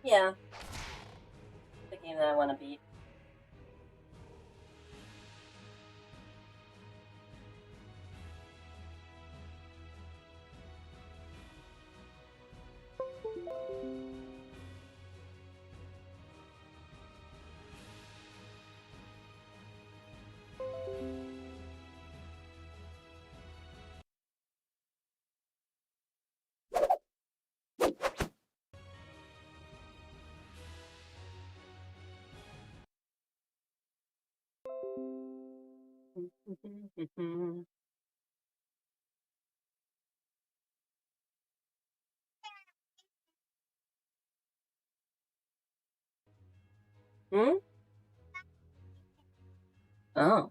Yeah. The game that I want to beat. Hmm? Oh.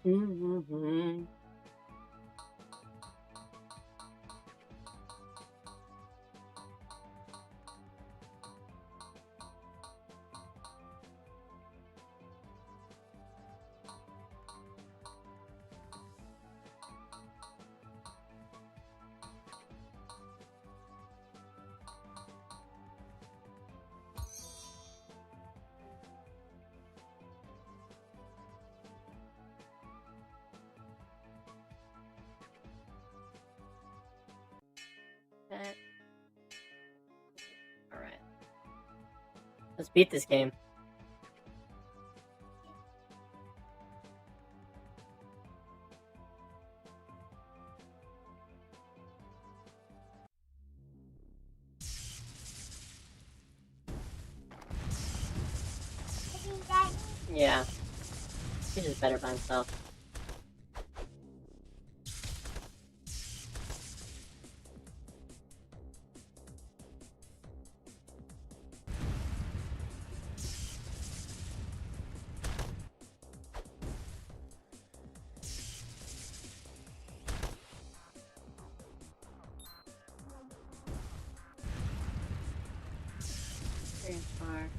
Mm-hmm. Okay. Alright. Let's beat this game. Yeah. He's just better by himself. Very far.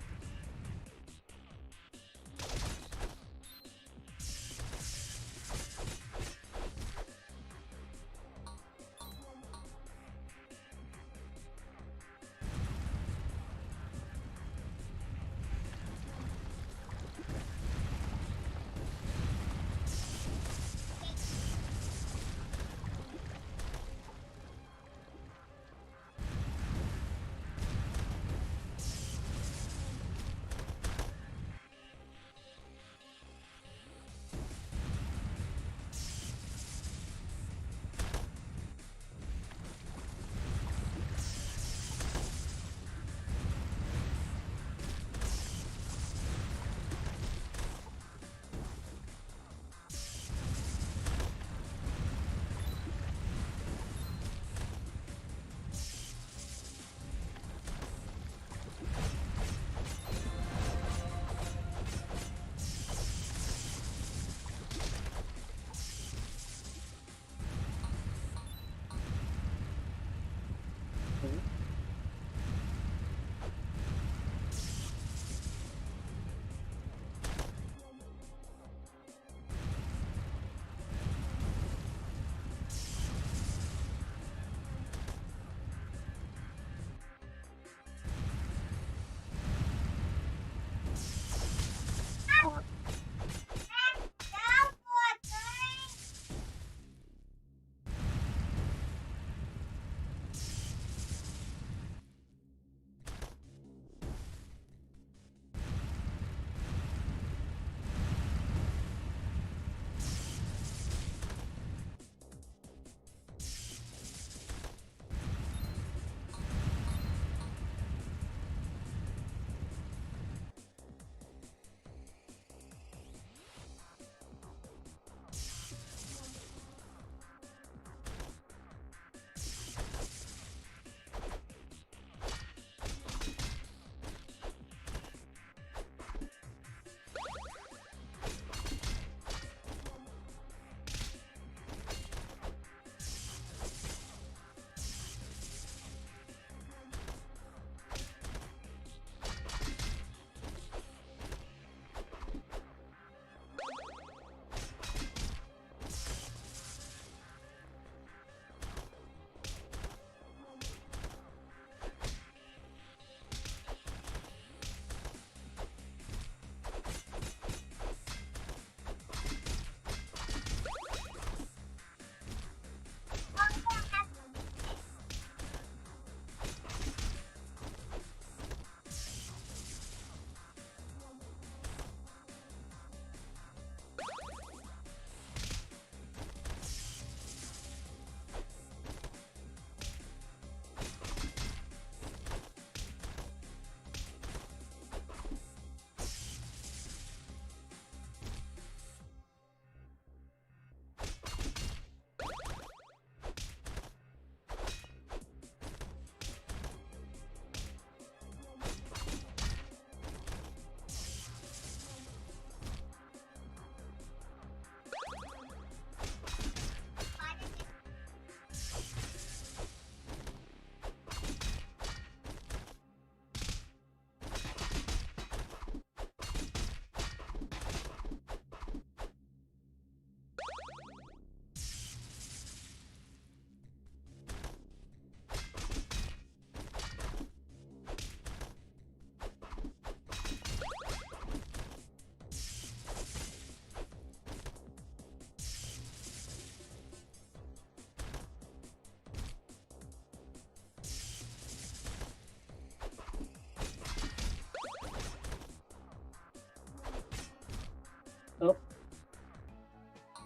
Oh,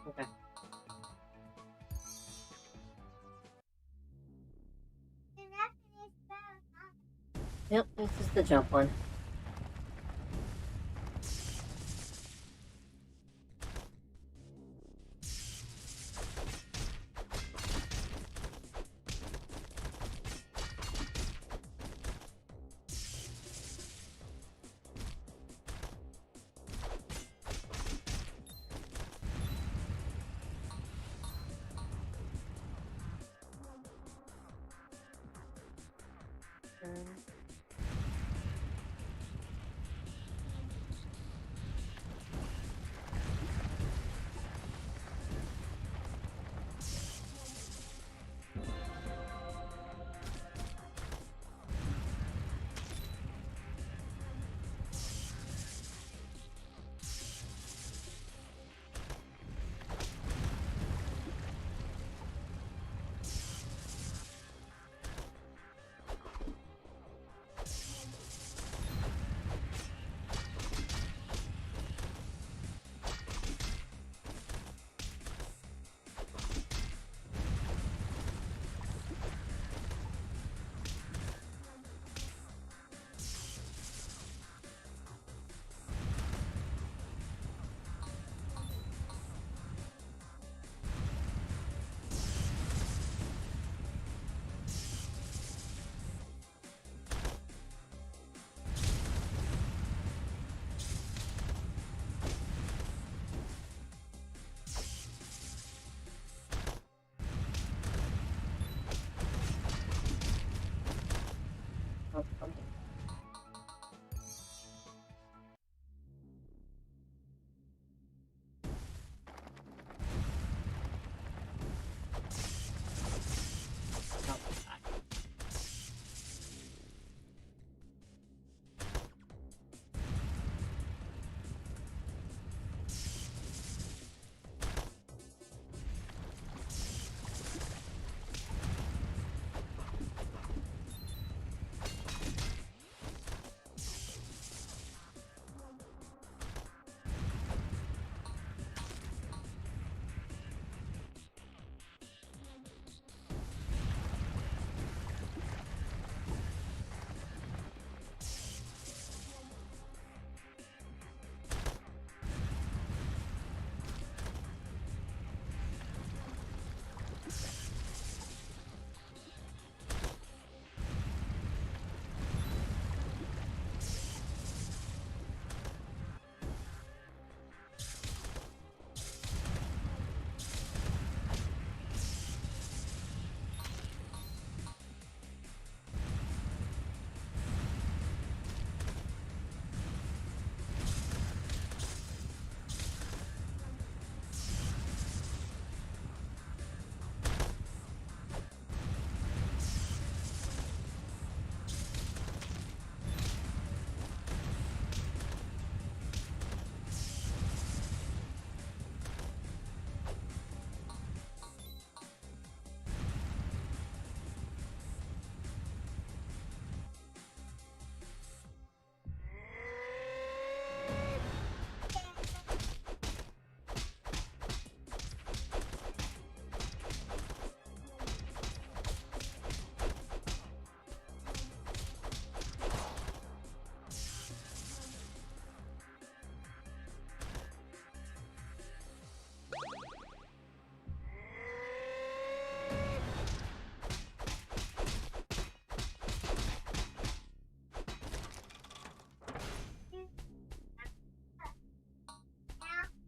okay. Yep, this is the jump one. Oh, okay.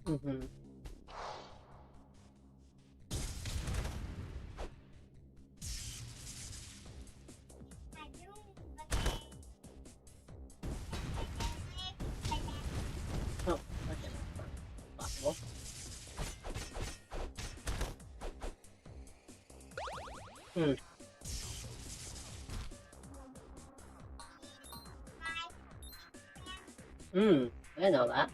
Oh, mm-hmm. Oh, okay. Possible. Hmm. Hmm. I know that.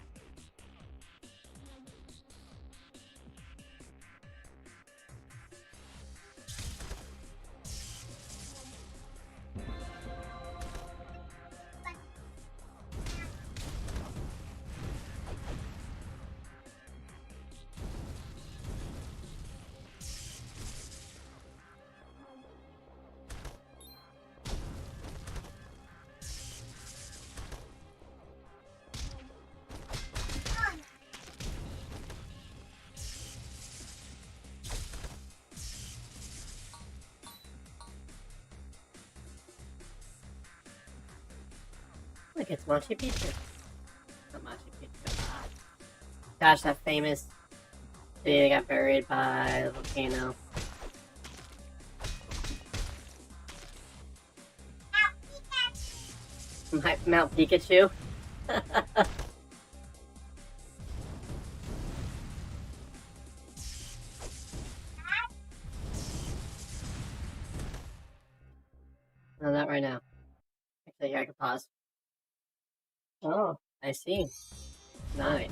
Look, it's Machu Picchu. Not Machu Picchu. Gosh, that famous city that got buried by the volcano. Mount Pikachu? No, not right now. Actually, here I can pause. Oh, I see. Nice.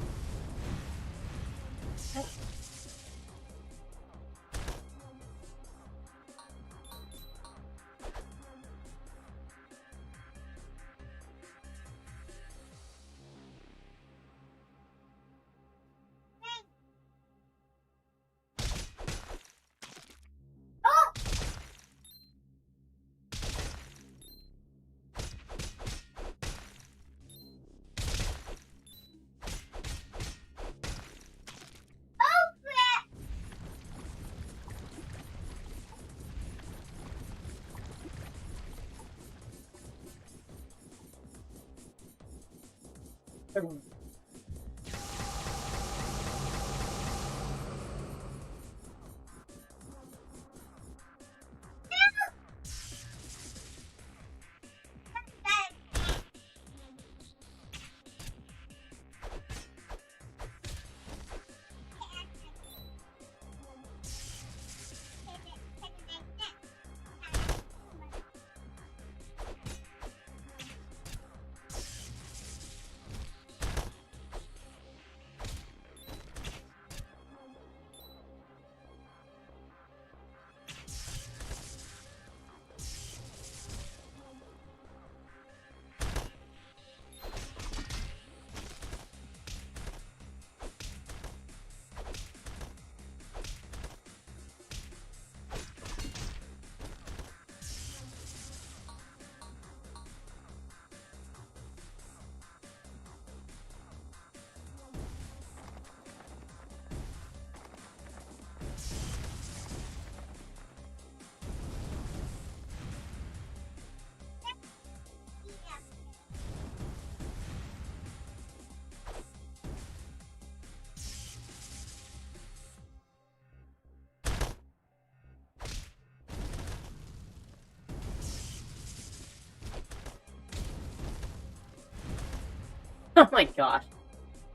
Oh my gosh.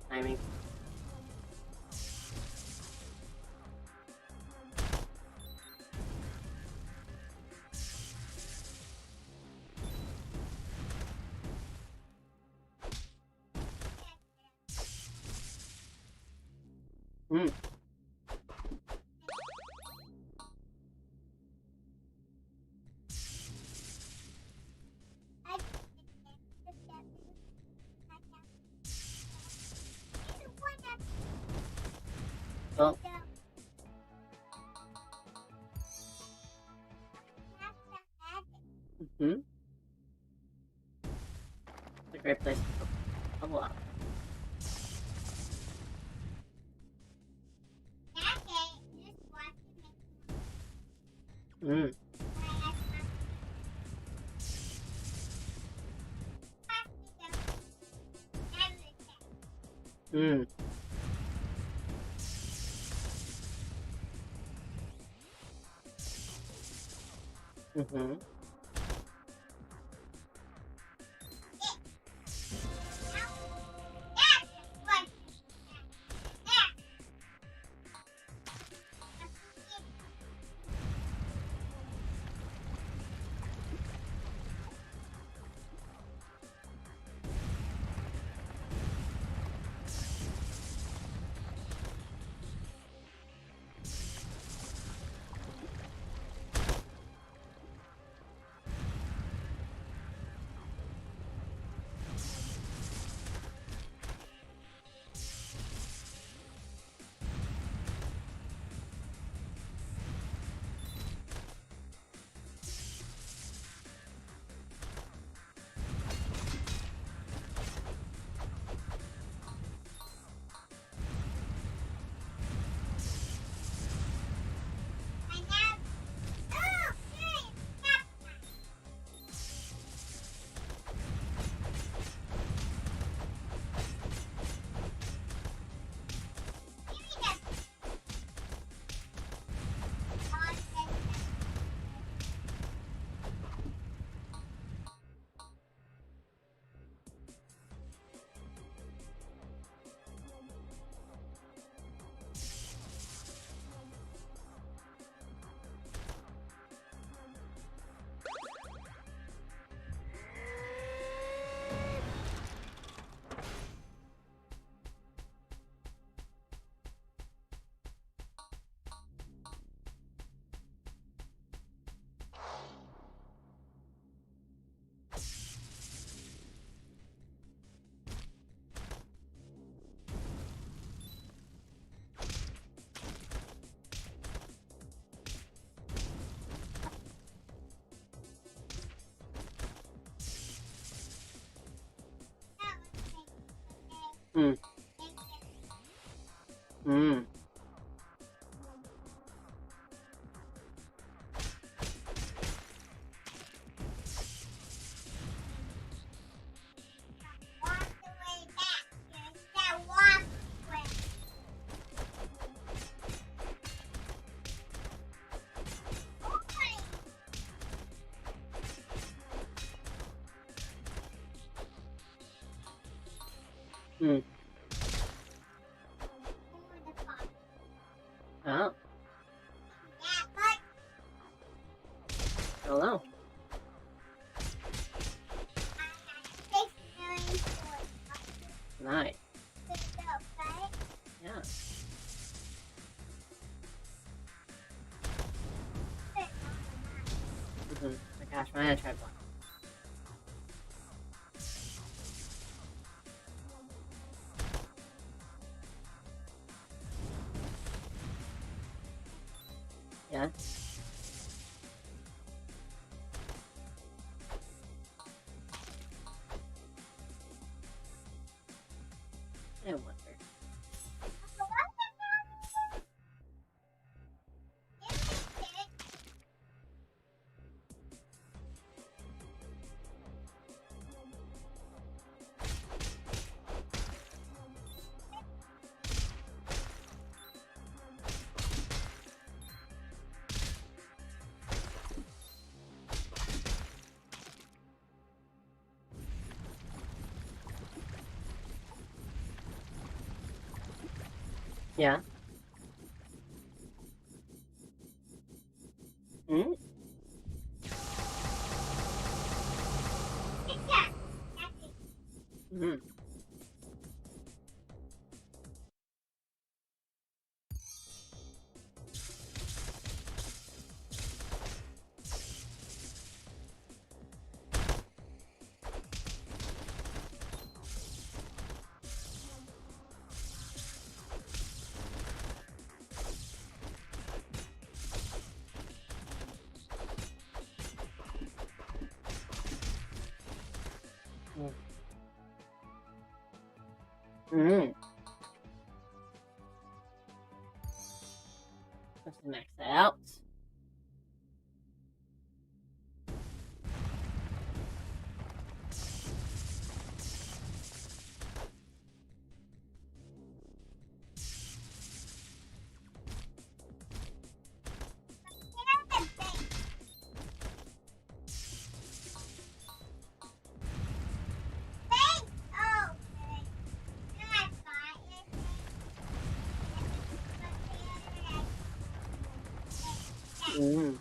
Timing. Hmm. Well. Mm-hmm. It's a great place to level up. Mm. Mm. Mm-hmm. Hmm. Hmm. Hmm. Oh. I don't know. Nice. Yeah. Mm-hmm. My gosh, why did I try one? Yeah. I wonder. Yeah. Hmm. Hmm. Hmm. Let's max that out. Hmm.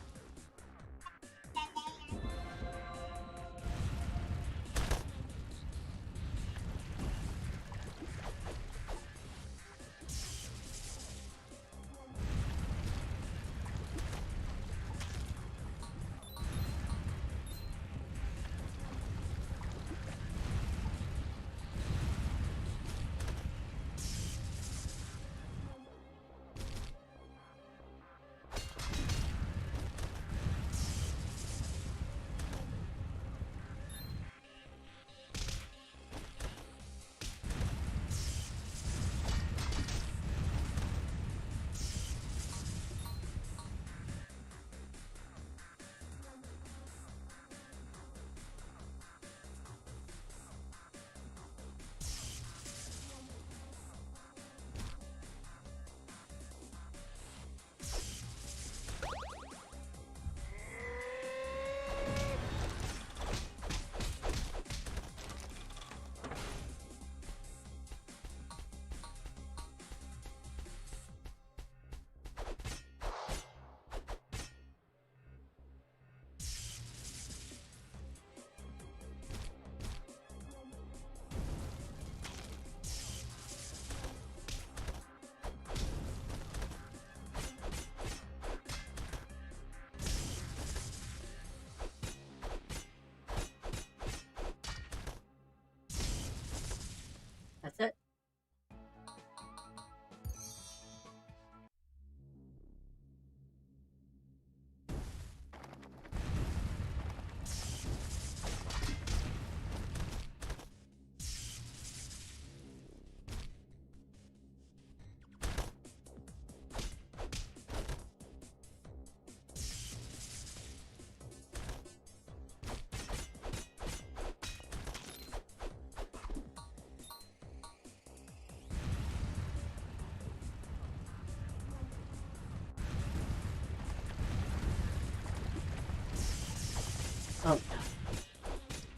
Oh god.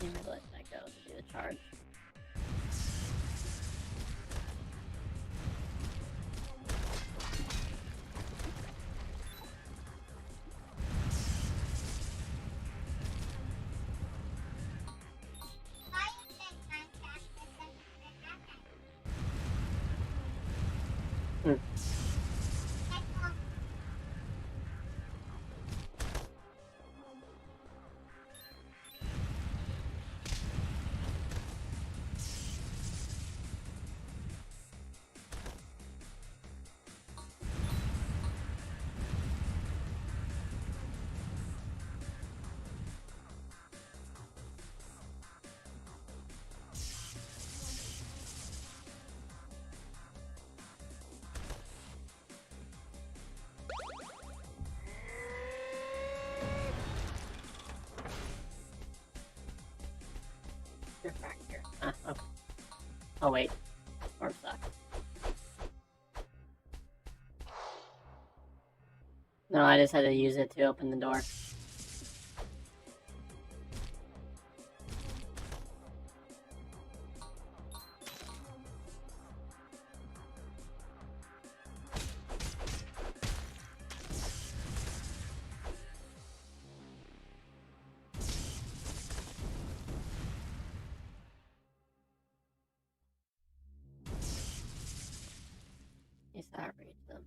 Never let that go to do the charge. Refractor. Okay. Oh wait. Orb suck. No, I just had to use it to open the door. Is that reach them?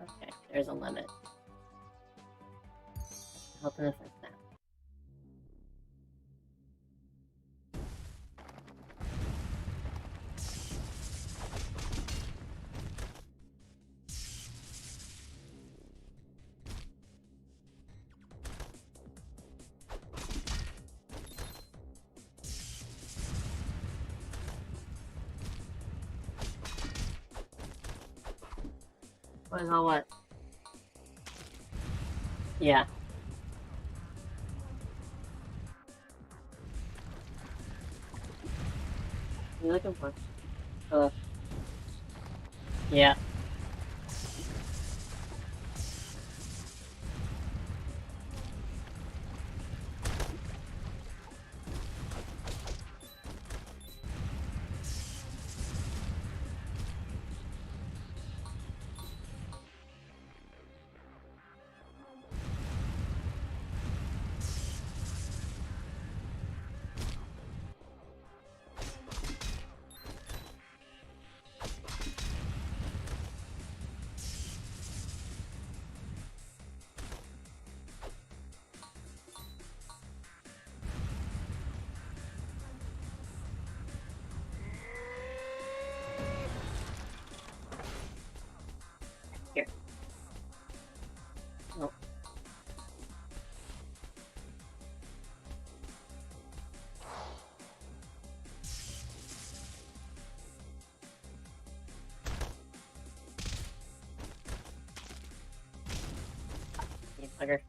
Okay, there's a limit. Helping if I snap. What is all what? Yeah. What are you looking for? Yeah. Bugger.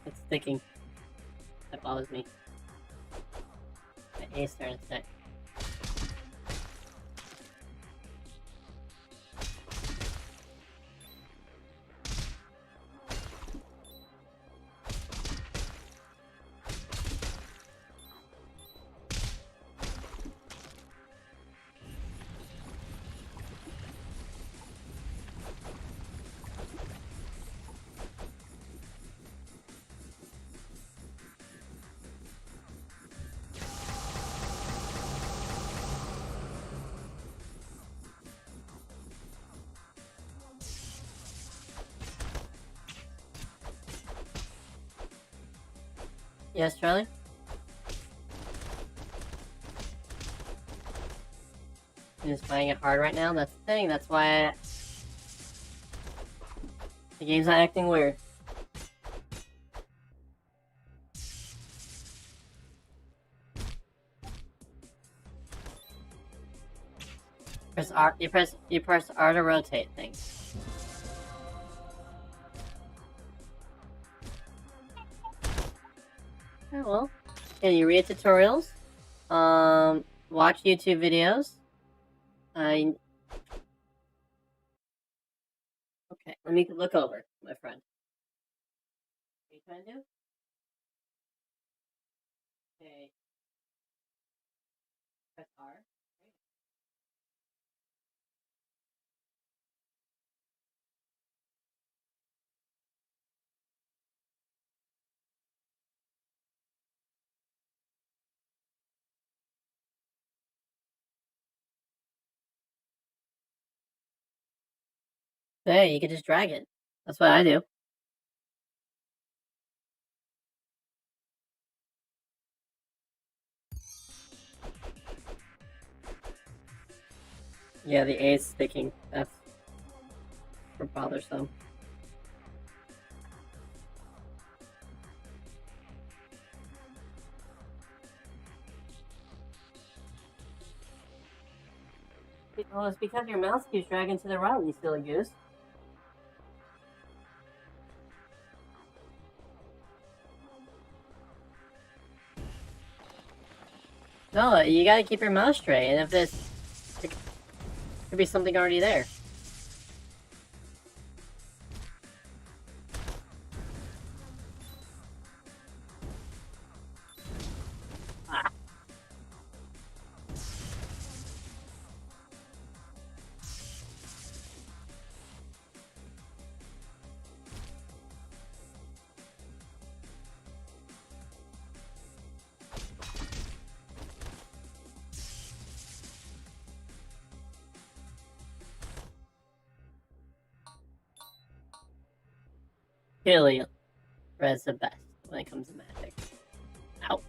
It's sticking. That bothers me. My A's starting to stick. Yes, Charlie? I'm just playing it hard right now. That's the thing. That's why the game's not acting weird. Press R. You press R to rotate things. Oh, well, can you read tutorials? Watch YouTube videos. Okay, let me look over, my friend. What are you trying to do? Okay. Press R. Hey, you can just drag it. That's what I do. Yeah, the A is sticking. That's bothersome. Well, it's because your mouse keeps dragging to the right, you silly goose. No, you gotta keep your mouse straight, and if this... There could be something already there. Ah. Clearly, Red's the best when it comes to magic. Ow.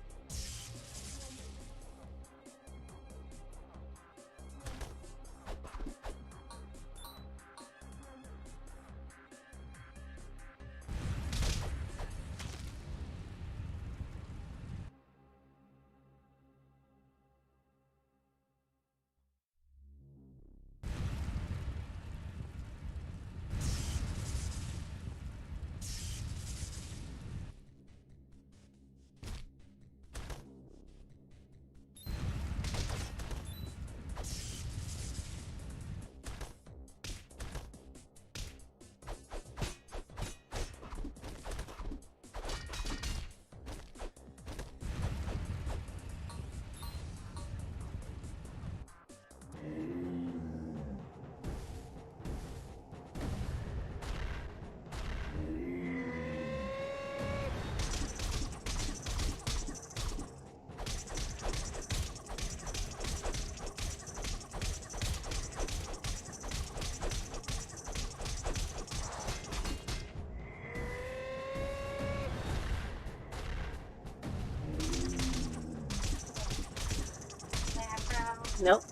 Nope.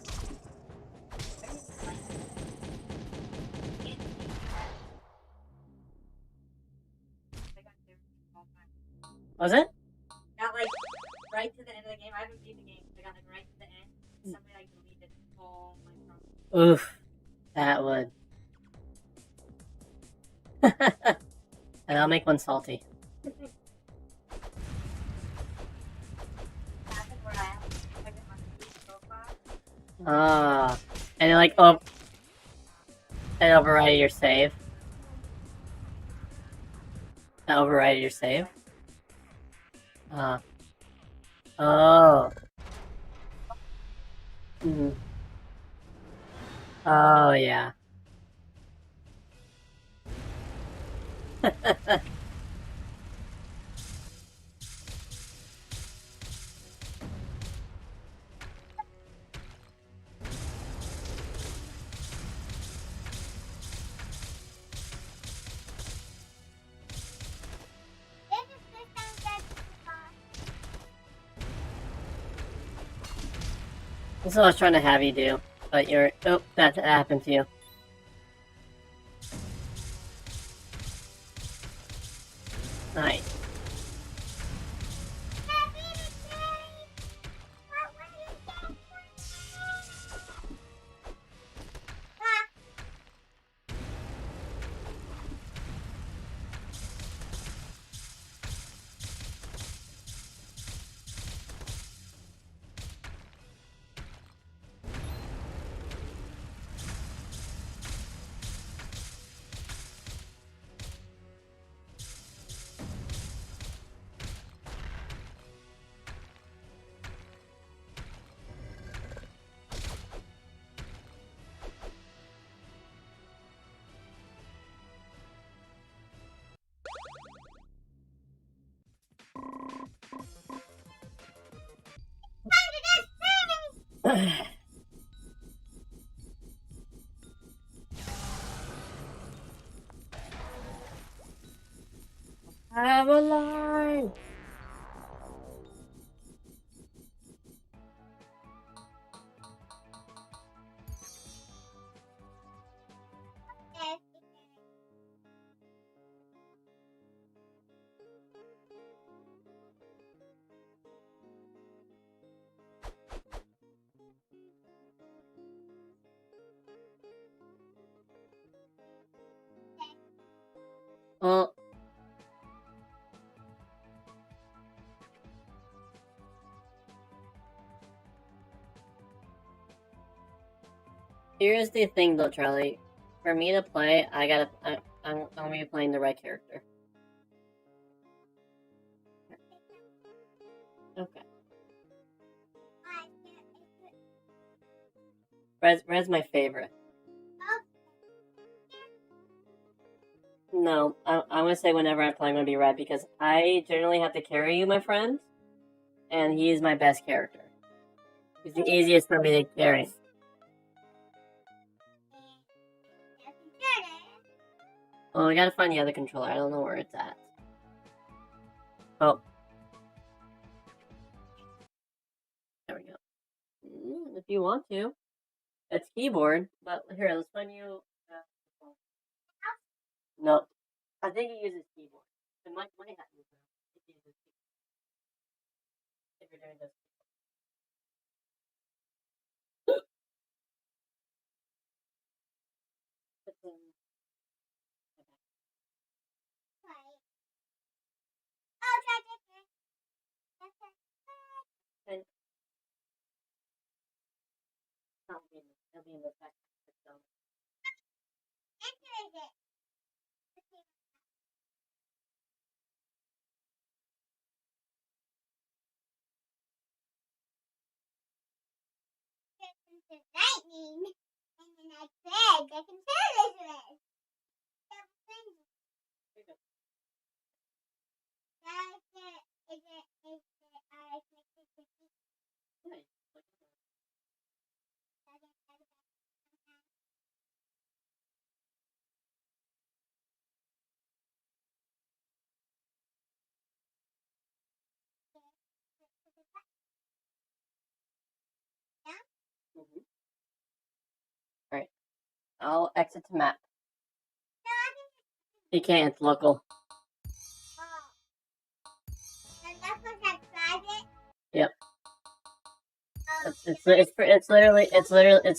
Was it? Got like right to the end of the game. I haven't beat the game. I got like right to the end. Somebody like deleted all my progress. Oof. That would. And I'll make one salty. Happened where I have to check it on the profile. Ah. And like, oh. And override your save. That override your save? Oh. Mm. Oh, yeah. This is what I was trying to have you do, but you're. Oh, that happened to you. Nice. I'm alive! Well, here's the thing though, Charlie. For me to play, I'm gonna be playing the right character. Okay. Red's my favorite. No, I'm gonna say whenever I play, I'm gonna be Red because I generally have to carry you, my friend, and he's my best character. He's the easiest for me to carry. Well, we gotta find the other controller. I don't know where it's at. Oh. There we go. If you want to. It's keyboard, but here, let's find you. No. I think it uses keyboard. It might have used it. It uses keyboard. If you're doing this. And it'll be in the back. Lightning, and then I said the controller is I'll exit to map. You can't, it's local. And that's what I private? Yep. Oh, It's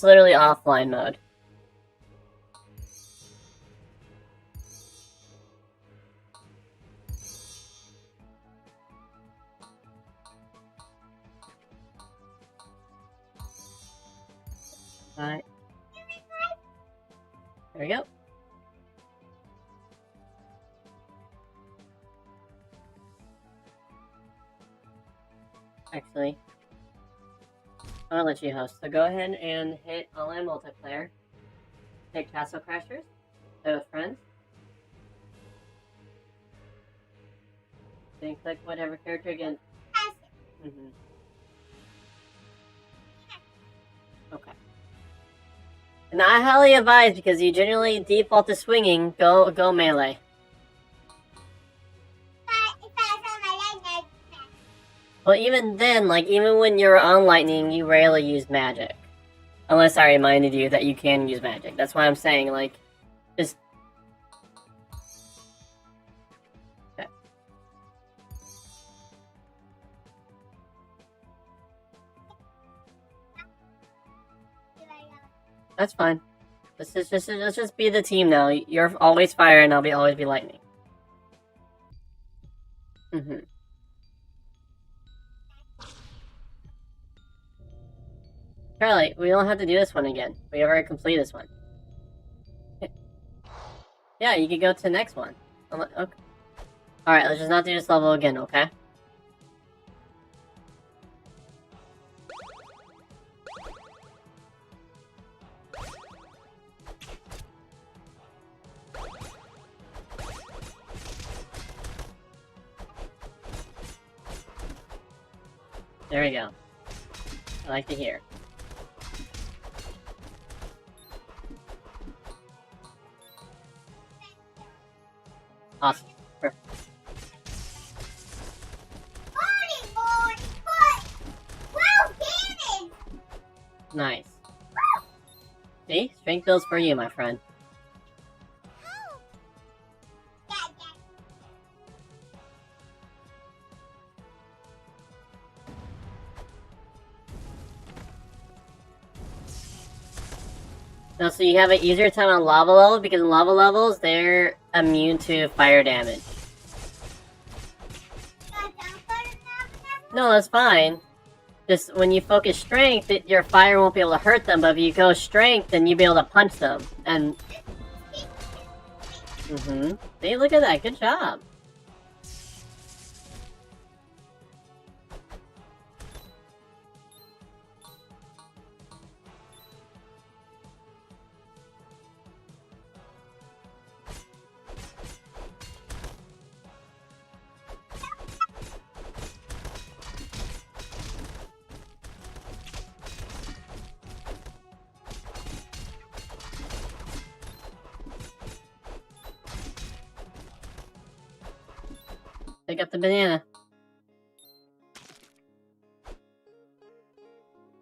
literally offline mode. Alright. There we go. Actually, I'll let you host. So go ahead and hit online multiplayer. Take Castle Crashers. Play with friends. Then click whatever character again. Mm-hmm. Okay. And I highly advise, because you generally default to swinging, go melee. if I was on my leg, Well, even then, like, even when you're on lightning, you rarely use magic. Unless I reminded you that you can use magic. That's why I'm saying, like, just... Okay. That's fine. Let's just be the team now. You're always fire, and I'll always be lightning. Mm-hmm. Charlie, we don't have to do this one again. We already completed this one. Yeah, you could go to the next one. Okay. Alright, let's just not do this level again, okay? There we go. I like to hear. Awesome. Perfect. Nice. See? Strength builds for you, my friend. No, so you have an easier time on lava level, because in lava levels, they're immune to fire damage. No, that's fine. Just when you focus strength, your fire won't be able to hurt them, but if you go strength, then you'll be able to punch them. And... Mm-hmm. See, look at that. Good job. Pick up the banana.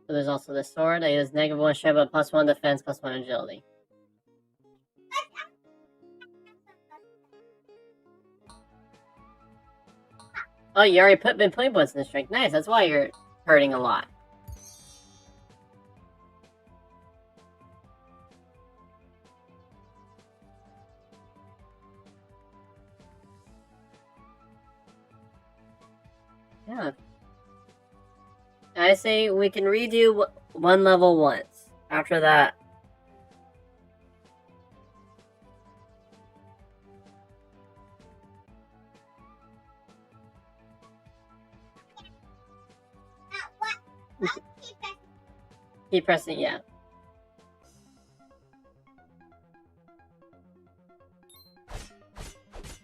So there's also the sword. It is -1 strength, but +1 defense, +1 agility. Oh, you already been putting points in the strength. Nice, that's why you're hurting a lot. Yeah. I say we can redo one level once. After that... Keep pressing, yeah.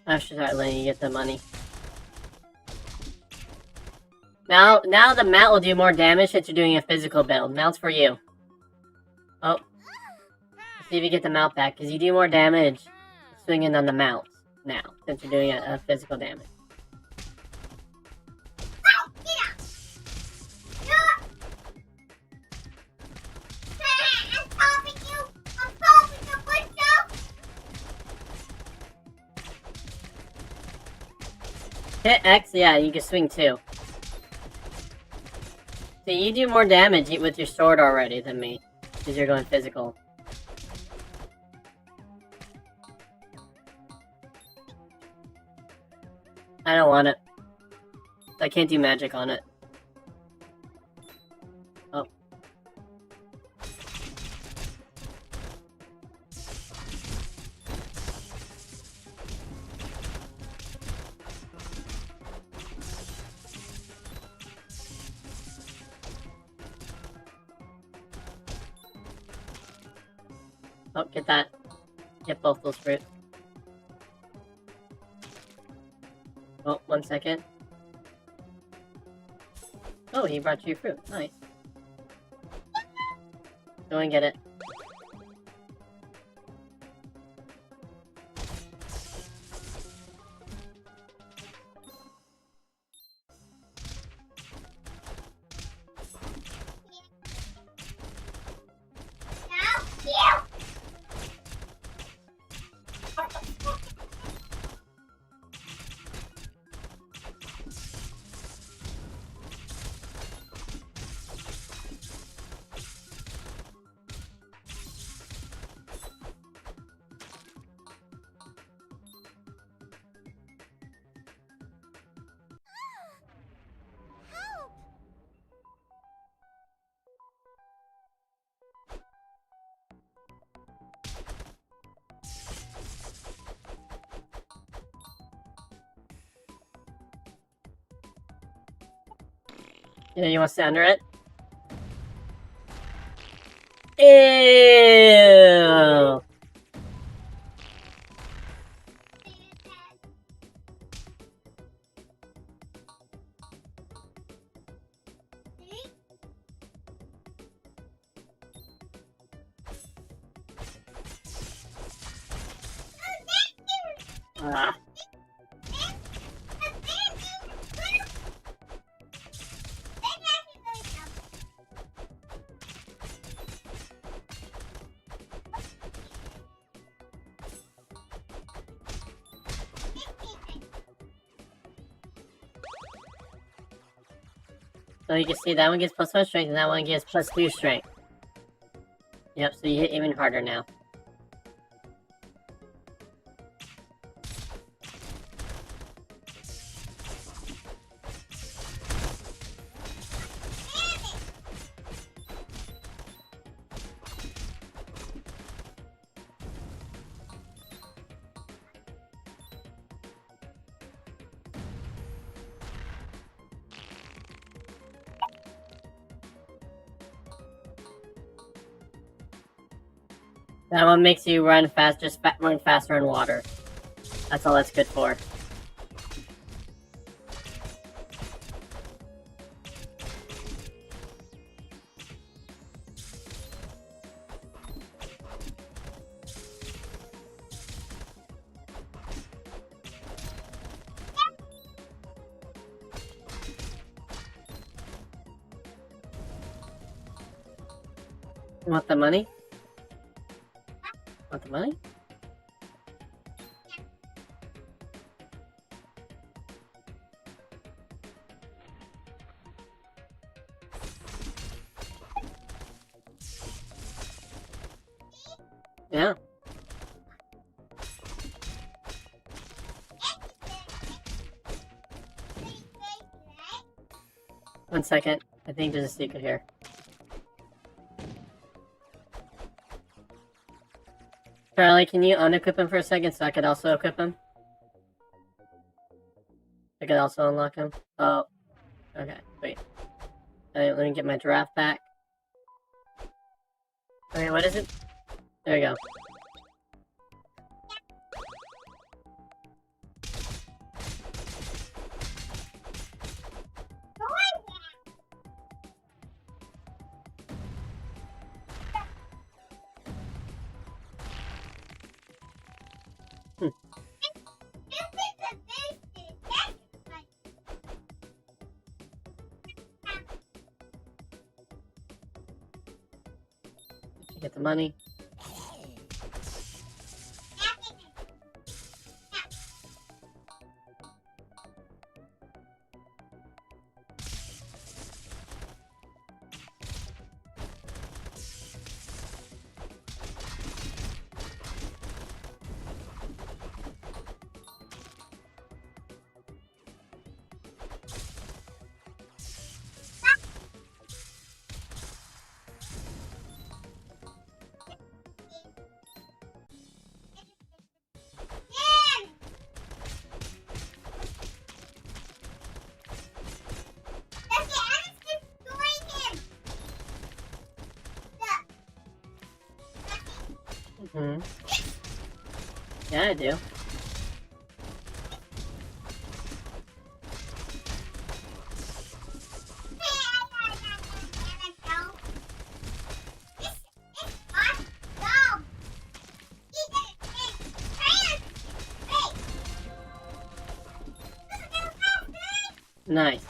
I should start letting you get the money. Now the mount will do more damage since you're doing a physical build. Mount's for you. Oh. Let's see if you get the mount back, because you do more damage swinging on the mount now, since you're doing a physical damage. Hit X, yeah, you can swing too. So you do more damage with your sword already than me, because you're going physical. I don't want it. I can't do magic on it. Oh. Oh, get that. Get both those fruits. Oh, 1 second. Oh, he brought you fruit. Nice. Go and get it. Yeah, you want to sit under it? Ew! Ah. So you can see that one gets +1 strength and that one gets +2 strength. Yep, so you hit even harder now. That one makes you run fast, just run faster in water. That's all that's good for. You want the money? Want the money? Yeah. One second. I think there's a secret here. Charlie, can you unequip him for a second so I could also equip him? I could also unlock him. Oh. Okay, wait. Let me get my giraffe back. Okay, what is it? There we go. Get the money. Mm-hmm. Yeah, I do. Nice.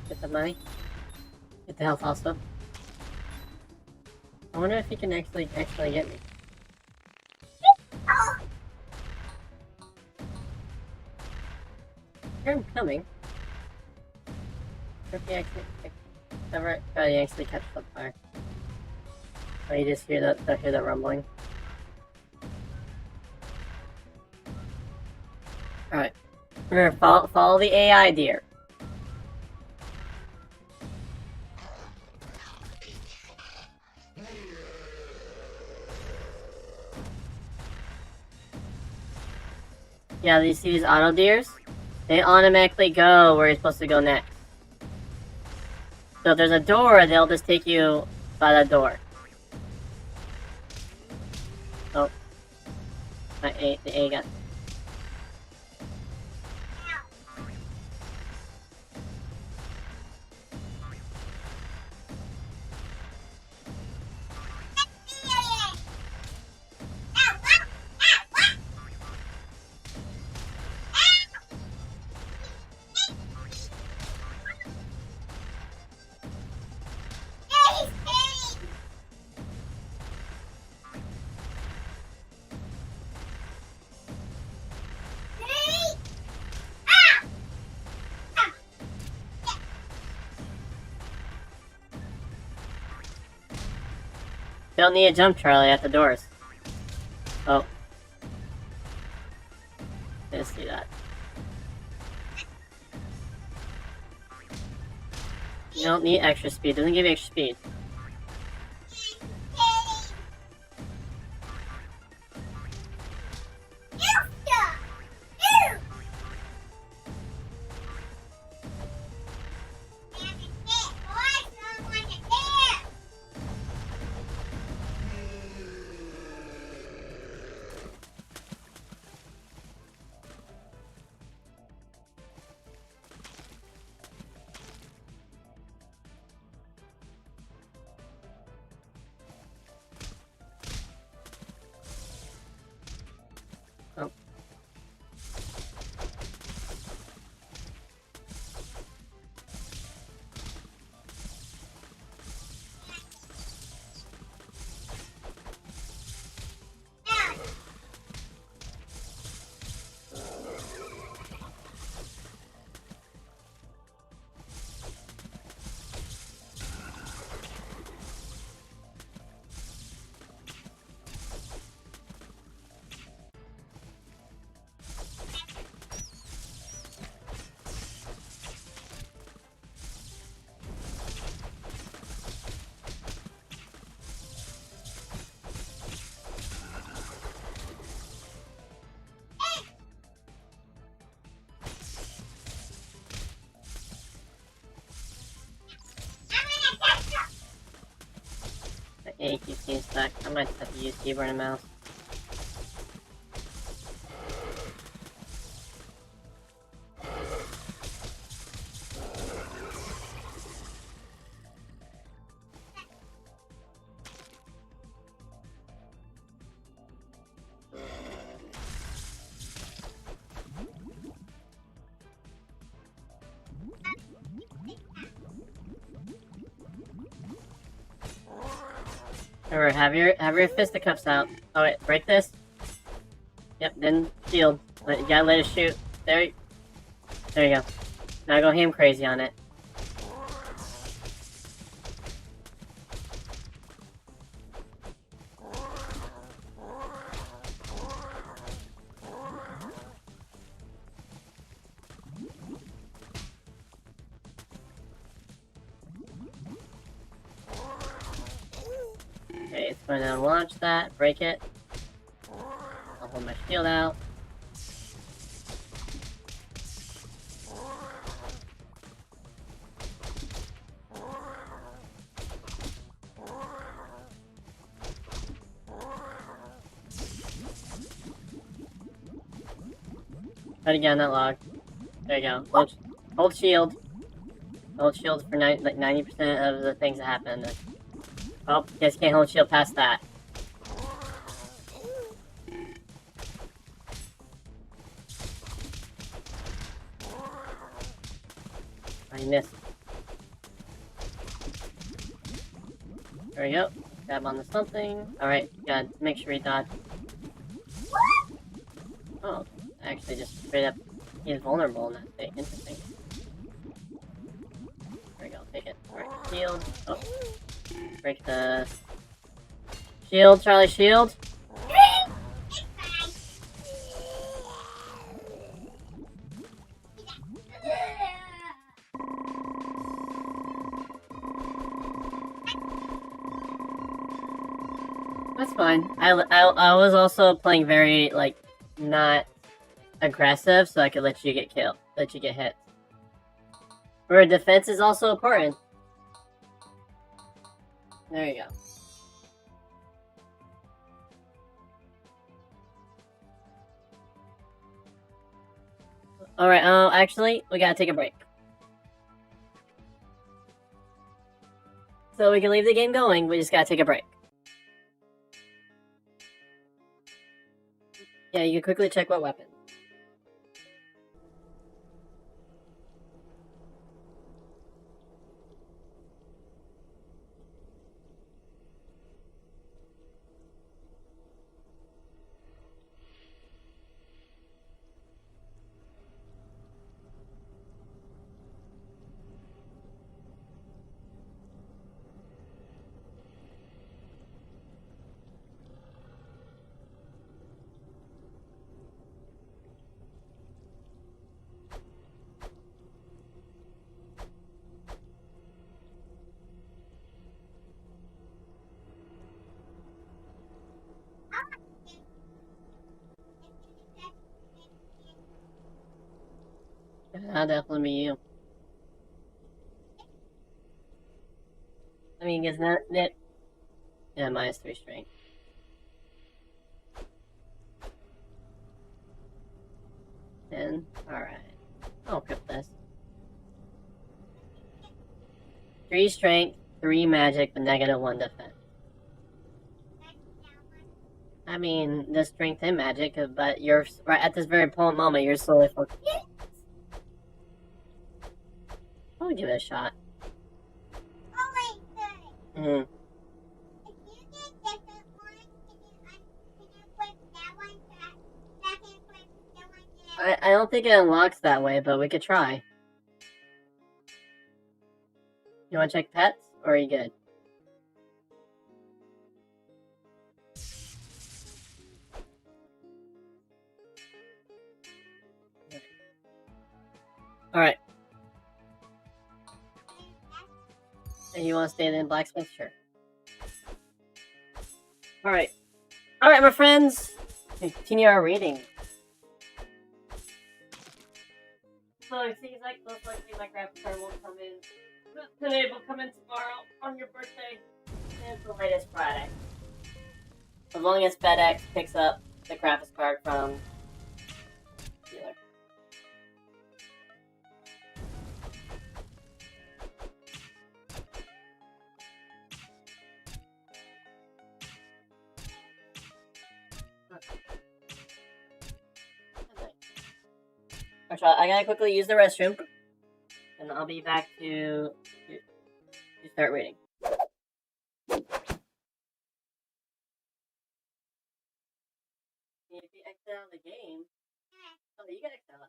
Get the money. Get the health also. I wonder if he can actually get me. Hear him coming. If he actually he actually catch the fire. Oh, you just hear the rumbling. Alright. We're gonna follow the AI deer. Yeah, you see these auto deers? They automatically go where you're supposed to go next. So if there's a door, they'll just take you by that door. Oh. The A got... Don't need a jump, Charlie, at the doors. Oh. Didn't see that. You don't need extra speed. Doesn't give you extra speed. Oh. The A keeps getting stuck. I might have to use keyboard and mouse. Remember, have your fisticuffs out. Oh wait, break this. Yep, then shield. You gotta let it shoot. There you go. Now go ham crazy on it. So now launch that, break it. I'll hold my shield out. Try to get on that log. There you go. Hold shield. Hold shield for like 90% of the things that happen. Oh, guess can't hold shield past that. I missed. There we go. Grab onto something. Alright, gotta make sure we dodge. Oh, actually just straight up, he's vulnerable in that state. Interesting. There we go, take it. Alright, shield. Oh. Break the... Shield, Charlie, shield! That's fine. I was also playing very, like, not aggressive, so I could let you get killed. Let you get hit. Where defense is also important. There you go. Alright, actually, we gotta take a break. So we can leave the game going, we just gotta take a break. Yeah, you can quickly check what weapon. That'll definitely be you. I mean, it's not it. Yeah, -3 strength. And alright. I'll equip this. 3 strength, 3 magic, but -1 defense. I mean, the strength and magic, but you're right at this very moment. You're slowly focused. I'll give it a shot. Oh wait, good. Mm-hmm. If you get different ones, can you equip that one so I can equip the one that I don't think it unlocks that way, but we could try. You want to check pets, or are you good? Alright. And you want to stay in blacksmith? Sure. Alright. Alright, my friends! Continue our reading. So it seems like most likely my graphics card won't come in today, will come in tomorrow on your birthday. And it's the latest Friday. As long as FedEx picks up the graphics card from dealer. I gotta quickly use the restroom, and I'll be back to start reading. If you exit out of the game, oh, you can exit out.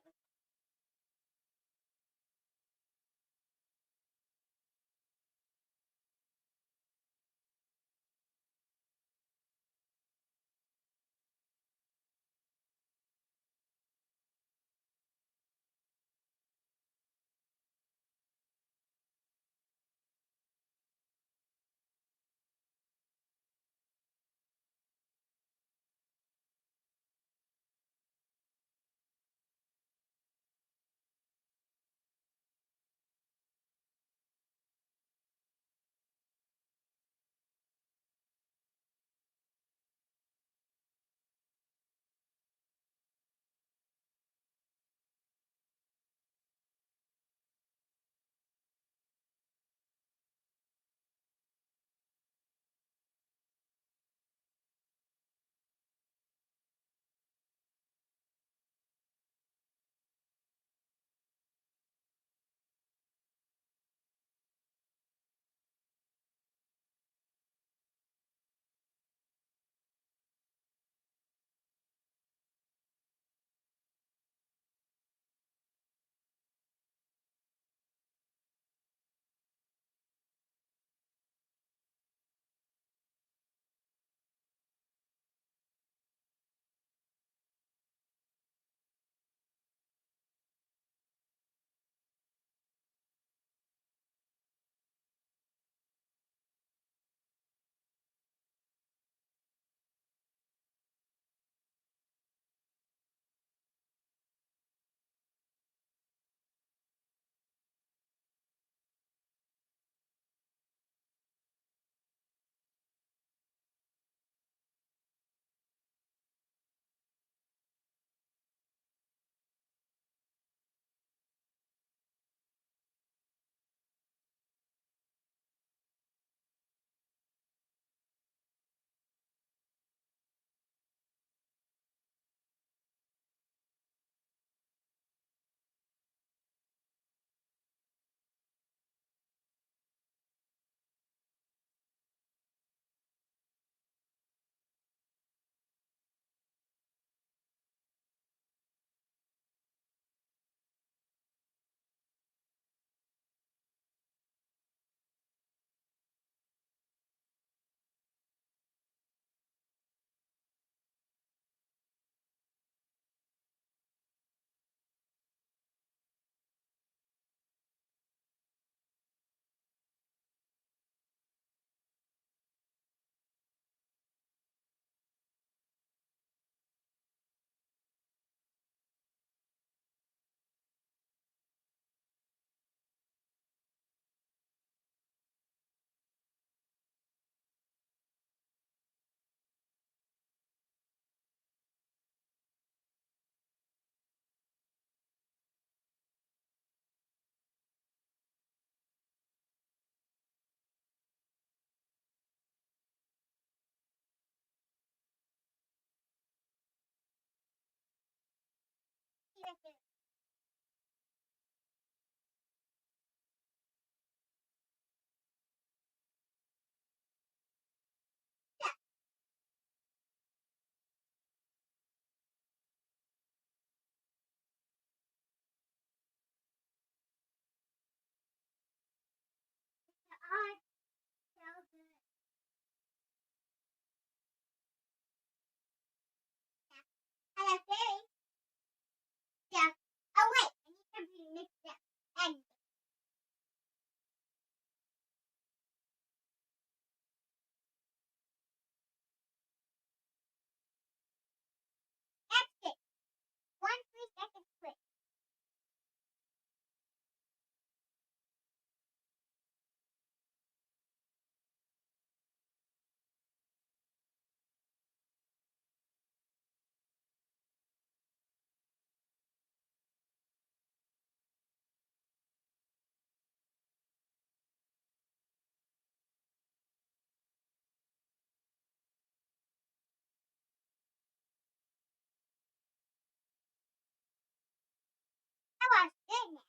sticker. Oh, so good. Hello, Fairy. Yeah. Oh, wait. I need something mixed up. And that's it. 1 3 seconds quick. That was good now.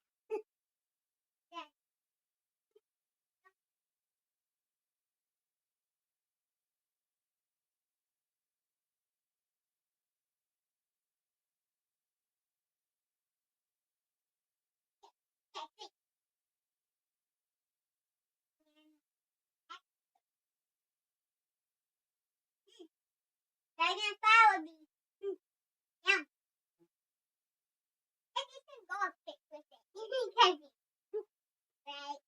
Yeah. That's it. They're gonna follow me. Yum. And you can go up quick with it. You can catch it. Right.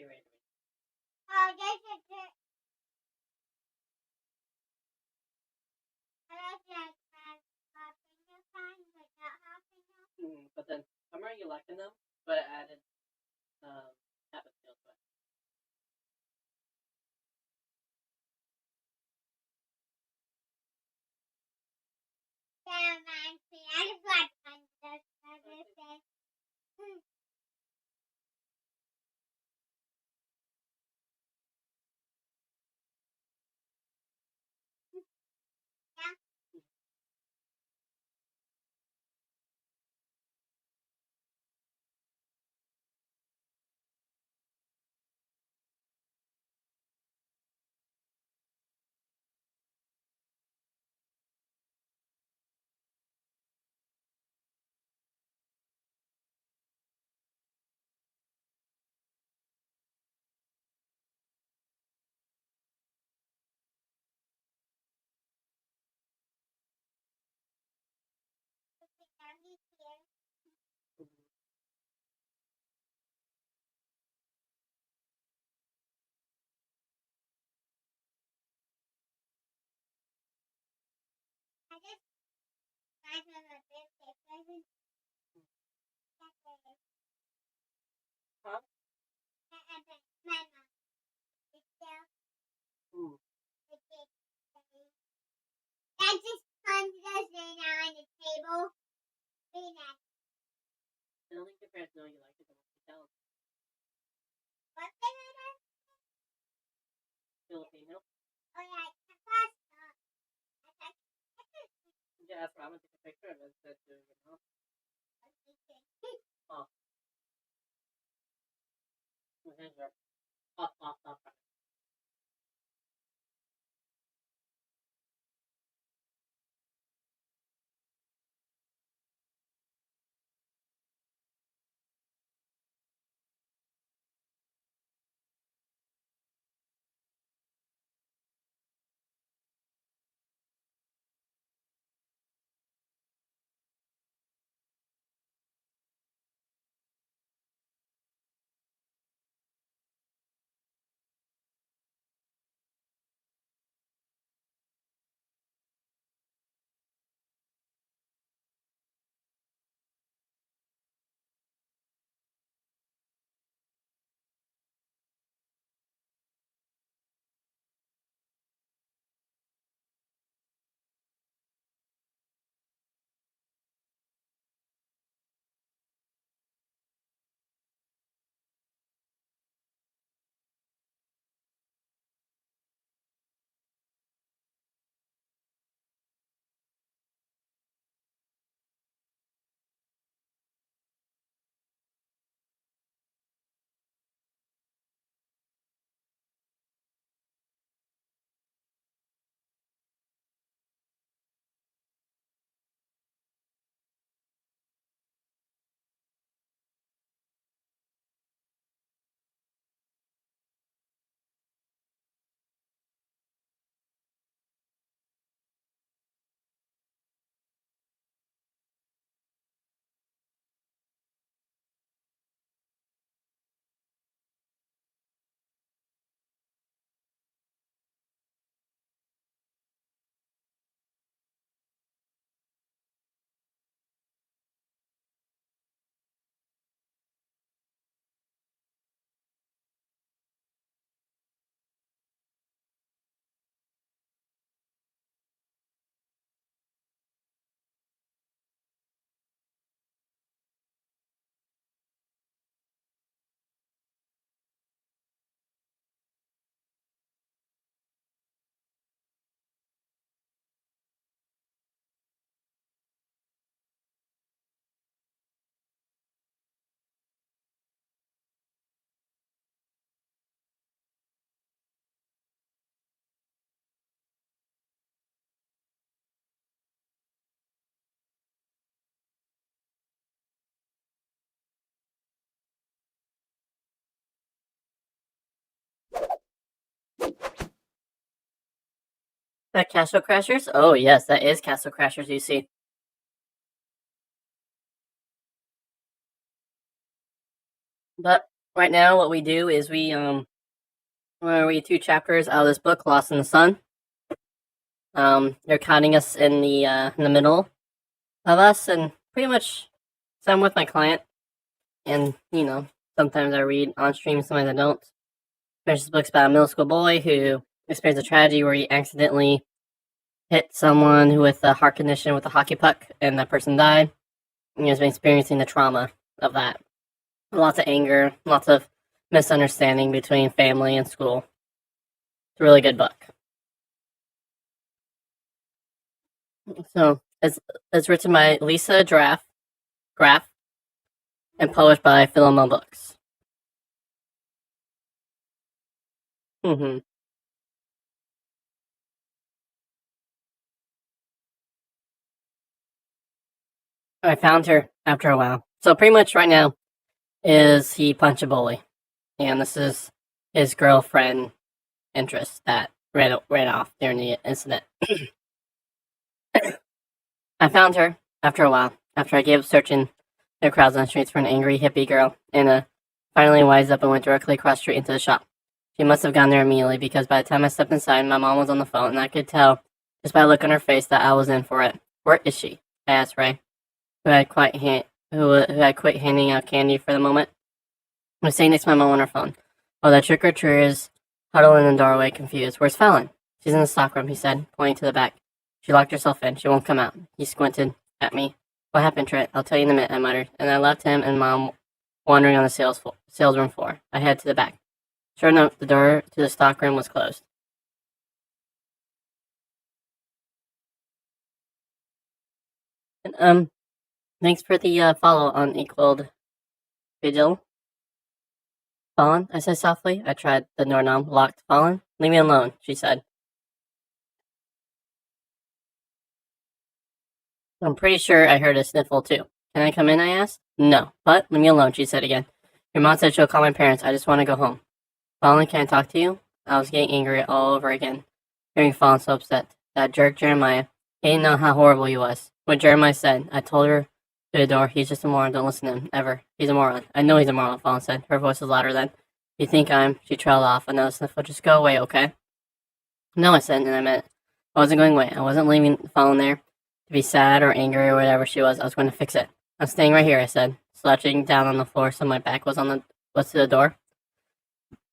ready. Oh, there's a good. I like that jalapeno kind without jalapeno. But then, remember you liking them, but it added tapatio to it. That reminds me. I just like other things. Candy here. I just got from a birthday present. Huh? My mom. It's still Ooh. the cake. That just comes us right now on the table. Very nice. I don't think your parents know you like it unless you tell them. What thing I got? Filipino. Oh yeah, pasta. You ask Mama to take a picture of it instead of doing it now. Here's your off. The Castle Crashers? Oh yes, that is Castle Crashers you see. But right now what we do is we read 2 chapters out of this book, Lost in the Sun. They're counting us in the middle of us, and pretty much, so I'm with my client, and sometimes I read on stream, sometimes I don't. This book's about a middle school boy who experienced a tragedy where he accidentally hit someone with a heart condition with a hockey puck, and that person died. And he has been experiencing the trauma of that. Lots of anger, lots of misunderstanding between family and school. It's a really good book. So it's written by Lisa Graff and published by Philomel Books. I found her after a while. So pretty much right now is he punched a bully, and this is his girlfriend interest that ran off during the incident. I found her after a while, after I gave up searching the crowds on the streets for an angry hippie girl, and finally wised up and went directly across the street into the shop. She must have gone there immediately, because by the time I stepped inside, my mom was on the phone, and I could tell just by the look on her face that I was in for it. "Where is she?" I asked Ray, who had quit handing out candy for the moment. I was sitting next to my mom on her phone, while the trick-or-treaters huddled in the doorway, confused. "Where's Fallon?" "She's in the stockroom," he said, pointing to the back. "She locked herself in. She won't come out." He squinted at me. "What happened, Trent?" "I'll tell you in a minute," I muttered, and I left him and Mom wandering on the sales room floor. I headed to the back. Sure enough, the door to the stockroom was closed. And, thanks for the follow on Equaled Vigil. "Fallon?" I said softly. I tried the doorknob. "Locked. Fallon?" "Leave me alone," she said. I'm pretty sure I heard a sniffle too. "Can I come in?" I asked. "No, but leave me alone," she said again. "Your mom said she'll call my parents. I just want to go home." "Fallon, can I talk to you?" I was getting angry all over again, hearing Fallon so upset. That jerk Jeremiah, he didn't know how horrible he was. What Jeremiah said, I told her to the door, "He's just a moron, don't listen to him, ever. He's a moron." "I know he's a moron," Fallon said. Her voice was louder then. "You think I'm..." She trailed off. Another sniffle. "Just go away, okay?" "No," I said, and I meant it. I wasn't going away. I wasn't leaving Fallon there to be sad or angry or whatever she was. I was going to fix it. "I'm staying right here," I said, slouching down on the floor so my back was to the door,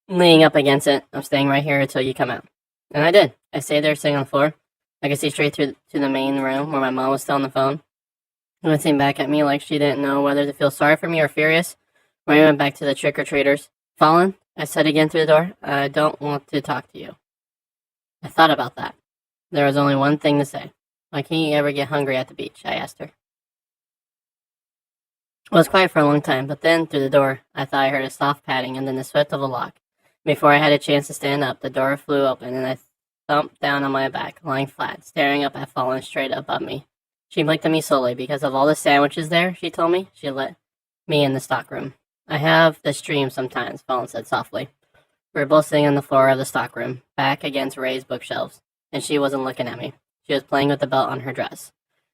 leaning up against it. "I'm staying right here until you come out." And I did. I stayed there sitting on the floor. I could see straight through to the main room where my mom was still on the phone, glancing back at me like she didn't know whether to feel sorry for me or furious. When I went back to the trick-or-treaters. "Fallon," I said again through the door, "I don't want to talk to you." I thought about that. There was only one thing to say. "Why can't you ever get hungry at the beach?" I asked her. I was quiet for a long time, but then, through the door, I thought I heard a soft padding and then the swift of a lock. Before I had a chance to stand up, the door flew open and I thumped down on my back, lying flat, staring up at Fallon straight above me. She blinked at me slowly. "Because of all the sandwiches there," she told me. She let me in the stockroom. "I have this dream sometimes," Fallon said softly. We were both sitting on the floor of the stockroom, back against Ray's bookshelves, and she wasn't looking at me. She was playing with the belt on her dress,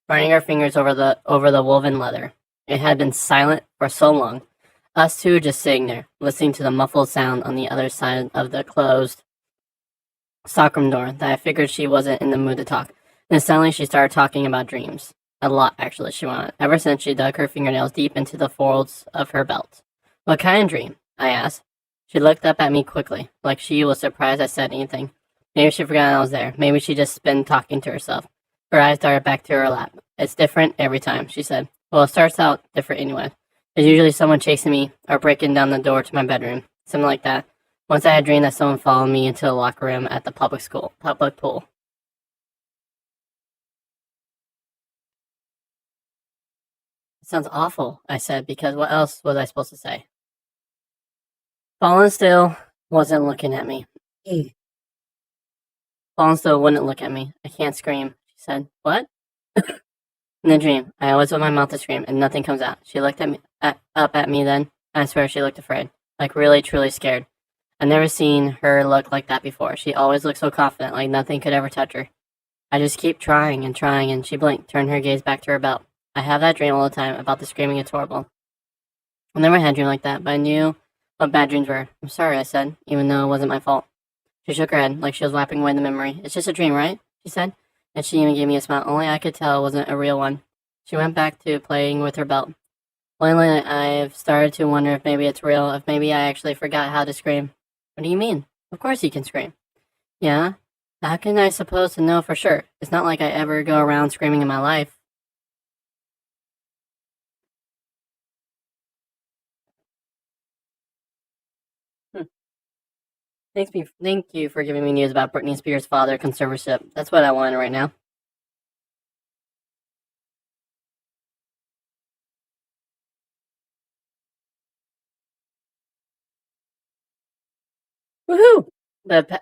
running her fingers over the woven leather. It had been silent for so long. Us two just sitting there, listening to the muffled sound on the other side of the closed stockroom door, that I figured she wasn't in the mood to talk. And suddenly she started talking about dreams. A lot, actually, she wanted, ever since she dug her fingernails deep into the folds of her belt. "What kind of dream?" I asked. She looked up at me quickly, like she was surprised I said anything. Maybe she forgot I was there. Maybe she just been talking to herself. Her eyes darted back to her lap. "It's different every time," she said. "Well, it starts out different anyway. There's usually someone chasing me or breaking down the door to my bedroom. Something like that. Once I had dreamed that someone followed me into the locker room at the public pool." "It sounds awful," I said, because what else was I supposed to say? Fallon still wasn't looking at me. Fallon still wouldn't look at me. "I can't scream," she said. "What?" In the dream, I always open my mouth to scream, and nothing comes out. She looked up at me then, and I swear she looked afraid. Like really, truly scared. I've never seen her look like that before. She always looked so confident, like nothing could ever touch her. I just keep trying, and she blinked, turned her gaze back to her belt. I have that dream all the time, about the screaming. It's horrible. I never had a dream like that, but I knew what bad dreams were. I'm sorry, I said, even though it wasn't my fault. She shook her head, like she was wiping away the memory. It's just a dream, right? She said, and she even gave me a smile. Only I could tell it wasn't a real one. She went back to playing with her belt. Lately, I've started to wonder if maybe it's real, if maybe I actually forgot how to scream. What do you mean? Of course you can scream. Yeah? How can I suppose to know for sure? It's not like I ever go around screaming in my life. Hmm. Thank you for giving me news about Britney Spears' father conservatorship. That's what I want right now. Woohoo!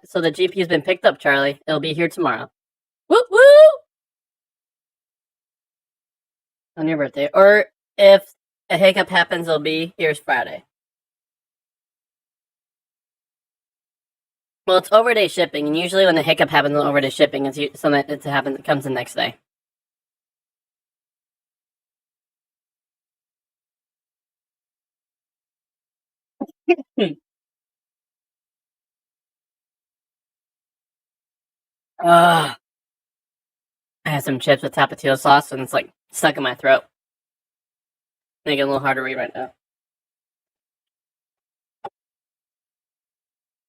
So the GPU's been picked up, Charlie. It'll be here tomorrow. Woo woo! On your birthday. Or if a hiccup happens, it'll be here's Friday. Well, it's overday shipping, and usually when the hiccup happens on overday shipping, it's something that happens. It comes the next day. Hmm. Ugh. I had some chips with tapatio sauce, and it's like stuck in my throat. Making it a little hard to read right now.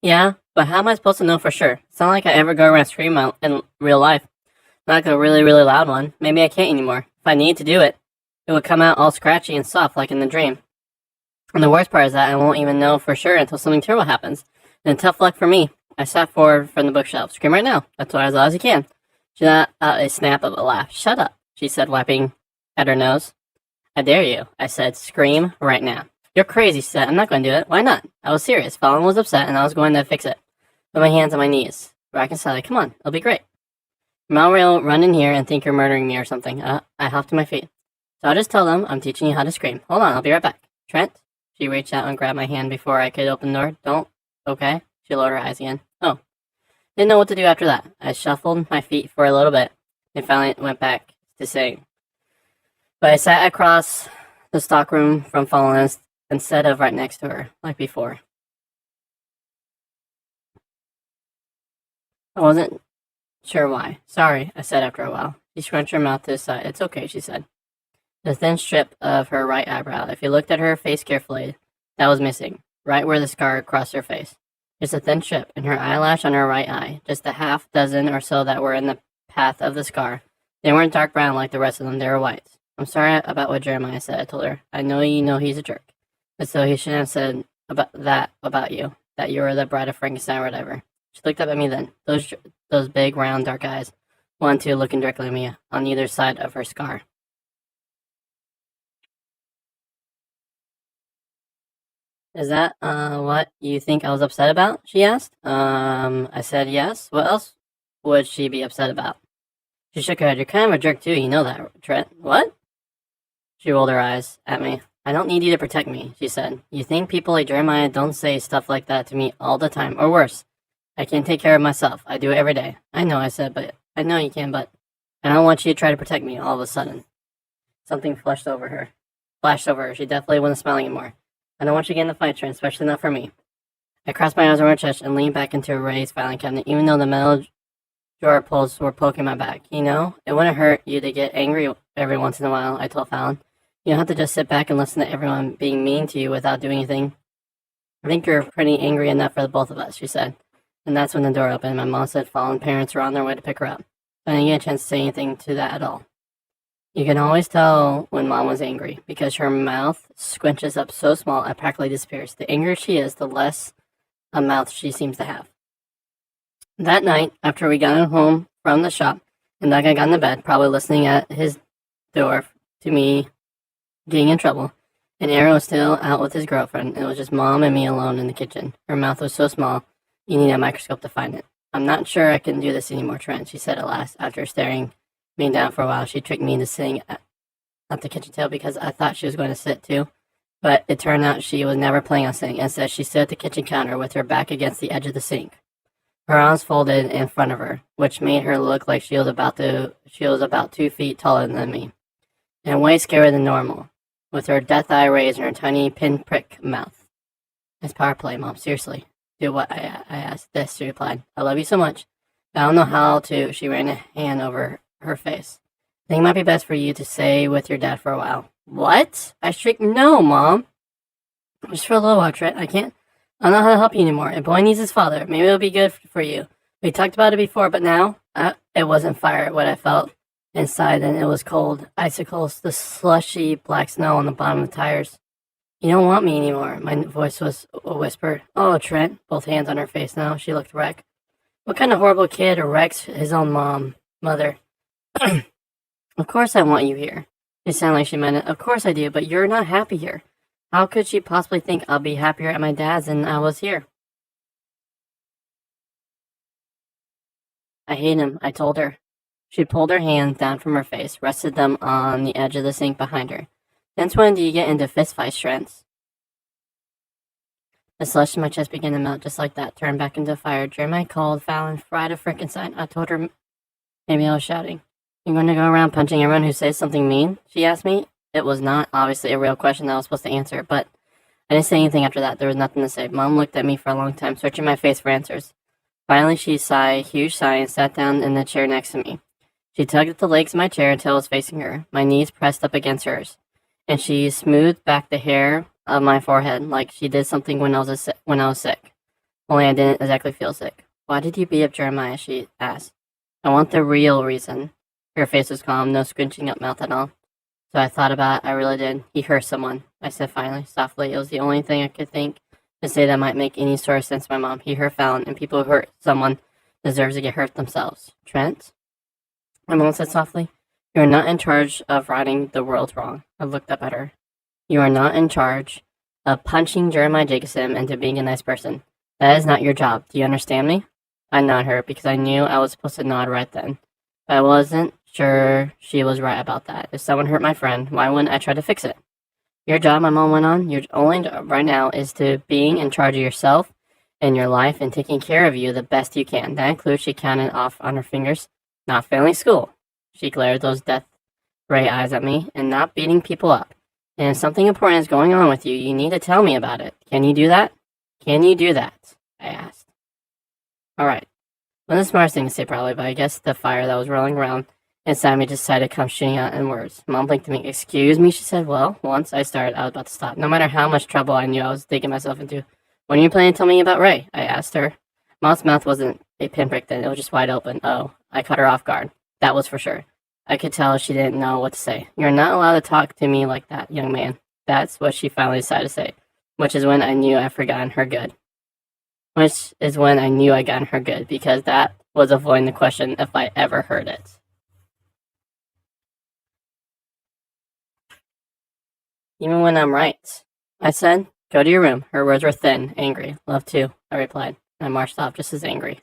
Yeah, but how am I supposed to know for sure? It's not like I ever go around screaming in real life. Not like a really, really loud one. Maybe I can't anymore. If I need to do it, it would come out all scratchy and soft like in the dream. And the worst part is that I won't even know for sure until something terrible happens. And tough luck for me. I sat forward from the bookshelf. Scream right now. That's as loud as you can. She let out a snap of a laugh. Shut up, she said, wiping at her nose. I dare you, I said. Scream right now. You're crazy, she said. I'm not going to do it. Why not? I was serious. Fallon was upset, and I was going to fix it. Put my hands on my knees. Reconcile. Come on, it'll be great. Mel will run in here and think you're murdering me or something. I hopped to my feet. So I'll just tell them I'm teaching you how to scream. Hold on, I'll be right back. Trent? She reached out and grabbed my hand before I could open the door. Don't. Okay. She lowered her eyes again. Oh. Didn't know what to do after that. I shuffled my feet for a little bit and finally went back to sitting. But I sat across the stockroom from Fallon instead of right next to her, like before. I wasn't sure why. Sorry, I said after a while. She scrunched her mouth to the side. It's okay, she said. The thin strip of her right eyebrow. If you looked at her face carefully, that was missing, right where the scar crossed her face. Just a thin strip, and her eyelash on her right eye. Just a half dozen or so that were in the path of the scar. They weren't dark brown like the rest of them, they were white. I'm sorry about what Jeremiah said, I told her. I know you know he's a jerk. But so he shouldn't have said about you, that you were the bride of Frankenstein or whatever. She looked up at me then, those big, round, dark eyes, one and two looking directly at me on either side of her scar. Is that, what you think I was upset about? She asked. I said yes. What else would she be upset about? She shook her head. You're kind of a jerk too, you know that, Trent. What? She rolled her eyes at me. I don't need you to protect me, she said. You think people like Jeremiah don't say stuff like that to me all the time, or worse. I can take care of myself. I do it every day. I know, I said, but I know you can, but I don't want you to try to protect me all of a sudden. Something flashed over her. She definitely wasn't smiling anymore. I don't want you to get in the fight, Trent, especially not for me. I crossed my arms over my chest and leaned back into a raised filing cabinet, even though the metal drawer pulls were poking my back. You know, it wouldn't hurt you to get angry every once in a while, I told Fallon. You don't have to just sit back and listen to everyone being mean to you without doing anything. I think you're pretty angry enough for the both of us, she said. And that's when the door opened. My mom said Fallon's parents were on their way to pick her up. I didn't get a chance to say anything to that at all. You can always tell when Mom was angry, because her mouth squinches up so small it practically disappears. The angrier she is, the less a mouth she seems to have. That night, after we got home from the shop, and Doug got in the bed, probably listening at his door to me getting in trouble, and Aaron was still out with his girlfriend. It was just Mom and me alone in the kitchen. Her mouth was so small, you need a microscope to find it. I'm not sure I can do this anymore, Trent, she said at last, after staring me down for a while. She tricked me into sitting at the kitchen table because I thought she was going to sit too, but it turned out she was never planning on sitting. Instead, she stood at the kitchen counter with her back against the edge of the sink, her arms folded in front of her, which made her look like she was about 2 feet taller than me, and way scarier than normal, with her death eye raised and her tiny pinprick mouth. It's power play, Mom. Seriously. Do what I asked. This, she replied. I love you so much. I don't know how to. She ran a hand over her face. I think it might be best for you to stay with your dad for a while. What? I shrieked, no, Mom. Just for a little while, Trent. I don't know how to help you anymore. A boy needs his father. Maybe it'll be good for you. We talked about it before, but now, it wasn't fire, what I felt inside, and it was cold. Icicles, the slushy black snow on the bottom of the tires. You don't want me anymore. My voice was whispered. Oh, Trent. Both hands on her face now. She looked wrecked. What kind of horrible kid wrecks his own mother? Of course I want you here. It sounded like she meant it. Of course I do, but you're not happy here. How could she possibly think I'll be happier at my dad's than I was here? I hate him, I told her. She pulled her hands down from her face, rested them on the edge of the sink behind her. Since when do you get into fistfights, Trent? The slush in my chest began to melt just like that, turned back into fire. Jeremiah called, Fallon, fried a frickin' sign. I told her maybe I was shouting. You're going to go around punching everyone who says something mean? She asked me. It was not, obviously, a real question that I was supposed to answer, but I didn't say anything after that. There was nothing to say. Mom looked at me for a long time, searching my face for answers. Finally, she sighed a huge sigh and sat down in the chair next to me. She tugged at the legs of my chair until I was facing her, my knees pressed up against hers, and she smoothed back the hair of my forehead like she did something when I was sick. Only I didn't exactly feel sick. Why did you beat up Jeremiah? She asked. I want the real reason. Her face was calm, no scrunching up mouth at all. So I thought about it. I really did. He hurt someone, I said finally, softly. It was the only thing I could think to say that might make any sort of sense to my mom. He hurt Fallon, and people who hurt someone deserve to get hurt themselves. Trent? My mom said softly. You are not in charge of righting the world wrong. I looked up at her. You are not in charge of punching Jeremiah Jacobson into being a nice person. That is not your job. Do you understand me? I nodded her because I knew I was supposed to nod right then. But I wasn't sure she was right about that. If someone hurt my friend, why wouldn't I try to fix it? Your job, my mom went on, your only job right now is to being in charge of yourself and your life and taking care of you the best you can. That includes, she counted off on her fingers, not failing school. She glared those death ray eyes at me, and not beating people up. And if something important is going on with you, you need to tell me about it. Can you do that? Can you do that? I asked. Alright. Wasn't the smartest thing to say probably, but I guess the fire that was rolling around inside me decided to come shooting out in words. Mom blinked at me. Excuse me, she said. Well, once I started, I was about to stop. No matter how much trouble I knew I was digging myself into. When are you planning to tell me about Ray? I asked her. Mom's mouth wasn't a pinprick then. It was just wide open. Oh, I caught her off guard. That was for sure. I could tell she didn't know what to say. You're not allowed to talk to me like that, young man. That's what she finally decided to say. Which is when I knew I'd forgotten her good. Which is when I knew I'd gotten her good, because that was avoiding the question if I ever heard it. Even when I'm right, I said. Go to your room. Her words were thin, angry. Love too, I replied. I marched off just as angry.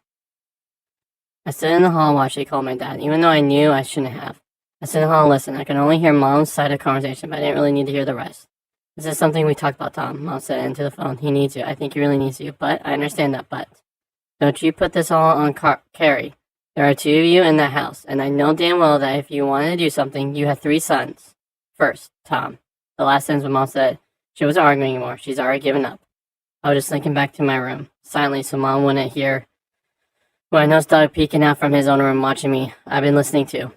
I stood in the hall while she called my dad, even though I knew I shouldn't have. I stood in the hall and listened. I could only hear Mom's side of the conversation, but I didn't really need to hear the rest. This is something we talked about, Tom, Mom said into the phone. He needs you. I think he really needs you, but I understand that, but. Don't you put this all on Carrie. There are two of you in that house, and I know damn well that if you wanted to do something, you have 3 sons. First, Tom. The last sentence when Mom said she wasn't arguing anymore. She's already given up. I was just thinking back to my room, silently, so Mom wouldn't hear. When I noticed Doug peeking out from his own room watching me, He'd been listening too.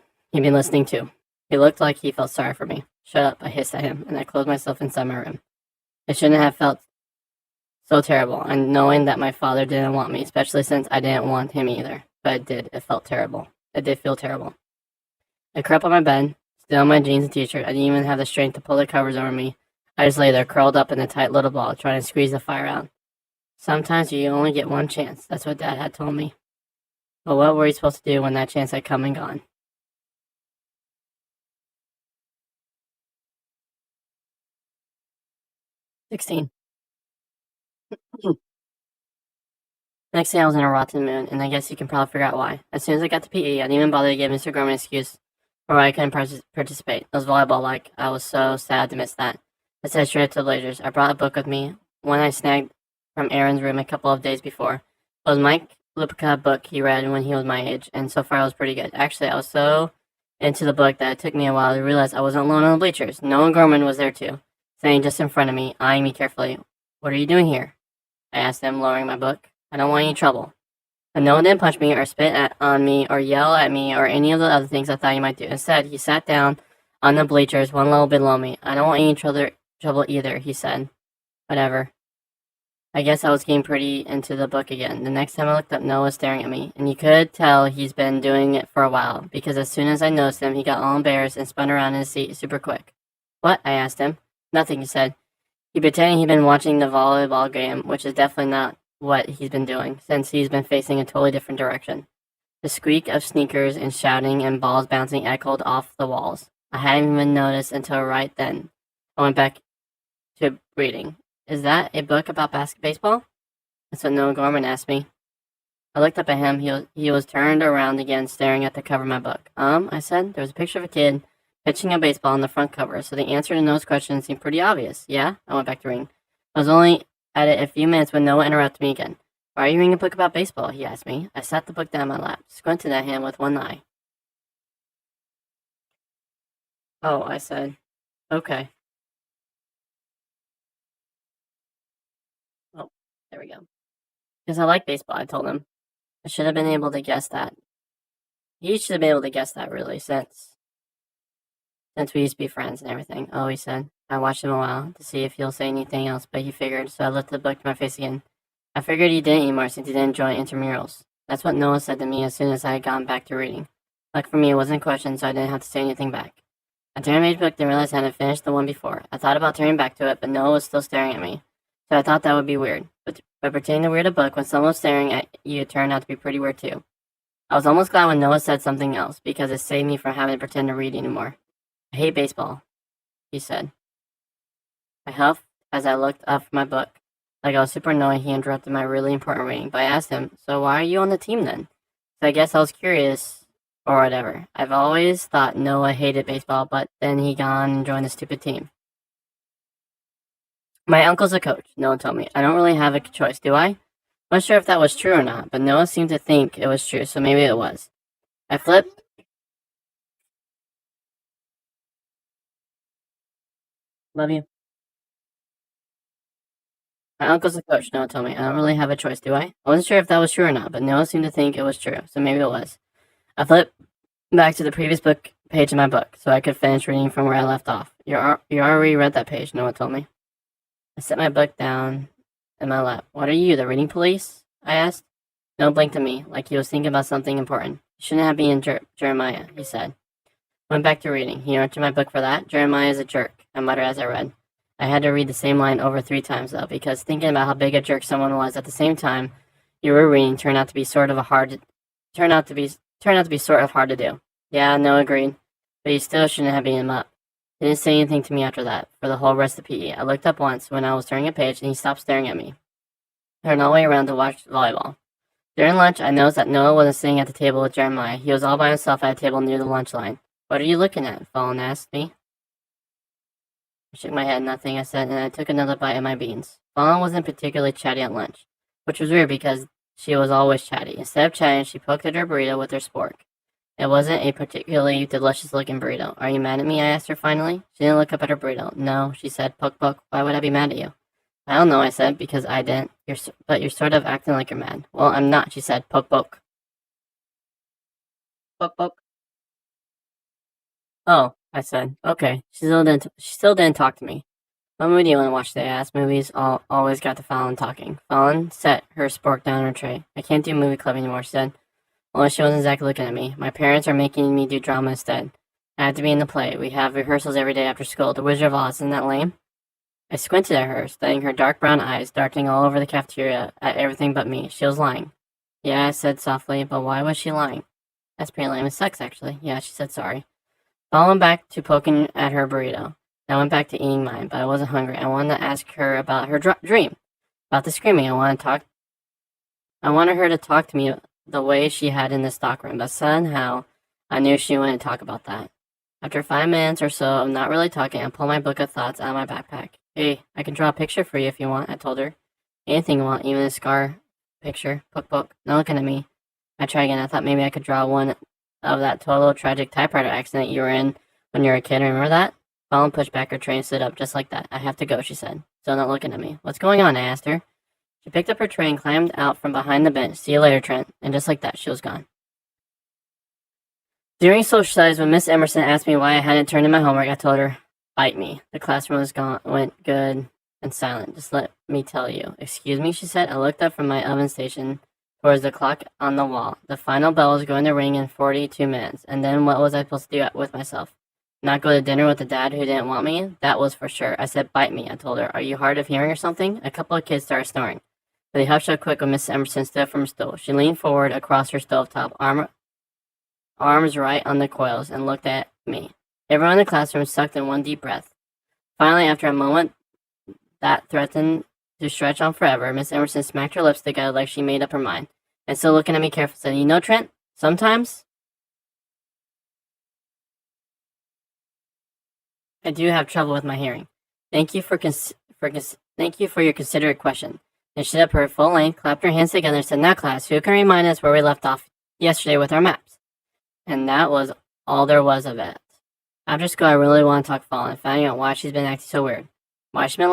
He looked like he felt sorry for me. Shut up, I hissed at him, and I closed myself inside my room. I shouldn't have felt so terrible, and knowing that my father didn't want me, especially since I didn't want him either. But it did. It felt terrible. It did feel terrible. I crept on my bed, still in my jeans and t-shirt. I didn't even have the strength to pull the covers over me. I just lay there, curled up in a tight little ball, trying to squeeze the fire out. Sometimes you only get one chance. That's what Dad had told me. But what were you supposed to do when that chance had come and gone? "16. Next day I was in a rotten mood, and I guess you can probably figure out why. As soon as I got to PE, I didn't even bother to give Mr. Gorman an excuse for why I couldn't participate. It was volleyball-like. I was so sad to miss that. I said straight up to the Blazers. I brought a book with me, one I snagged from Aaron's room a couple of days before. It was Mike Lipka book he read when he was my age, and so far it was pretty good. Actually, I was so into the book that it took me a while to realize I wasn't alone on the bleachers. Noah Gorman was there too, standing just in front of me, eyeing me carefully. What are you doing here? I asked him, lowering my book. I don't want any trouble. But Noah didn't punch me or on me or yell at me or any of the other things I thought he might do. Instead, he sat down on the bleachers one level below me. I don't want any trouble either, he said. Whatever. I guess I was getting pretty into the book again. The next time I looked up, Noah was staring at me, and you could tell he's been doing it for a while, because as soon as I noticed him, he got all embarrassed and spun around in his seat super quick. What? I asked him. Nothing, he said. He pretended he'd been watching the volleyball game, which is definitely not what he's been doing, since he's been facing a totally different direction. The squeak of sneakers and shouting and balls bouncing echoed off the walls. I hadn't even noticed until right then. I went back to reading. Is that a book about baseball? That's what Noah Gorman asked me. I looked up at him. He was turned around again, staring at the cover of my book. I said. There was a picture of a kid pitching a baseball on the front cover, so the answer to Noah's question seemed pretty obvious. Yeah? I went back to reading. I was only at it a few minutes when Noah interrupted me again. Why are you reading a book about baseball? He asked me. I sat the book down in my lap, squinted at him with one eye. Oh, I said. Okay. Oh, there we go. Because I like baseball, I told him. I should have been able to guess that. He should have been able to guess that, really, since we used to be friends and everything. Oh, he said. I watched him a while to see if he'll say anything else, but he figured, so I lifted the book to my face again. I figured he didn't anymore since he didn't enjoy intramurals. That's what Noah said to me as soon as I had gone back to reading. Luck for me, it wasn't a question, so I didn't have to say anything back. I turned my book and realized I hadn't finished the one before. I thought about turning back to it, but Noah was still staring at me, so I thought that would be weird. But pretending to read a book when someone was staring at you turned out to be pretty weird too. I was almost glad when Noah said something else, because it saved me from having to pretend to read anymore. I hate baseball, he said. I huffed as I looked up from my book. Like I was super annoyed, he interrupted my really important reading, but I asked him, so why are you on the team then? So I guess I was curious, or whatever. I've always thought Noah hated baseball, but then he gone and joined the stupid team. My uncle's a coach, Noah told me. I don't really have a choice, do I? I'm not sure if that was true or not, but Noah seemed to think it was true, so maybe it was. I flipped. Love you. My uncle's a coach, Noah told me. I don't really have a choice, do I? I wasn't sure if that was true or not, but Noah seemed to think it was true, so maybe it was. I flipped back to the previous book page in my book, so I could finish reading from where I left off. You already read that page, Noah told me. I set my book down in my lap. What are you, the reading police? I asked. Noah blinked at me, like he was thinking about something important. You shouldn't have been in Jeremiah, he said. Went back to reading. He interrupted my book for that. Jeremiah is a jerk, I muttered as I read. I had to read the same line over 3 times, though, because thinking about how big a jerk someone was at the same time you were reading turned out to be sort of hard to do. Yeah, Noah agreed, but you still shouldn't have beaten him up. He didn't say anything to me after that, for the whole rest of PE. I looked up once when I was turning a page, and he stopped staring at me. I turned all the way around to watch volleyball. During lunch, I noticed that Noah wasn't sitting at the table with Jeremiah. He was all by himself at a table near the lunch line. What are you looking at? Fallon asked me. I shook my head, nothing, I said, and I took another bite of my beans. Fallon wasn't particularly chatty at lunch, which was weird because she was always chatty. Instead of chatting, she poked at her burrito with her spork. It wasn't a particularly delicious-looking burrito. Are you mad at me? I asked her finally. She didn't look up at her burrito. No, she said, poke, poke. Why would I be mad at you? I don't know, I said, because I didn't. But you're sort of acting like you're mad. Well, I'm not, she said, poke, poke. Poke, poke. Oh, I said, okay. She still didn't talk to me. What movie do you want to watch today? I asked. Movies always got to Fallon talking. Fallon set her spork down on her tray. I can't do movie club anymore, she said. Well, she wasn't exactly looking at me. My parents are making me do drama instead. I have to be in the play. We have rehearsals every day after school. The Wizard of Oz, isn't that lame? I squinted at her, studying her dark brown eyes, darting all over the cafeteria at everything but me. She was lying. Yeah, I said softly, but why was she lying? That's pretty lame. It sucks, actually. Yeah, she said sorry. I went back to poking at her burrito. I went back to eating mine, but I wasn't hungry. I wanted to ask her about her dream, about the screaming. I wanted her to talk to me the way she had in the stockroom, but somehow I knew she wouldn't talk about that. After 5 minutes or so of not really talking, I pulled my book of thoughts out of my backpack. Hey, I can draw a picture for you if you want, I told her. Anything you want, even a scar picture. Poke, poke. Not looking at me. I tried again. I thought maybe I could draw one of that total tragic typewriter accident you were in when you were a kid. Remember that? Fallon pushed back her tray and stood up just like that. I have to go, she said, still not looking at me. What's going on? I asked her. She picked up her tray and climbed out from behind the bench. See you later, Trent. And just like that, she was gone. During social studies, when Miss Emerson asked me why I hadn't turned in my homework, I told her, bite me. The classroom went good and silent. Just let me tell you. Excuse me, she said. I looked up from my oven station towards the clock on the wall. The final bell was going to ring in 42 minutes. And then what was I supposed to do with myself? Not go to dinner with the dad who didn't want me? That was for sure. I said, bite me, I told her. Are you hard of hearing or something? A couple of kids started snoring. But they hushed up quick when Miss Emerson stood up from her stool. She leaned forward across her stovetop, arms right on the coils, and looked at me. Everyone in the classroom sucked in one deep breath. Finally, after a moment that threatened to stretch on forever, Miss Emerson smacked her lipstick out like she made up her mind, and still looking at me carefully, said, you know, Trent, sometimes I do have trouble with my hearing. Thank you for your considerate question. Then she stood up her full length, clapped her hands together, and said, now class, who can remind us where we left off yesterday with our maps? And that was all there was of it. After school, I really want to talk Fallen, finding out why she's been acting so weird. Why she's been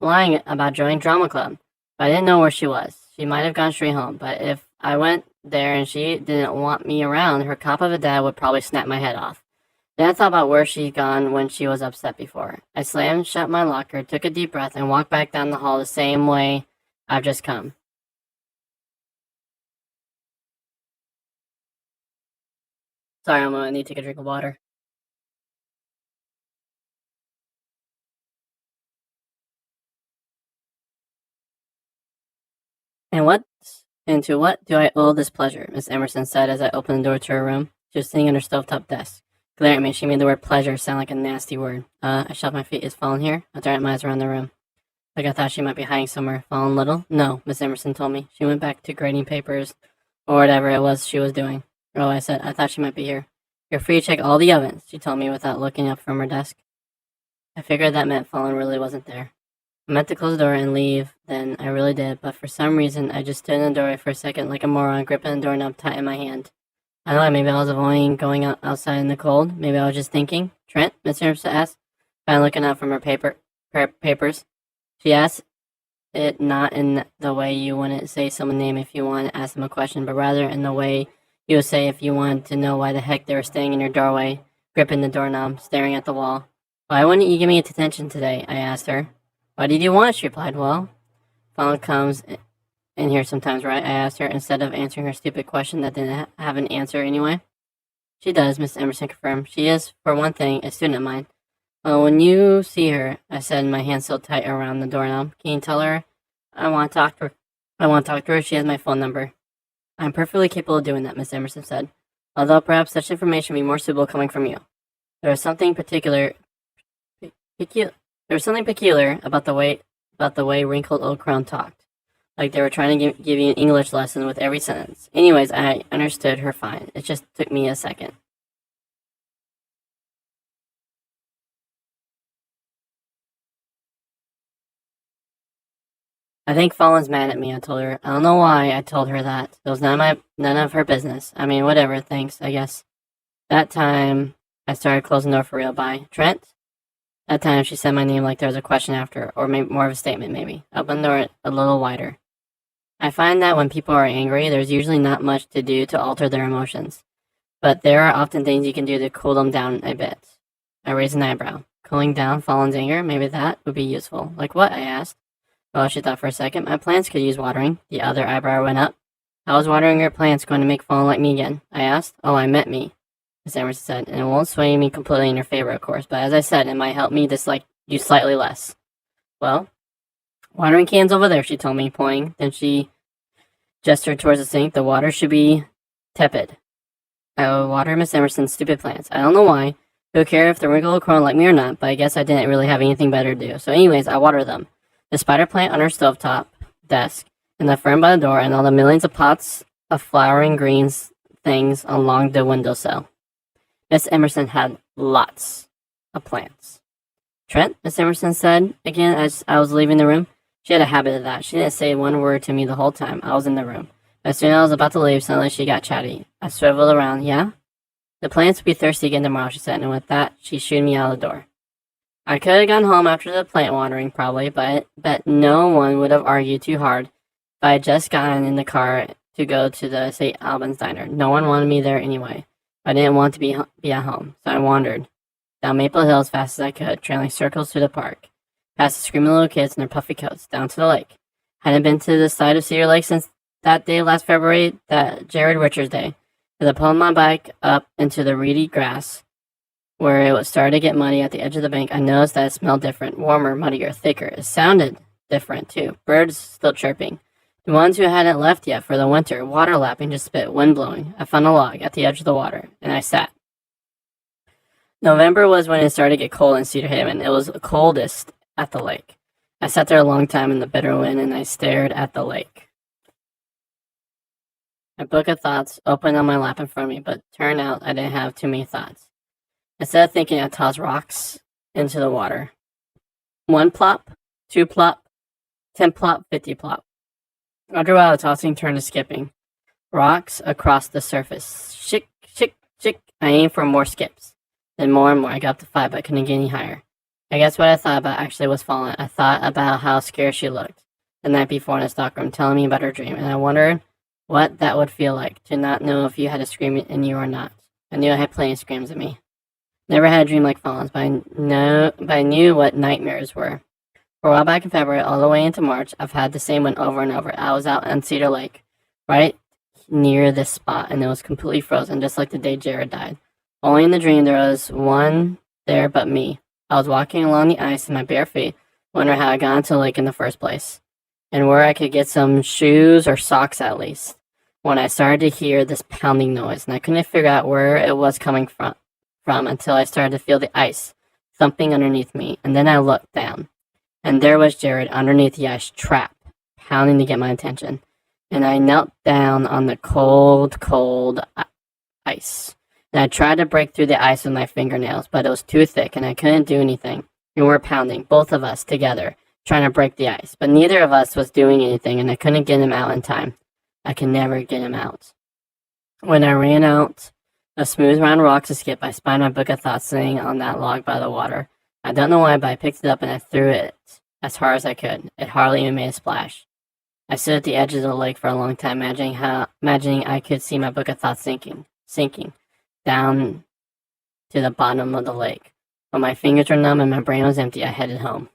lying about joining drama club. But I didn't know where she was. She might have gone straight home, but if I went there and she didn't want me around, her cop of a dad would probably snap my head off. Then I thought about where she'd gone when she was upset before. I slammed shut my locker, took a deep breath, and walked back down the hall the same way I've just come. Sorry, I'm gonna need to take a drink of water. And to what do I owe this pleasure? Miss Emerson said as I opened the door to her room. She was sitting at her stovetop desk. Glaring at me, she made the word pleasure sound like a nasty word. I shoved my feet. Is Fallen here? I turned my eyes around the room. Like I thought she might be hiding somewhere. Fallen little? No, Miss Emerson told me. She went back to grading papers, or whatever it was she was doing. Oh, I said, I thought she might be here. You're free to check all the ovens, she told me without looking up from her desk. I figured that meant Fallen really wasn't there. I meant to close the door and leave, then I really did, but for some reason I just stood in the doorway for a second like a moron, gripping the doorknob tight in my hand. I don't know, maybe I was avoiding going outside in the cold. Maybe I was just thinking. Trent? Miss Emerson asked, finally looking up from her papers. She asked it not in the way you wouldn't say someone's name if you wanted to ask them a question, but rather in the way you would say if you wanted to know why the heck they were staying in your doorway, gripping the doorknob, staring at the wall. Why wouldn't you give me attention today? I asked her. Why did you want? She replied. Well, Fallen comes in here sometimes, right? I asked her, instead of answering her stupid question that didn't have an answer anyway. She does, Miss Emerson confirmed. She is, for one thing, a student of mine. Well, when you see her, I said, my hand still tight around the doorknob. Can you tell her I want to talk to her? I want to talk to her. She has my phone number. I'm perfectly capable of doing that, Miss Emerson said. Although perhaps such information would be more suitable coming from you. There was something peculiar about the way wrinkled old crown talked. Like they were trying to give you an English lesson with every sentence. Anyways, I understood her fine. It just took me a second. I think Fallen's mad at me, I told her. I don't know why I told her that. It was none of her business. I mean, whatever, thanks, I guess. That time, I started closing the door for real. Bye. Trent? That time, she said my name like there was a question after, or maybe more of a statement, maybe. I opened the door a little wider. I find that when people are angry, there's usually not much to do to alter their emotions. But there are often things you can do to cool them down a bit. I raised an eyebrow. Cooling down Fallen's anger? Maybe that would be useful. Like what? I asked. Well, she thought for a second. My plants could use watering. The other eyebrow went up. How is watering your plants going to make Fallen like me again? I asked. Oh, I meant me, Miss Emerson said. And it won't sway me completely in your favor, of course. But as I said, it might help me dislike you slightly less. Well, watering can's over there, she told me, pointing. Then she gestured towards the sink. The water should be tepid. I would water Miss Emerson's stupid plants. I don't know why. Who cared if the wrinkled crown like me or not, but I guess I didn't really have anything better to do. So anyways, I water them. The spider plant on her stovetop desk, and the fern by the door, and all the millions of pots of flowering greens things along the windowsill. Miss Emerson had lots of plants. Trent, Miss Emerson said again as I was leaving the room. She had a habit of that. She didn't say one word to me the whole time I was in the room. As soon as I was about to leave, suddenly she got chatty. I swiveled around. Yeah? The plants will be thirsty again tomorrow, she said, and with that, she shooed me out of the door. I could have gone home after the plant watering, probably, but bet no one would have argued too hard if I had just gotten in the car to go to the St. Albans diner. No one wanted me there anyway. I didn't want to be at home, so I wandered down Maple Hill as fast as I could, trailing circles through the park, past the screaming little kids in their puffy coats, down to the lake. Hadn't been to the side of Cedar Lake since that day last February, that Jared Richards day. As I pulled my bike up into the reedy grass, where it was starting to get muddy at the edge of the bank, I noticed that it smelled different, warmer, muddier, thicker. It sounded different, too. Birds still chirping. The ones who hadn't left yet for the winter, water lapping just a bit, wind blowing. I found a log at the edge of the water, and I sat. November was when it started to get cold in Cedar Haven. It was coldest at the lake. I sat there a long time in the bitter wind, and I stared at the lake. My book of thoughts opened on my lap in front of me, but turned out I didn't have too many thoughts. Instead of thinking, I tossed rocks into the water. 1 plop, 2 plop, 10 plop, 50 plop. After a while, the tossing turned to skipping. Rocks across the surface. Shick, shick, shick. I aimed for more skips. Then more and more. I got up to 5, but I couldn't get any higher. I guess what I thought about actually was Fallen. I thought about how scared she looked the night before in the stockroom, telling me about her dream, and I wondered what that would feel like, to not know if you had a scream in you or not. I knew I had plenty of screams in me. Never had a dream like Fallen's, but I knew what nightmares were. For a while back in February, all the way into March, I've had the same one over and over. I was out on Cedar Lake, right near this spot, and it was completely frozen, just like the day Jared died. Only in the dream there was one there but me. I was walking along the ice in my bare feet, wondering how I got into the lake in the first place, and where I could get some shoes or socks at least, when I started to hear this pounding noise, and I couldn't figure out where it was coming from until I started to feel the ice thumping underneath me, and then I looked down, and there was Jared underneath the ice trap, pounding to get my attention, and I knelt down on the cold, cold ice, and I tried to break through the ice with my fingernails, but it was too thick, and I couldn't do anything, and we were pounding, both of us together, trying to break the ice, but neither of us was doing anything, and I couldn't get him out in time. I could never get him out. When I ran out a smooth round rock to skip, I spied my book of thoughts sitting on that log by the water. I don't know why, but I picked it up and I threw it as hard as I could. It hardly even made a splash. I stood at the edge of the lake for a long time, imagining I could see my book of thoughts sinking down to the bottom of the lake. When my fingers were numb and my brain was empty, I headed home.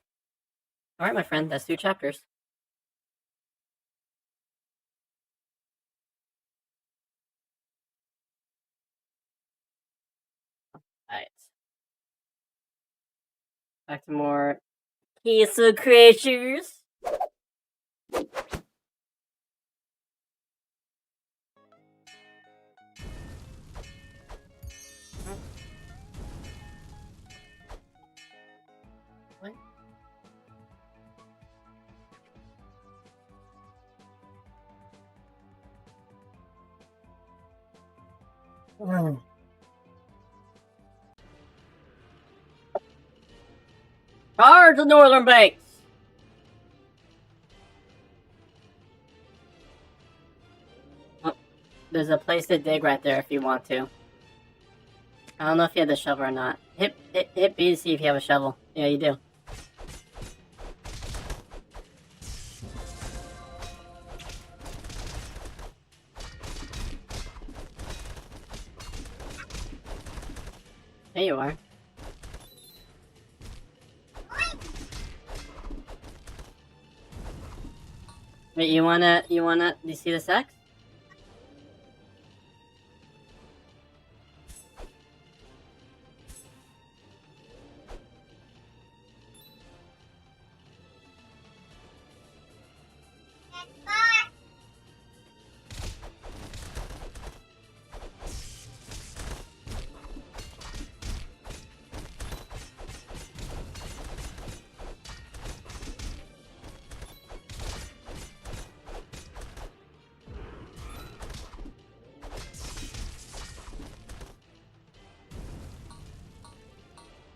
Alright, my friend, that's 2 chapters. Alright. Back to more Castle Crashers. What? Charge the Northern Banks! Oh, there's a place to dig right there if you want to. I don't know if you have the shovel or not. Hit B to see if you have a shovel. Yeah, you do. There you are. Wait, do you see the sex?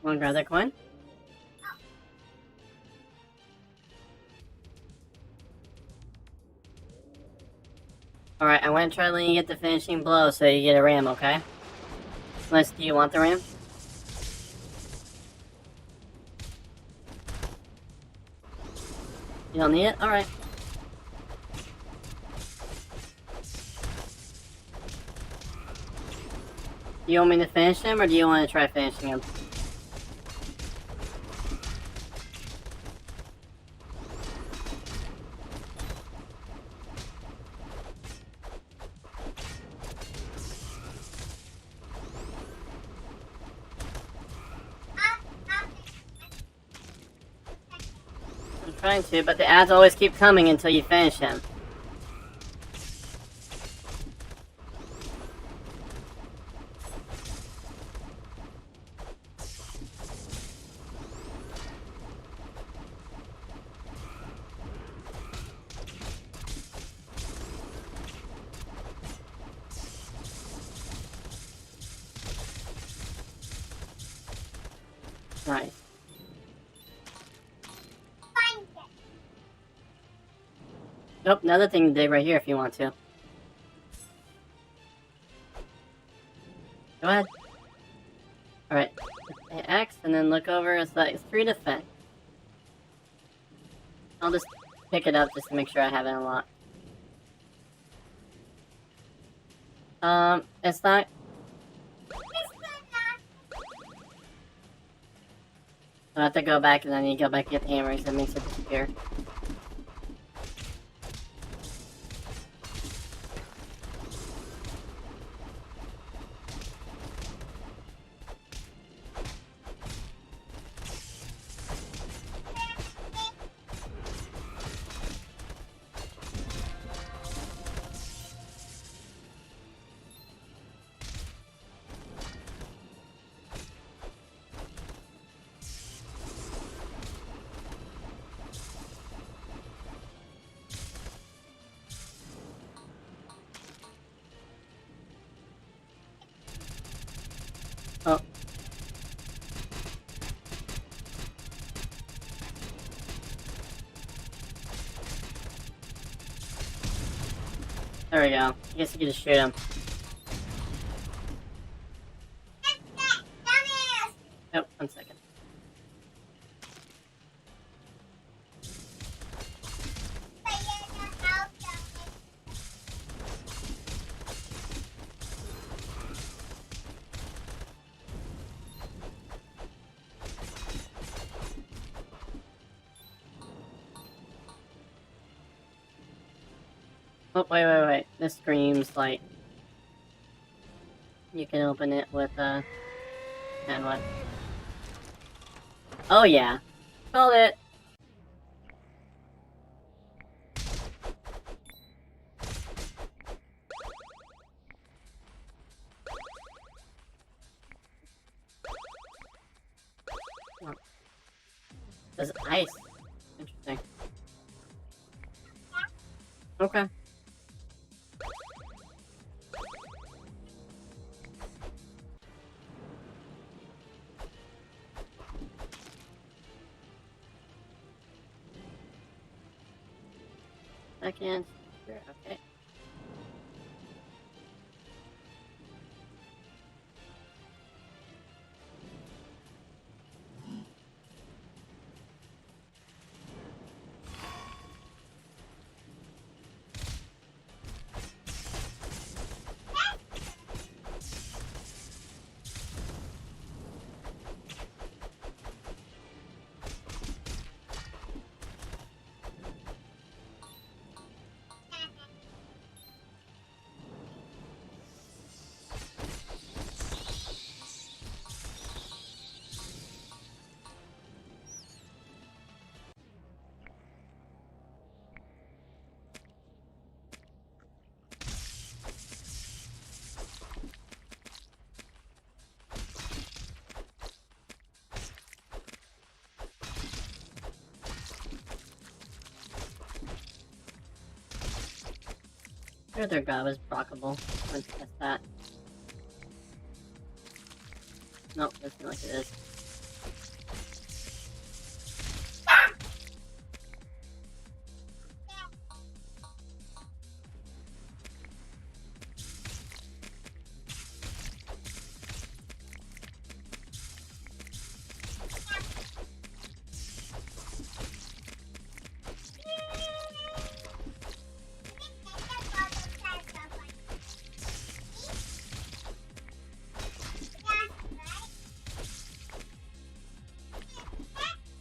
Wanna grab that coin? Alright, I'm gonna try letting you get the finishing blow so you get a ram, okay? Unless, do you want the ram? You don't need it? Alright. Do you want me to finish him, or do you want to try finishing him? I'm trying to, but the ads always keep coming until you finish him. Nice. Find it. Nope, another thing to dig right here if you want to. Go ahead. Alright. Hit X and then look over. It's like it's 3 defense. I'll just pick it up just to make sure I have it unlocked. It's not. I have to go back and then you go back and get the hammer because it makes it disappear. Oh. There we go. I guess you can just shoot him. Oh, 1 second. Oh, wait. This screams like you can open it with and what? Oh yeah. Called it. Oh. There's ice. Interesting. Okay. Second. Okay. Your other guy was blockable. Let's test that. Nope, doesn't look like it is.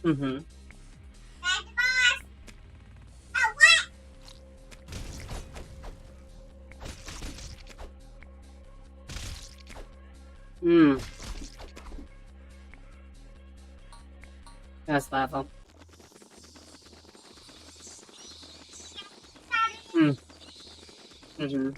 Mm-hmm. That's the boss. Oh, what? Hmm. That's laughable. Hmm. Mm-hmm.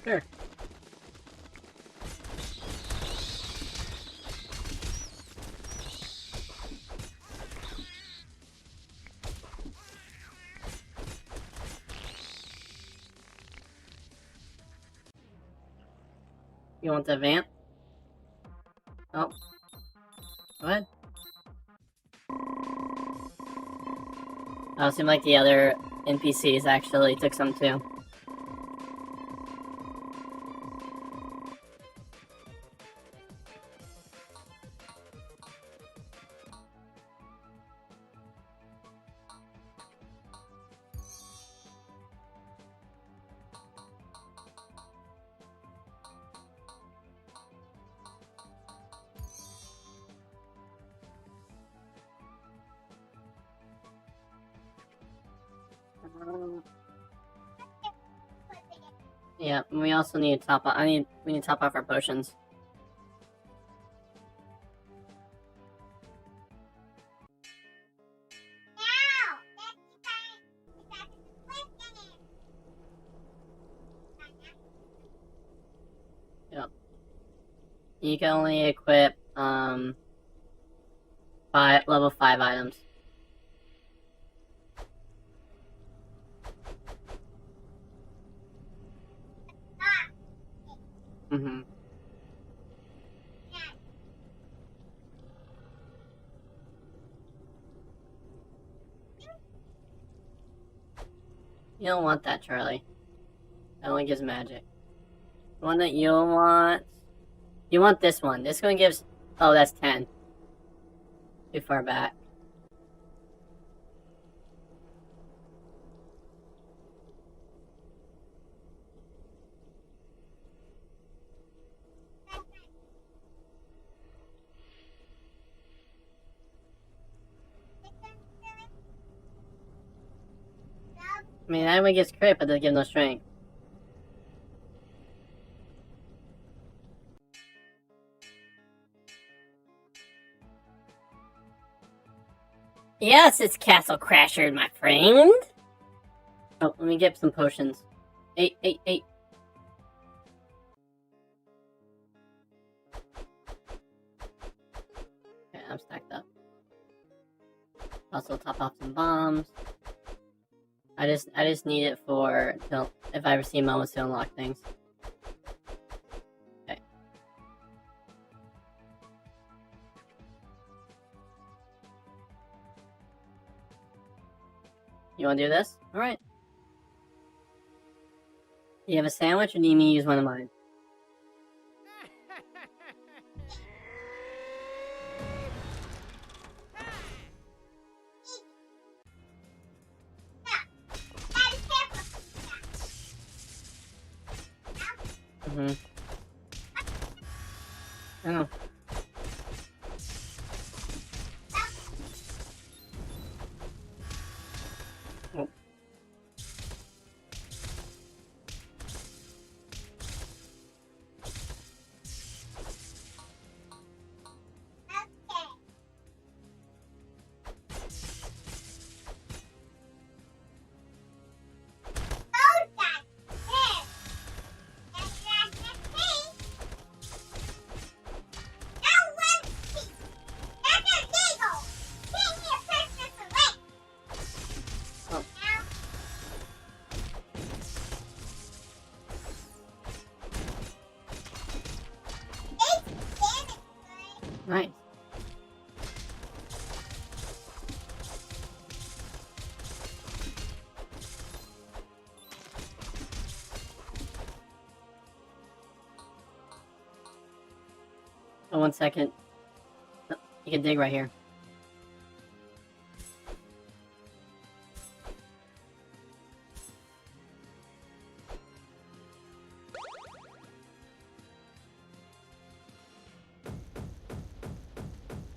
Sure. You want the vamp? Oh. Go ahead. Oh, it seemed like the other NPCs actually took some too. Yeah, and we also need to top up. We need to top off our potions. Now, that's the time. It's after the question is. You can only equip level 5 items. Ah, Mm-hmm. yeah. You don't want that, Charlie. That only gives magic. The one that you want... You want this one. This one gives... Oh, that's 10. Too far back. I mean, that one gives crit, but doesn't give no strength. Yes, it's Castle Crasher, my friend! Oh, let me get some potions. 8, 8, 8. Okay, I'm stacked up. Also top off some bombs. I just need it for if I ever see moments to unlock things. Okay. You wanna do this? Alright. You have a sandwich or do you need to use one of mine? Mm-hmm. Oh. Oh. Nice. Oh, 1 second. Oh, you can dig right here.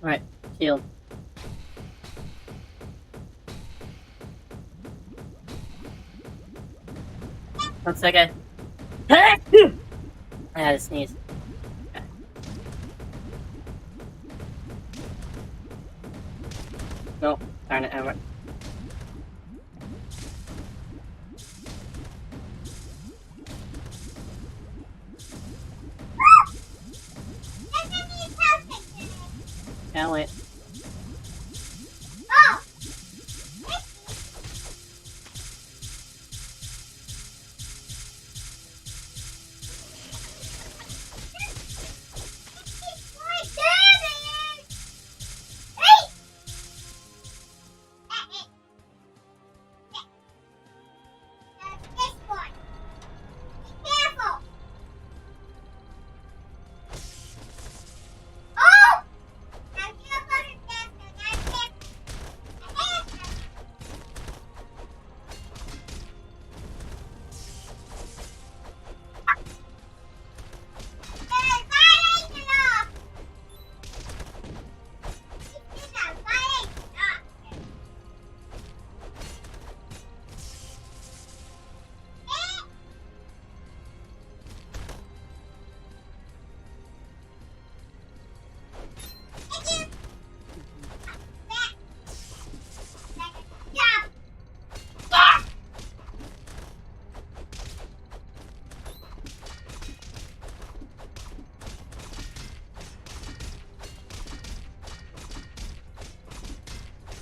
Alright, shield. One second. I had to sneeze. Okay. Nope, darn it, anyway. Can't wait. Oh!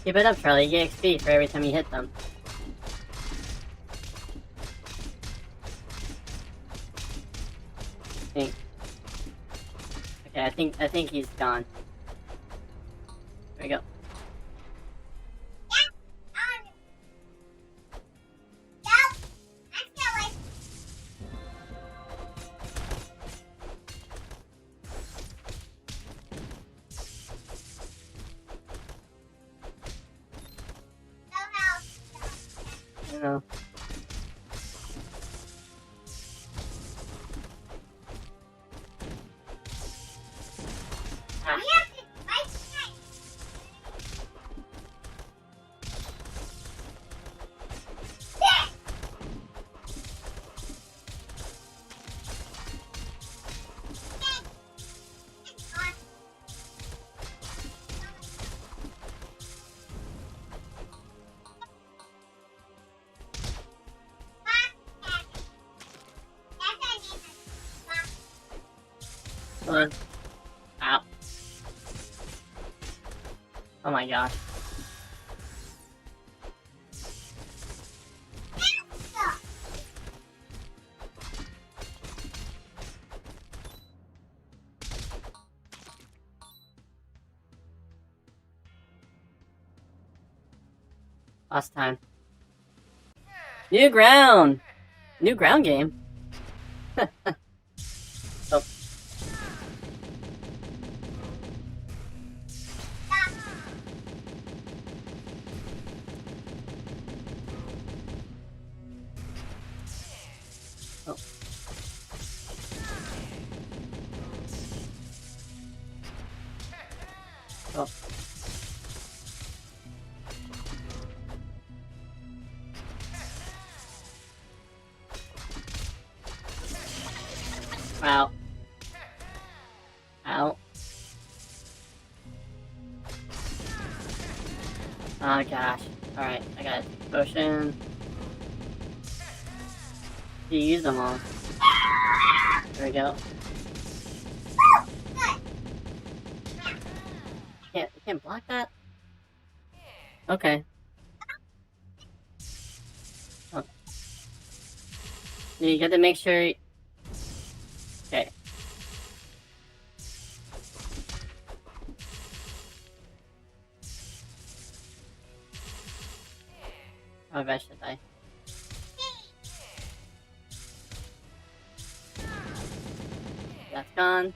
Keep it up, Charlie. You get XP for every time you hit them. Okay, I think he's gone. There we go. You know. Ah. Come on. Ow. Oh my gosh. Last time. New ground! New ground game. Oh. Oh. Oh. Ow. Ow. Oh gosh. Alright, I got a potion. You use them all. There we go. You can't block that? Okay. Oh. You got to make sure. Okay. Oh, I should die. That's gone.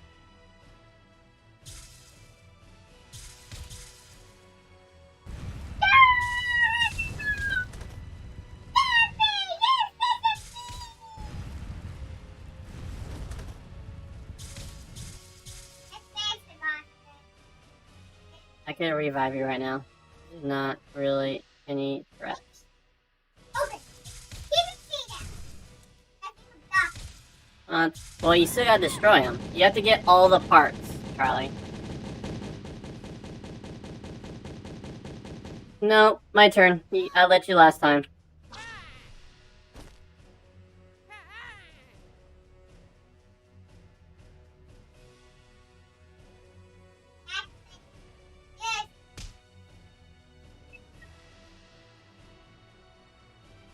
I could revive you right now. There's not really any threats. Okay. Keep it see them. Nothing but Well, you still gotta destroy them. You have to get all the parts, Charlie. No, my turn. I let you last time. Yes.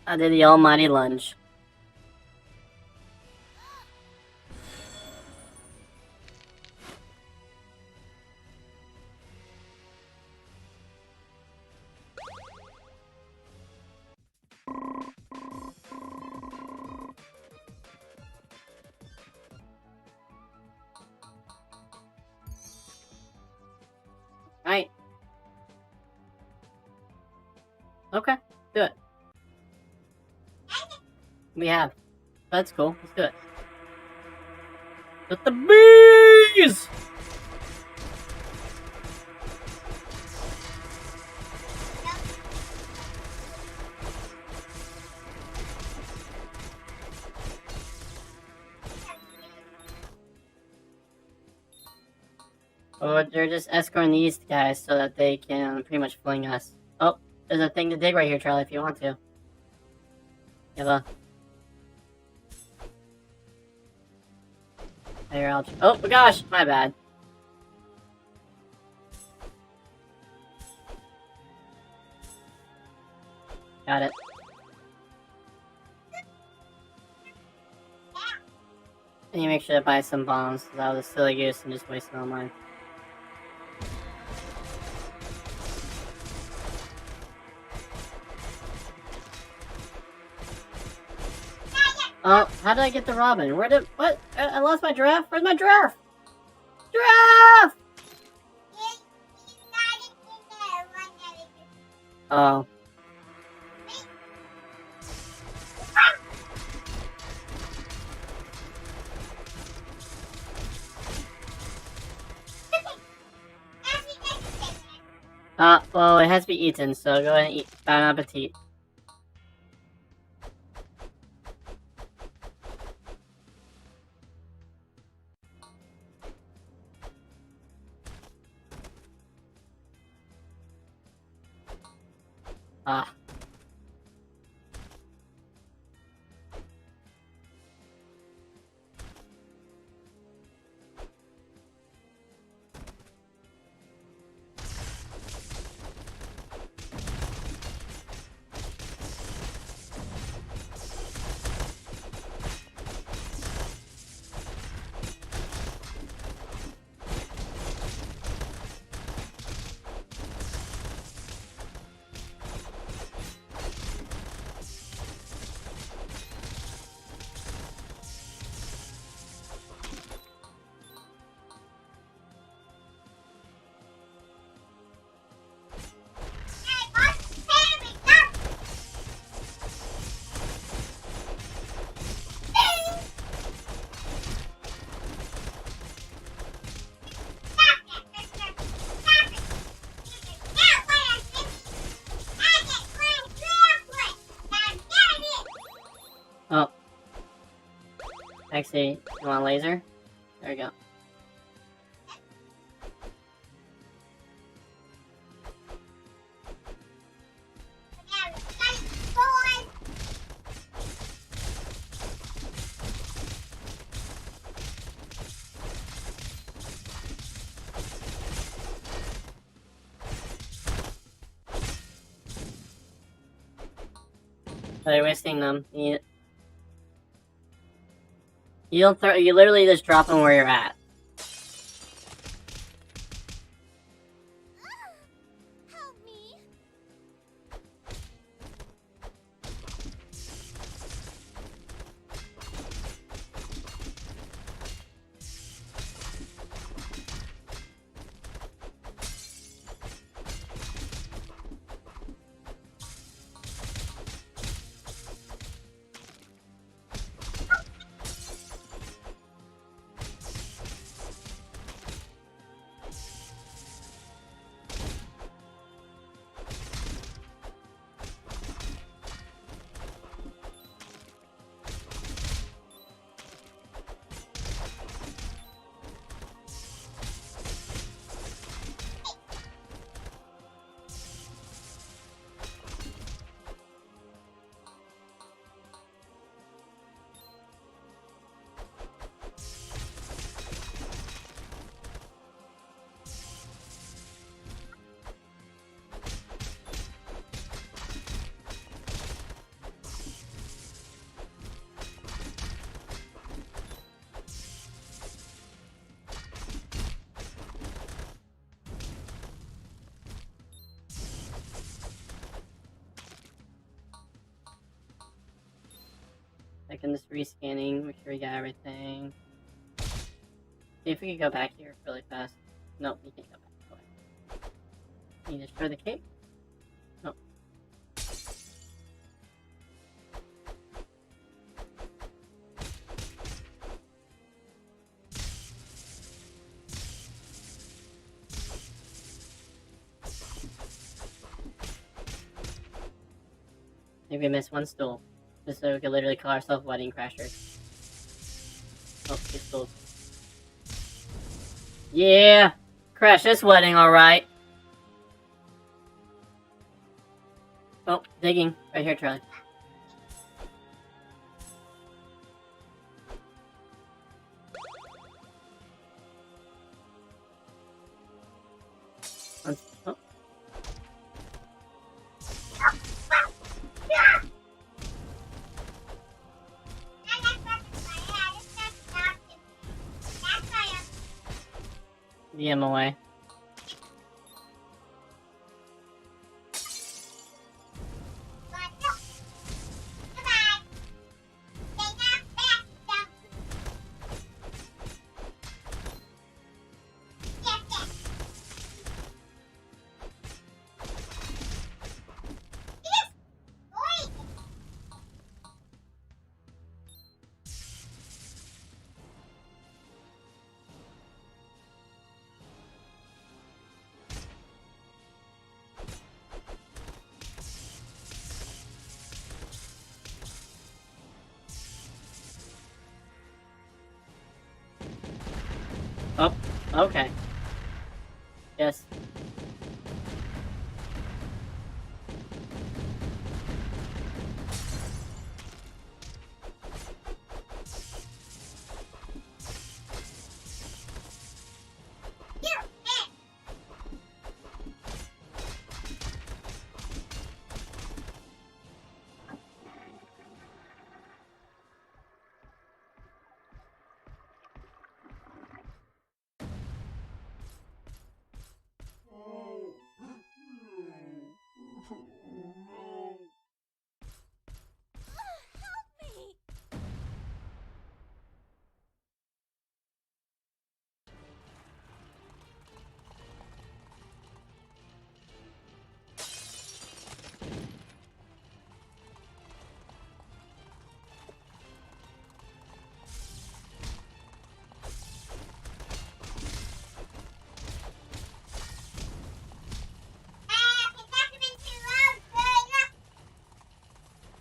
I did the almighty lunge. Right. Okay, do it. We have. That's cool. Let's do it. With the bees! Oh, they're just escorting these guys so that they can pretty much fling us. Oh, there's a thing to dig right here, Charlie, if you want to. You have a... There, oh my gosh, my bad. Got it. And you make sure to buy some bombs, because that was a silly goose and just wasting all mine. Oh, how did I get the Robin? Where did... What? I lost my giraffe? Where's my giraffe? Giraffe! He's not in there. One that is Oh. Well, it has to be eaten, so go ahead and eat. Bon appetit. Ah. Oh. Actually, you want a laser? There we go. Oh, you're wasting them. You don't throw. You literally just drop them where you're at. Help me. Checking this rescanning, make sure we got everything. See if we can go back here really fast. Nope, you can't go back. Go ahead. Can you destroy the cape? Nope. Maybe we missed one stool. Just so we could literally call ourselves Wedding Crashers. Oh, 2 stools. Yeah! Crash this wedding, alright. Oh, digging. Right here, Charlie. Oh. Get him away. Oh, okay. Yes.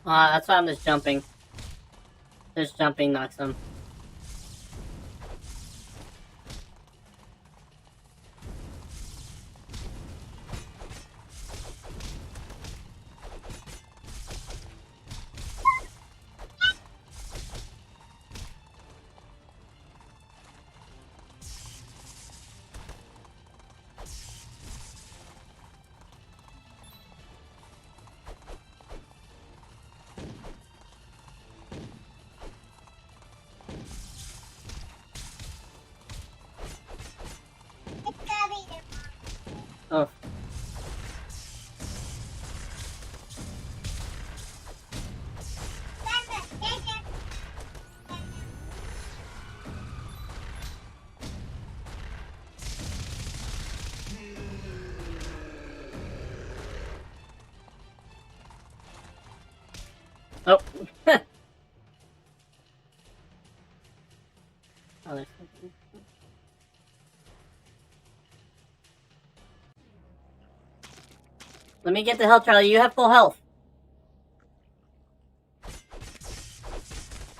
That's why I'm just jumping. Just jumping knocks him. Oh. Oh. Oh, there's something. Let me get the health, Charlie. You have full health.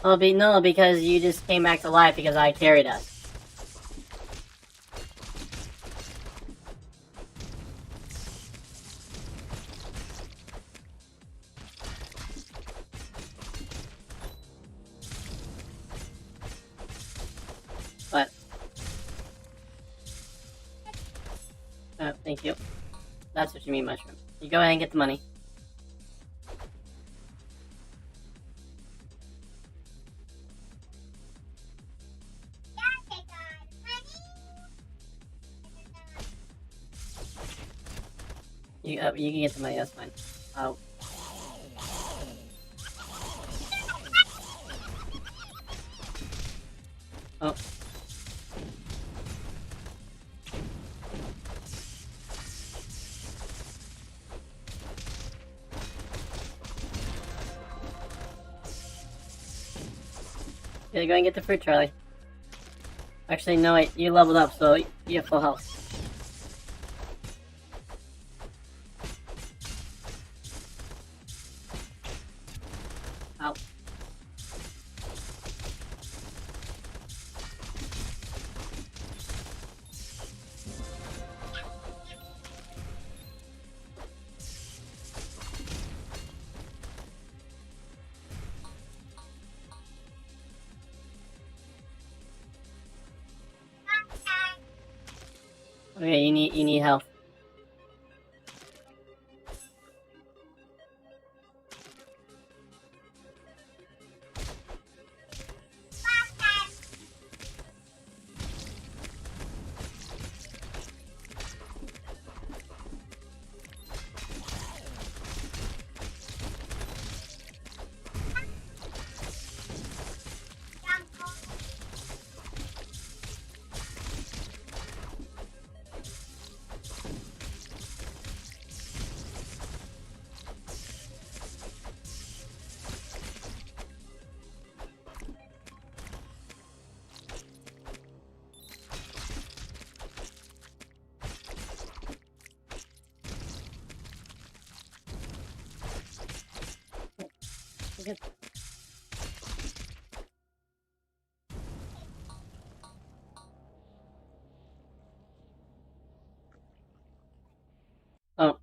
Oh, no, because you just came back to life because I carried us. What? Oh, thank you. That's what you mean, mushroom. You go ahead and get the money. You can get the money, that's fine. Oh. Yeah, go and get the fruit, Charlie. Actually, no, wait, you leveled up, so you have full health. Ow. Okay, you need health. Okay. Oh.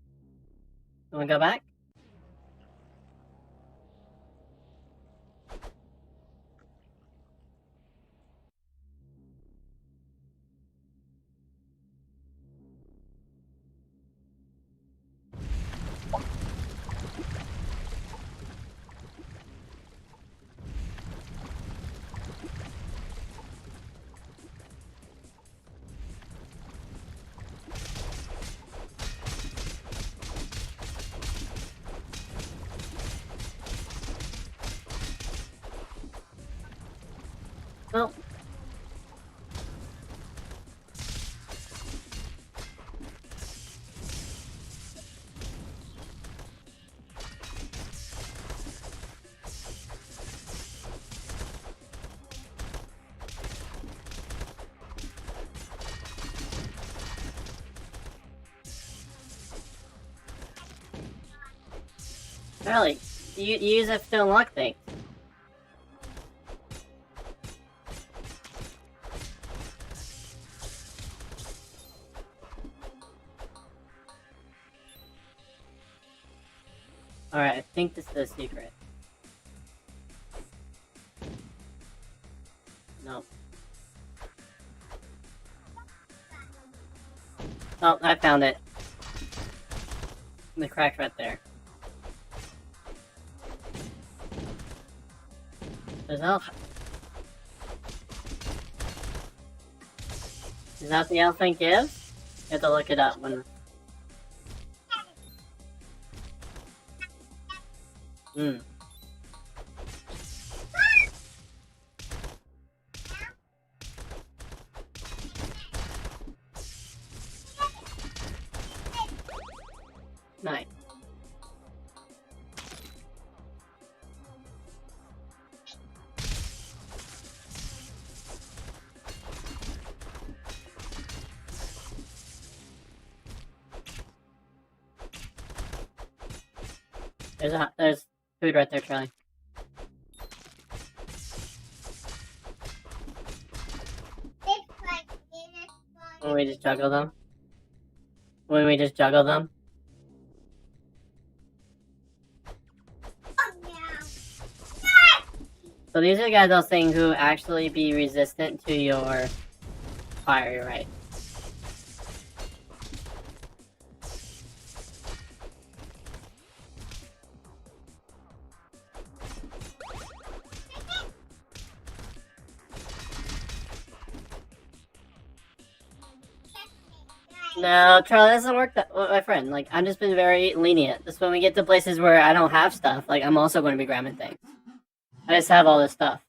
You wanna go back? No. Charlie, you use F to unlock things. Alright, I think this is a secret. No. Oh, I found it. The crack right there. There's no... Is that the elephant gives? You have to look it up when... Hmm. Nice. There's food right there, Charlie. When we just juggle them? When we just juggle them? So these are the guys I was saying who actually be resistant to your fire, right? No, Charlie, that doesn't work that my friend. Like, I've just been very lenient. Just when we get to places where I don't have stuff, like, I'm also going to be grabbing things. I just have all this stuff.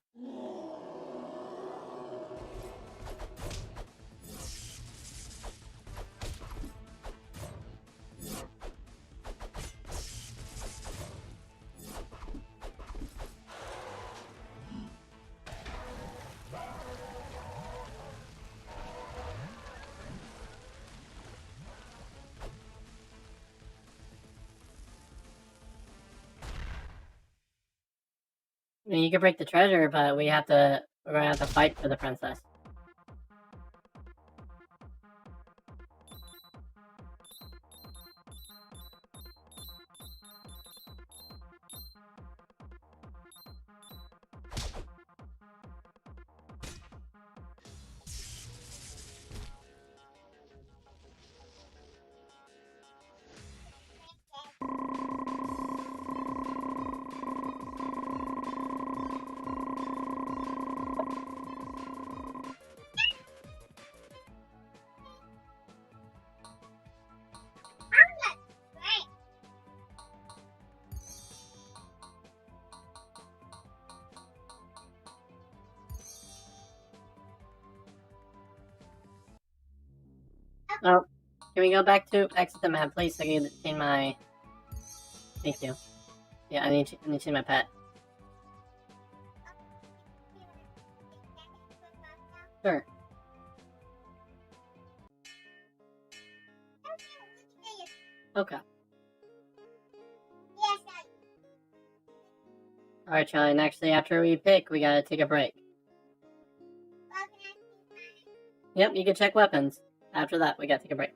mean, you can break the treasure, but we're gonna have to fight for the princess. Right. Oh, can we go back to exit the map, please? So I can change my. Thank you. Yeah, I need to change my pet. Sure. Okay. Yes, Alright, Charlie, and actually, after we pick, we gotta take a break. Yep, you can check weapons. After that, we gotta take a break.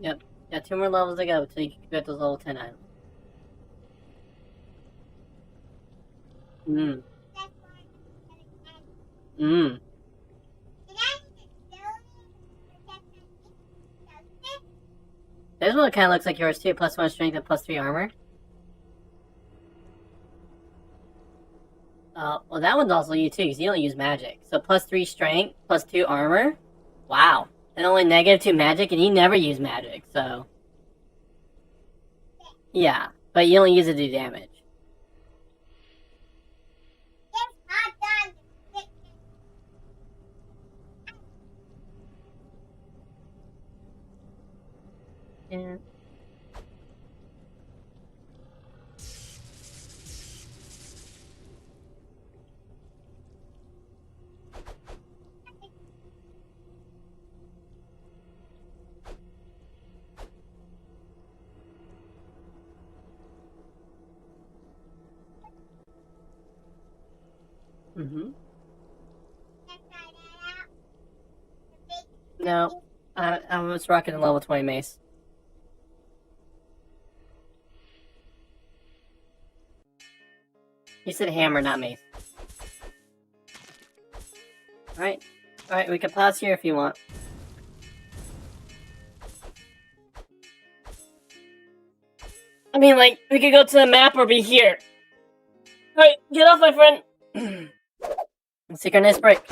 Yep, got 2 more levels to go till you can get those level 10 items. Mmm. Mmm. This one kind of looks like yours too. +1 strength and +3 armor. Well, that one's also you too, because you don't use magic. So +3 strength, +2 armor. Wow. And only -2 magic, and you never use magic, so. Yeah, but you only use it to do damage. Yeah. Mm-hmm. No, I was rocking a level 20 mace. You said hammer, not mace. Alright. Alright, we can pause here if you want. I mean, like, we could go to the map or be here. Alright, get off, my friend! Synchronous break.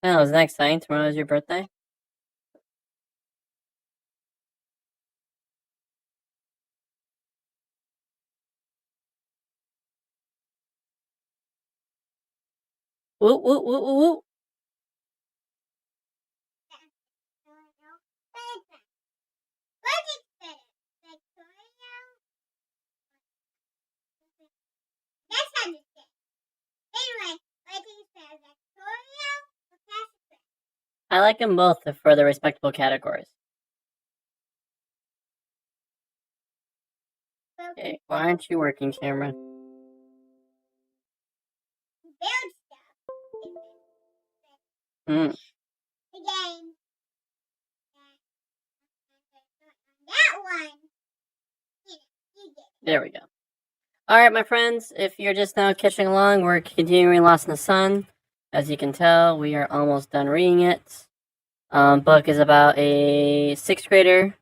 Oh, is that exciting? Tomorrow is your birthday? Woo, woo, woo, woo, woo. I like them both for their respectable categories. Okay, why aren't you working, Cameron? Hmm. There we go. Alright, my friends, if you're just now catching along, we're continuing Lost in the Sun. As you can tell, we are almost done reading it. Book is about a 6th grader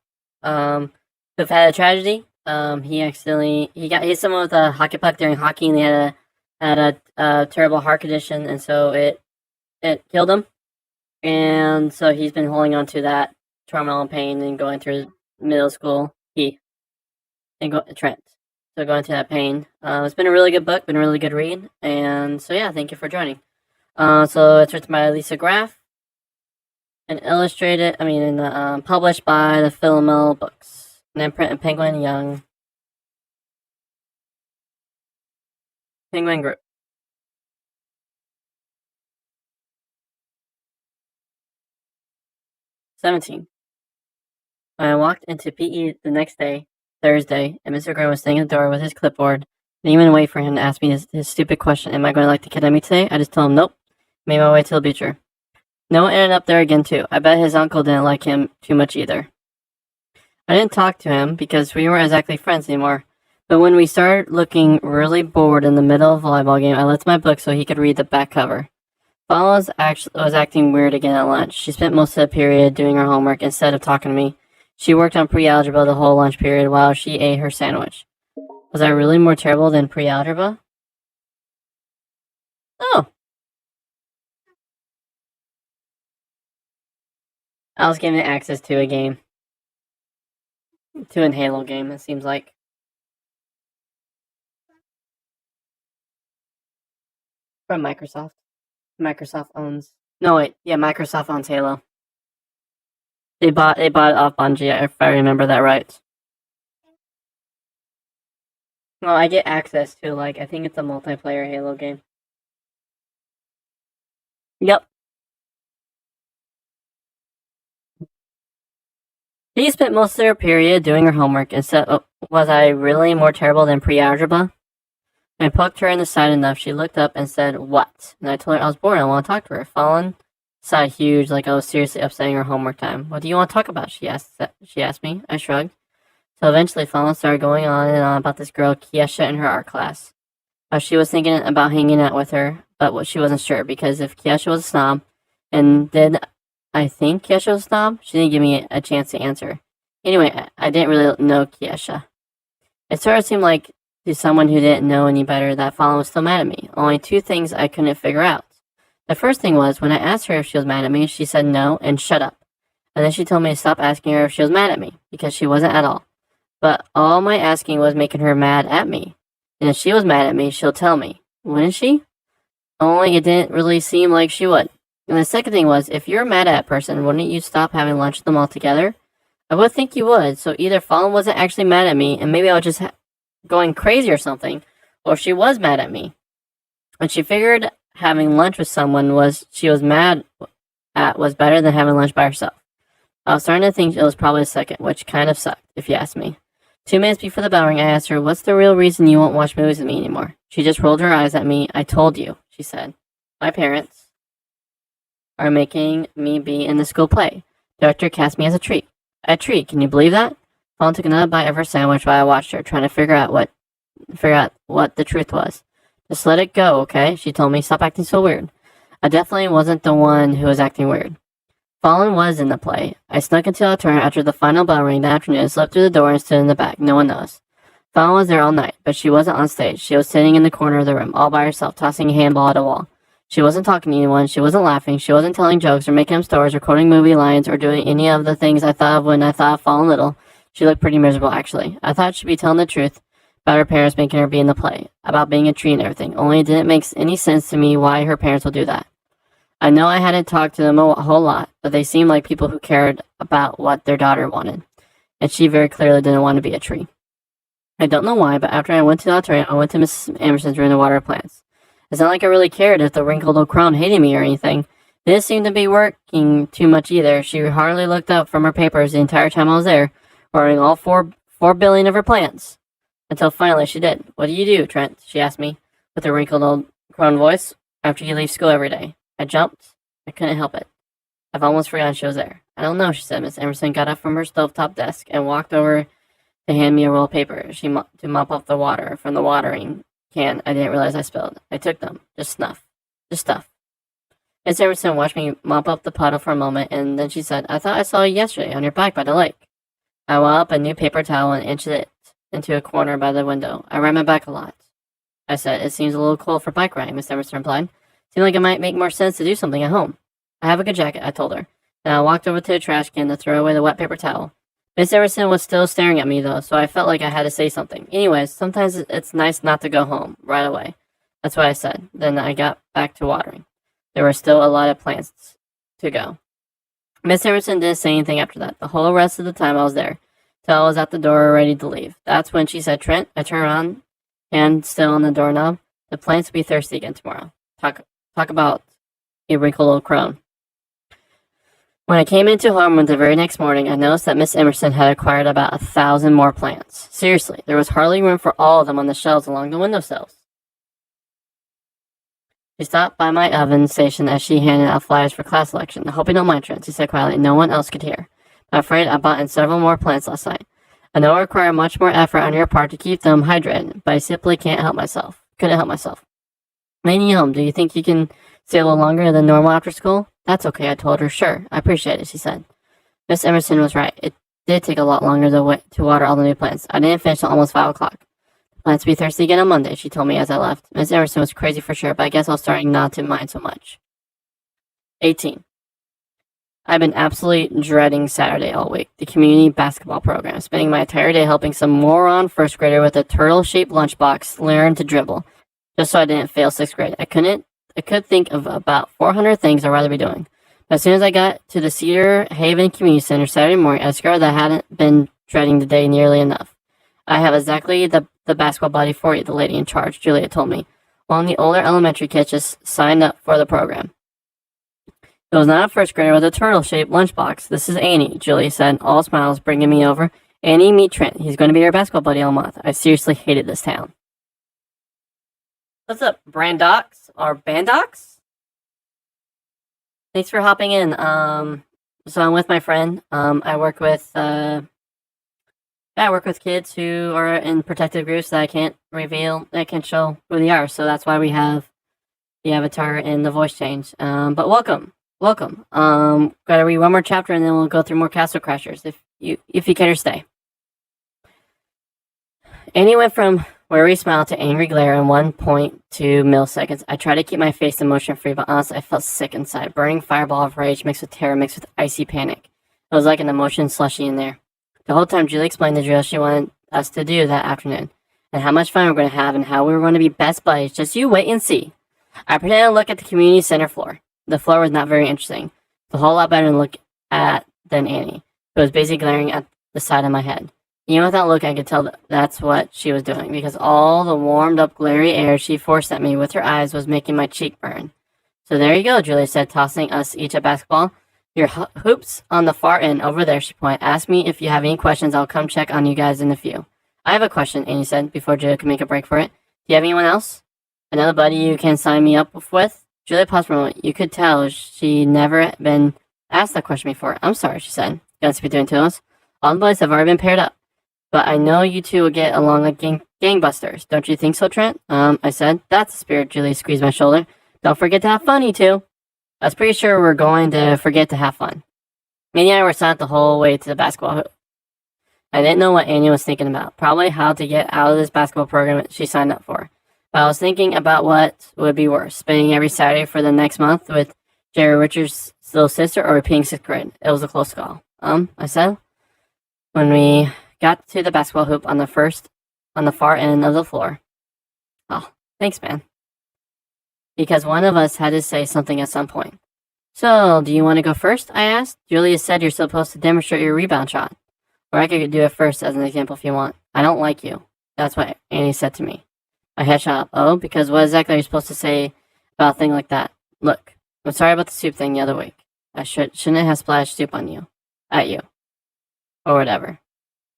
who've had a tragedy. He got hit someone with a hockey puck during hockey, and they had a terrible heart condition, and so it killed him. And so he's been holding on to that trauma and pain and going through middle school. Trent. So going through that pain. It's been a really good book, been a really good read, and so yeah, thank you for joining. So it's written by Lisa Graff and published by the Philomel Books, and then print Penguin Young. Penguin Group. "17. When I walked into PE the next day, Thursday, and Mr. Graham was standing at the door with his clipboard, and even wait for him to ask me his stupid question, am I going to like the kid at me today? I just told him nope. Made my way to the bleacher. Noah ended up there again too. I bet his uncle didn't like him too much either. I didn't talk to him because we weren't exactly friends anymore. But when we started looking really bored in the middle of a volleyball game, I left my book so he could read the back cover. Paula was acting weird again at lunch. She spent most of the period doing her homework instead of talking to me. She worked on pre-algebra the whole lunch period while she ate her sandwich. Was I really more terrible than pre-algebra? Oh. I was given access to a game. To an Halo game, it seems like. From Microsoft. Microsoft owns Halo. They bought it off Bungie, if I remember that right. Well, I get access to, I think it's a multiplayer Halo game. Yep. She spent most of her period doing her homework and said, was I really more terrible than pre-algebra? I poked her in the side enough, she looked up and said, what? And I told her I was bored and I want to talk to her. Fallon sighed huge, like I was seriously upsetting her homework time. What do you want to talk about? She asked me. I shrugged. So eventually Fallon started going on and on about this girl, Kiesha, in her art class. How she was thinking about hanging out with her, but she wasn't sure, because if Kiesha was a snob, and did I think Kiesha was a snob? She didn't give me a chance to answer. Anyway, I didn't really know Kiesha. It sort of seemed like, to someone who didn't know any better, that Fallon was still mad at me. Only two things I couldn't figure out. The first thing was, when I asked her if she was mad at me, she said no and shut up. And then she told me to stop asking her if she was mad at me, because she wasn't at all. But all my asking was making her mad at me. And if she was mad at me, she'll tell me. Wouldn't she? Only it didn't really seem like she would. And the second thing was, if you're mad at a person, wouldn't you stop having lunch with them altogether? I would think you would, so either Fallon wasn't actually mad at me, and maybe I was just going crazy or something, or she was mad at me. And she figured having lunch with someone she was mad at was better than having lunch by herself. I was starting to think it was probably the second, which kind of sucked, if you ask me. 2 minutes before the bell rang, I asked her, what's the real reason you won't watch movies with me anymore? She just rolled her eyes at me. I told you, she said. My parents are making me be in the school play. The director cast me as a treat. A treat, can you believe that? Fallon took another bite of her sandwich while I watched her, trying to figure out what the truth was. Just let it go, okay? She told me, stop acting so weird. I definitely wasn't the one who was acting weird. Fallon was in the play. I snuck into the auditorium after the final bell rang that afternoon, slipped through the door and stood in the back. No one knows. Fallon was there all night, but she wasn't on stage. She was sitting in the corner of the room, all by herself, tossing a handball at a wall. She wasn't talking to anyone, she wasn't laughing, she wasn't telling jokes or making up stories or quoting movie lines or doing any of the things I thought of when I thought of Fallon Little. She looked pretty miserable, actually. I thought she'd be telling the truth about her parents making her be in the play, about being a tree and everything, only it didn't make any sense to me why her parents would do that. I know I hadn't talked to them a whole lot, but they seemed like people who cared about what their daughter wanted, and she very clearly didn't want to be a tree. I don't know why, but after I went to the auditorium, I went to Mrs. Anderson's room to water plants. It's not like I really cared if the wrinkled old crone hated me or anything. It didn't seem to be working too much either. She hardly looked up from her papers the entire time I was there, watering all 4 billion of her plants. Until finally she did. What do you do, Trent? She asked me, with her wrinkled old crone voice, after you leave school every day. I jumped. I couldn't help it. I've almost forgotten she was there. I don't know, she said. Miss Emerson got up from her stovetop desk and walked over to hand me a roll of paper to mop up the water from the watering can I didn't realize I spilled. I took them. Just stuff. Miss Emerson watched me mop up the puddle for a moment, and then she said, I thought I saw you yesterday on your bike by the lake. I wound up a new paper towel and inched it into a corner by the window. I ride my bike a lot. I said, it seems a little cold for bike riding, Miss Emerson replied. Seemed like it might make more sense to do something at home. I have a good jacket, I told her. And I walked over to the trash can to throw away the wet paper towel. Miss Emerson was still staring at me, though, so I felt like I had to say something. Anyways, sometimes it's nice not to go home right away. That's what I said. Then I got back to watering. There were still a lot of plants to go. Miss Emerson didn't say anything after that. The whole rest of the time I was there, till I was at the door ready to leave. That's when she said, Trent, I turned around, hand still on the doorknob. The plants will be thirsty again tomorrow. Talk about a wrinkled old crone. When I came into homeroom the very next morning, I noticed that Miss Emerson had acquired about 1,000 more plants. Seriously, there was hardly room for all of them on the shelves along the windowsills. She stopped by my oven station as she handed out flyers for class selection. I hope you don't mind, Trent, she said quietly. No one else could hear. I'm afraid I bought in several more plants last night. I know it requires much more effort on your part to keep them hydrated, but I simply couldn't help myself. Lady Home, do you think you can stay a little longer than normal after school? That's okay, I told her. Sure, I appreciate it, she said. Miss Emerson was right. It did take a lot longer to water all the new plants. I didn't finish till almost 5 o'clock. Plants will be thirsty again on Monday, she told me as I left. Miss Emerson was crazy for sure, but I guess I was starting not to mind so much. 18. I've been absolutely dreading Saturday all week, the community basketball program, spending my entire day helping some moron first grader with a turtle-shaped lunchbox learn to dribble, just so I didn't fail 6th grade. I could think of about 400 things I'd rather be doing. But as soon as I got to the Cedar Haven Community Center Saturday morning, I discovered that I hadn't been dreading the day nearly enough. I have exactly the basketball buddy for you, the lady in charge, Julia told me. One of the older elementary kids just signed up for the program. It was not a first grader with a turtle-shaped lunchbox. This is Annie, Julia said, all smiles, bringing me over. Annie, meet Trent. He's going to be your basketball buddy all month. I seriously hated this town. What's up, Brandox? Or Bandox? Thanks for hopping in. So I'm with my friend. I work with kids who are in protected groups that I can't reveal, I can't show who they are. So that's why we have the avatar and the voice change. But welcome. Gotta read one more chapter and then we'll go through more Castle Crashers if you care to stay. Annie went from weary smile to angry glare in 1.2 milliseconds. I tried to keep my face emotion-free, but honestly, I felt sick inside. Burning fireball of rage mixed with terror mixed with icy panic. It was like an emotion slushy in there. The whole time, Julie explained the drill she wanted us to do that afternoon, and how much fun we were going to have, and how we were going to be best buddies. Just you wait and see. I pretended to look at the community center floor. The floor was not very interesting. A whole lot better to look at than Annie, who was basically glaring at the side of my head. Even without looking, I could tell that's what she was doing, because all the warmed-up, glary air she forced at me with her eyes was making my cheek burn. So there you go, Julia said, tossing us each a basketball. Your hoops on the far end over there, she pointed. Ask me if you have any questions. I'll come check on you guys in a few. I have a question, Annie said, before Julia could make a break for it. Do you have anyone else? Another buddy you can sign me up with? Julia paused for a moment. You could tell she'd never been asked that question before. I'm sorry, she said, glancing between two of us. All the boys have already been paired up. But I know you two will get along like gangbusters. Don't you think so, Trent? I said. That's the spirit, Julie squeezed my shoulder. Don't forget to have fun, you two. I was pretty sure we're going to forget to have fun. Annie and I were silent the whole way to the basketball hoop. I didn't know what Annie was thinking about. Probably how to get out of this basketball program she signed up for. But I was thinking about what would be worse, spending every Saturday for the next month with Jerry Richards' little sister or repeating 6th grade. It was a close call. I said. When we got to the basketball hoop on the far end of the floor. Oh, thanks, man. Because one of us had to say something at some point. So, do you want to go first? I asked. Julia said you're supposed to demonstrate your rebound shot. Or I could do it first as an example if you want. I don't like you. That's what Annie said to me. My head shot up. Oh, because what exactly are you supposed to say about a thing like that? Look, I'm sorry about the soup thing the other week. I shouldn't have splashed soup on you. At you. Or whatever.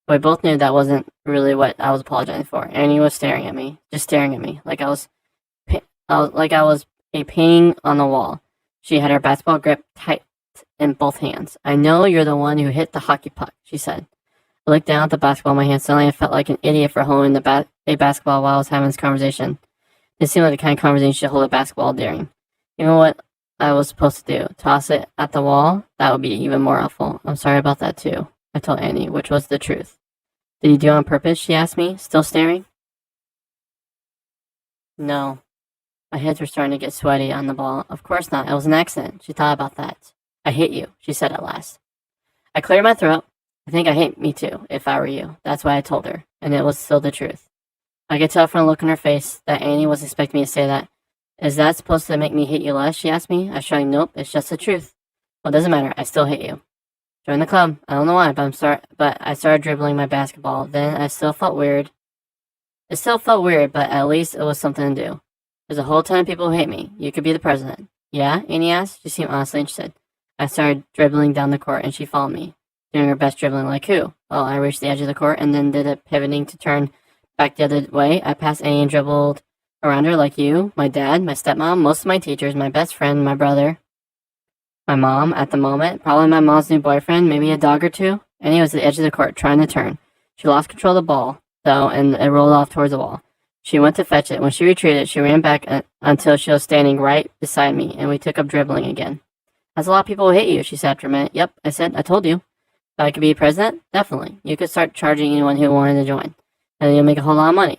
But we both knew that wasn't really what I was apologizing for. Annie was staring at me. Just staring at me. Like I was a painting on the wall. She had her basketball grip tight in both hands. I know you're the one who hit the hockey puck, she said. I looked down at the basketball in my hand. Suddenly I felt like an idiot for holding a basketball while I was having this conversation. It seemed like the kind of conversation you should hold a basketball during. You know what I was supposed to do? Toss it at the wall? That would be even more awful. I'm sorry about that too, I told Annie, which was the truth. Did you do it on purpose? She asked me, still staring. No. My hands were starting to get sweaty on the ball. Of course not. It was an accident. She thought about that. I hate you, she said at last. I cleared my throat. I think I hate me too, if I were you. That's why I told her, and it was still the truth. I could tell from the look on her face that Annie was expecting me to say that. Is that supposed to make me hate you less? She asked me. I shrugged. Nope, it's just the truth. Well, it doesn't matter. I still hate you. Join the club. I don't know why, but I started dribbling my basketball. Then I still felt weird. It still felt weird, but at least it was something to do. There's a whole ton of people who hate me. You could be the president. Yeah? Annie asked. She seemed honestly interested. I started dribbling down the court, and she followed me, doing her best dribbling. Like who? Well, I reached the edge of the court and then did a pivoting to turn back the other way. I passed Annie and dribbled around her like you, my dad, my stepmom, most of my teachers, my best friend, my brother, my mom at the moment, probably my mom's new boyfriend, maybe a dog or two. Annie was at the edge of the court trying to turn. She lost control of the ball, though, and it rolled off towards the wall. She went to fetch it. When she retreated, she ran back until she was standing right beside me, and we took up dribbling again. That's a lot of people who hate you, she said after a minute. Yep, I said, I told you. If I could be president? Definitely. You could start charging anyone who wanted to join, and you'll make a whole lot of money.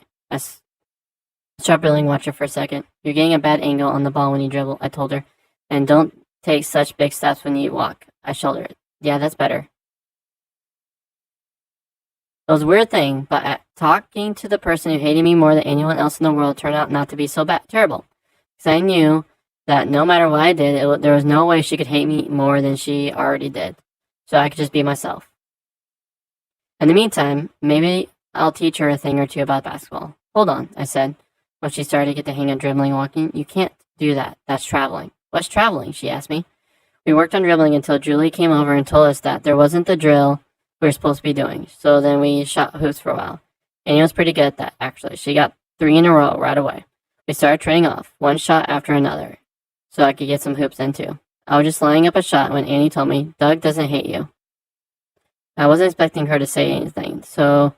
Start billing watcher for a second. You're getting a bad angle on the ball when you dribble, I told her. And don't take such big steps when you walk. I shouldered it. Yeah, that's better. It was a weird thing, but talking to the person who hated me more than anyone else in the world turned out not to be so terrible. Because I knew that no matter what I did, there was no way she could hate me more than she already did. So I could just be myself. In the meantime, maybe I'll teach her a thing or two about basketball. Hold on, I said. When she started to get the hang of dribbling and walking, you can't do that. That's traveling. What's traveling? She asked me. We worked on dribbling until Julie came over and told us that there wasn't the drill we were supposed to be doing. So then we shot hoops for a while. Annie was pretty good at that, actually. She got 3 in a row right away. We started trading off, one shot after another, so I could get some hoops in too. I was just lining up a shot when Annie told me, Doug doesn't hate you. I wasn't expecting her to say anything, so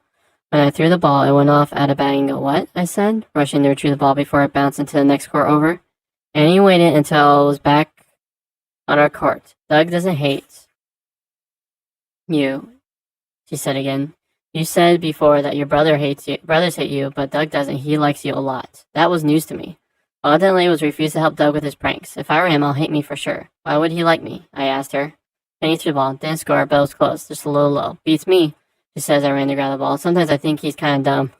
when I threw the ball, it went off at a bad angle. What? I said, rushing to retrieve the ball before it bounced into the next court over. Annie waited until I was back on our court. Doug doesn't hate you, she said again. You said before that your brothers hate you, but Doug doesn't. He likes you a lot. That was news to me. All I did was refuse to help Doug with his pranks. If I were him, I'll hate me for sure. Why would he like me? I asked her. Annie threw the ball. Didn't score, but it was close. Just a little low. Beats me, she says. I ran to grab the ball. Sometimes I think he's kind of dumb.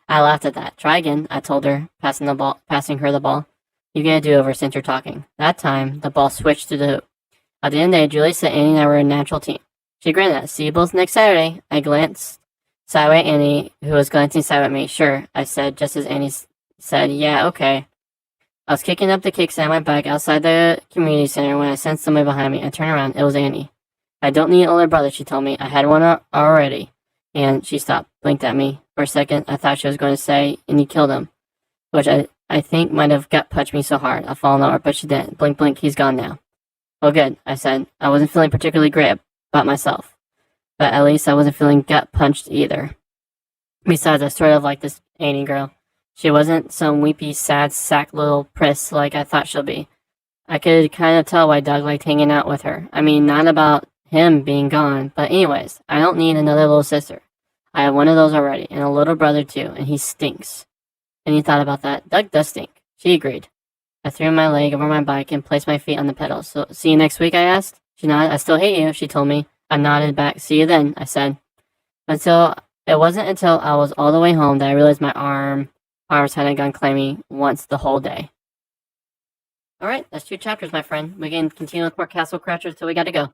I laughed at that. Try again, I told her, passing her the ball. You get a do-over since you're talking. That time, the ball switched to the hoop. At the end of the day, Julie said Annie and I were a natural team. She grinned at us. See you both next Saturday. I glanced sideways at Annie, who was glancing sideways at me. Sure, I said, just as Annie said, yeah, okay. I was kicking up the kicks on my bike outside the community center when I sensed somebody behind me. I turned around. It was Annie. I don't need an older brother, she told me. I had one already. And she stopped, blinked at me. For a second, I thought she was going to say, and you killed him. Which I think might have gut punched me so hard I've fallen over, but she didn't. Blink, blink, he's gone now. Well, good, I said. I wasn't feeling particularly great about myself. But at least I wasn't feeling gut punched either. Besides, I sort of like this Annie girl. She wasn't some weepy, sad sack little priss like I thought she'll be. I could kind of tell why Doug liked hanging out with her. I mean, not about him being gone, but anyways, I don't need another little sister. I have one of those already, and a little brother too, and he stinks. And he thought about that. Doug does stink. She agreed. I threw my leg over my bike and placed my feet on the pedals. So, see you next week, I asked. She nodded. I still hate you, she told me. I nodded back. See you then, I said. It wasn't until I was all the way home that I realized my arms hadn't gone clamming once the whole day. Alright, that's 2 chapters, my friend. We can continue with more Castle Crashers till we gotta go.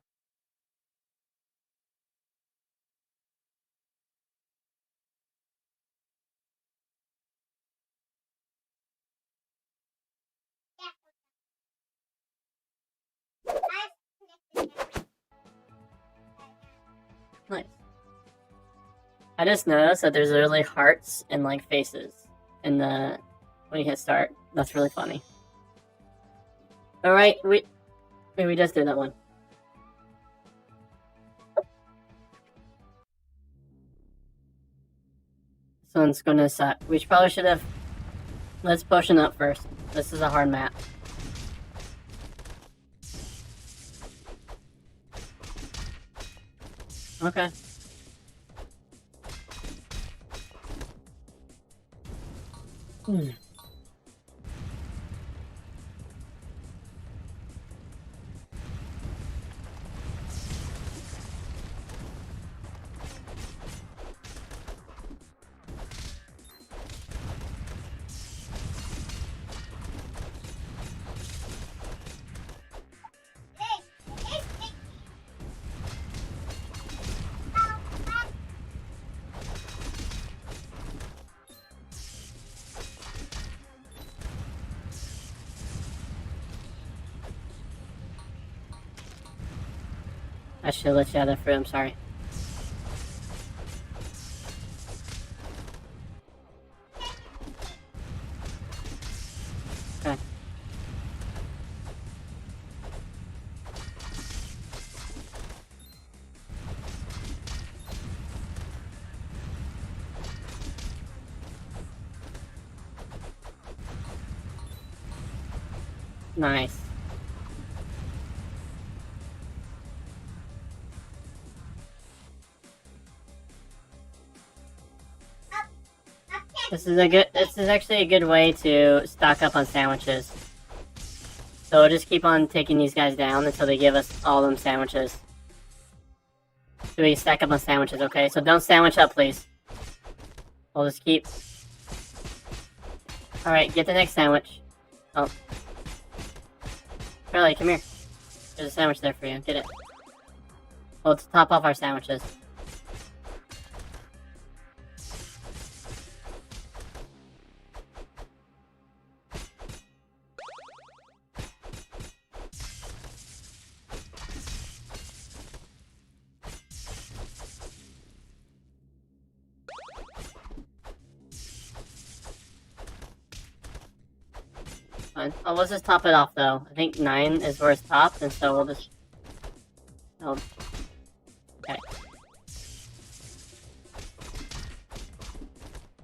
Nice. I just noticed that there's literally hearts and like faces in the when you hit start. That's really funny. Alright, we just did that one. This one's gonna suck. We probably should have... Let's potion up first. This is a hard map. Okay. I should let you out of that fruit, I'm sorry. Okay. Nice. This is actually a good way to stock up on sandwiches. So we'll just keep on taking these guys down until they give us all them sandwiches. So we stack up on sandwiches, okay? So don't sandwich up, please. We'll just keep... Alright, get the next sandwich. Oh. Charlie, come here. There's a sandwich there for you. Get it. Well, to top off our sandwiches. Fine. Oh, let's just top it off, though. I think 9 is where it's topped, and so we'll just... Oh. Okay.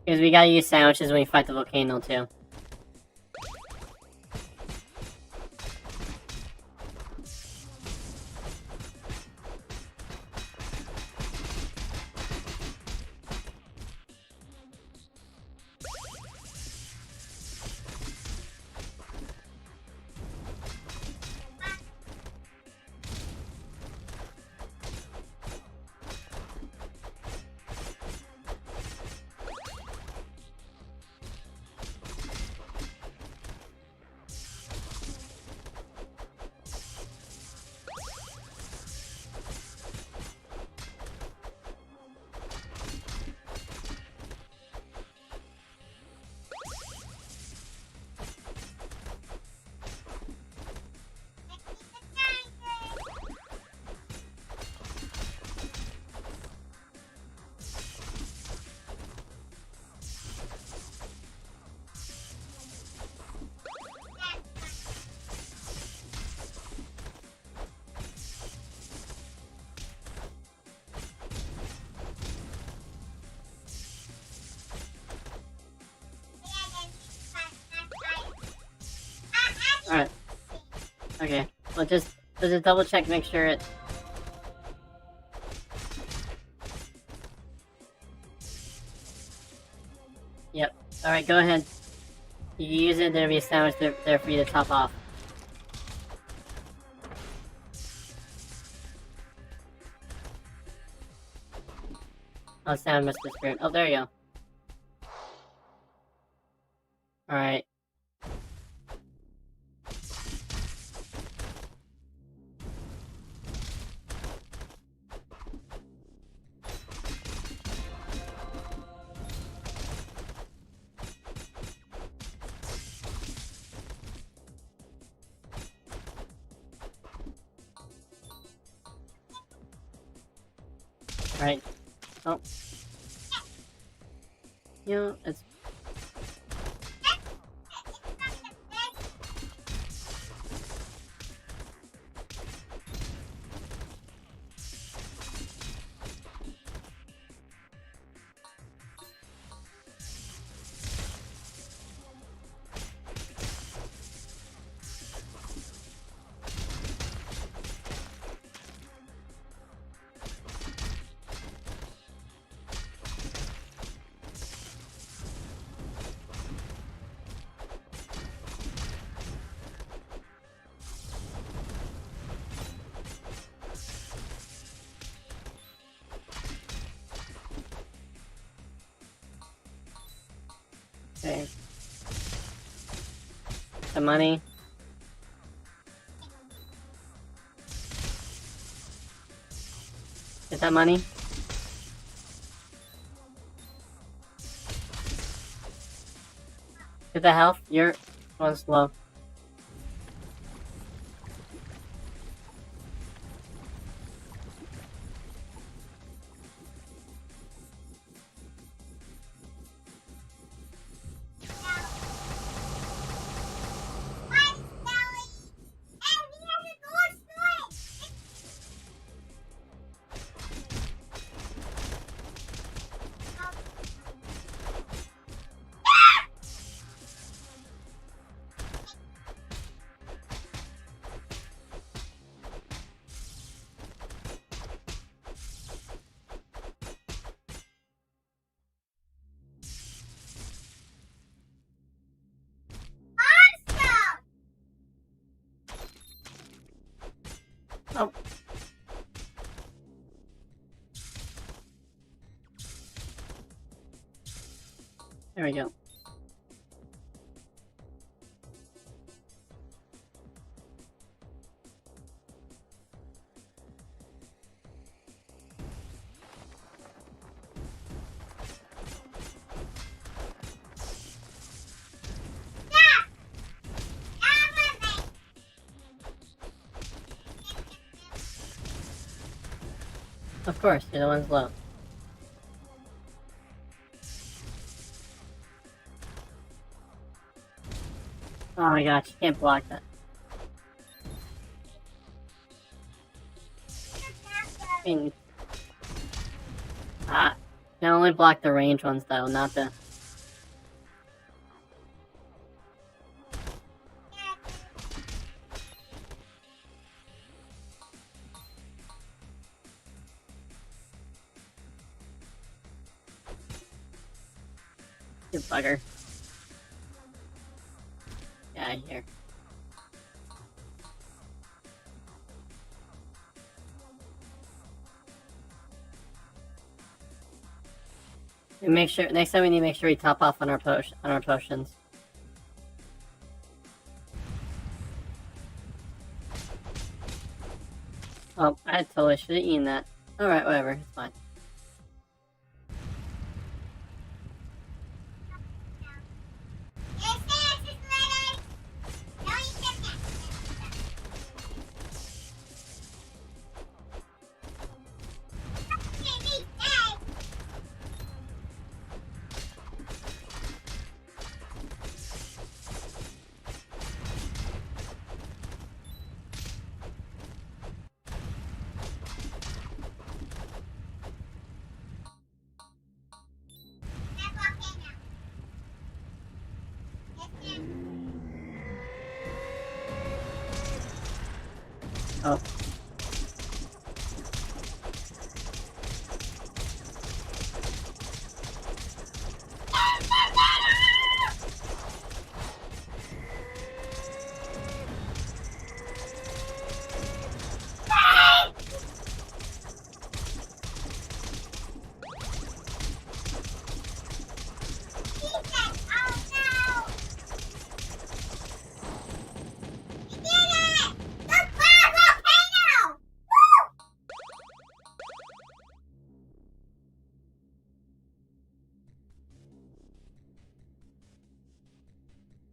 Because we gotta use sandwiches when we fight the volcano, too. Alright. Okay. Let's just double check, make sure it... Yep. Alright, go ahead. You can use it, there'll be a sandwich there for you to top off. Oh, sound missed the spirit. Oh, there you go. Alright. Alright. Oh. You know, it's... Okay. The money. Get that money. Get the health. You're going slow. Oh. There we go. Of course, you're the one's low. Oh my gosh, you can't block that. I mean, you can only block the range ones though, not the... You bugger. Get out of here. And make sure next time we need to make sure we top off on our potions. Oh, I totally should have eaten that. Alright, whatever, it's fine. Oh.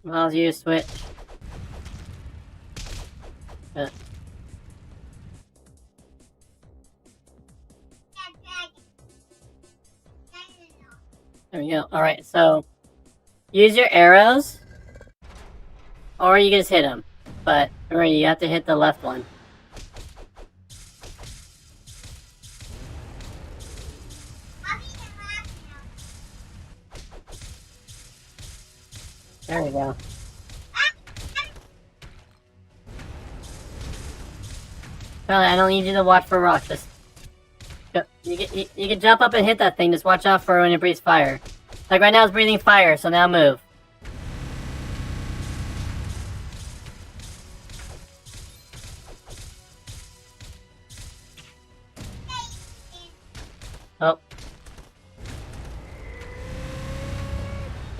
Well, you switch. There we go. Alright, so use your arrows, or you can just hit them. But remember, you have to hit the left one. There we go. Charlie, I don't need you to watch for rocks. Just you can jump up and hit that thing. Just watch out for when it breathes fire. Like right now, it's breathing fire, so now move. Oh.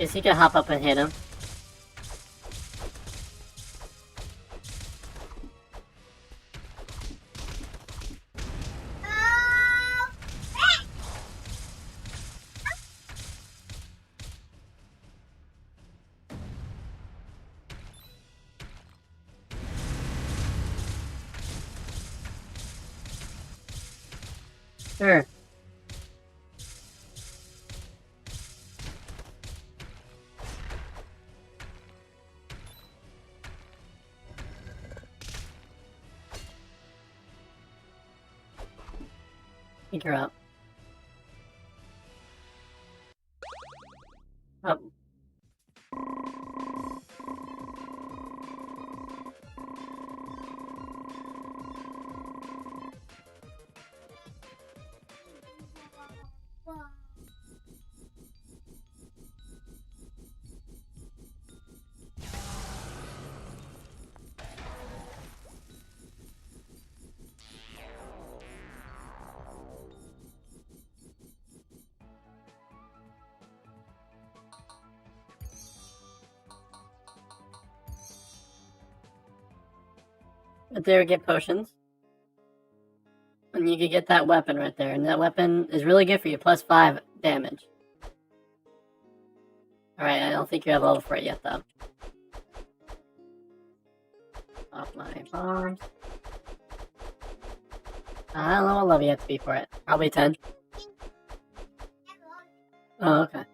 Guess he could hop up and hit him. Oh, crap. Sure. Pick her up. Up. But there, get potions. And you can get that weapon right there. And that weapon is really good for you. Plus 5 damage. Alright, I don't think you have level for it yet, though. Off my bombs. I don't know what level you have to be for it. Probably 10. Oh, okay.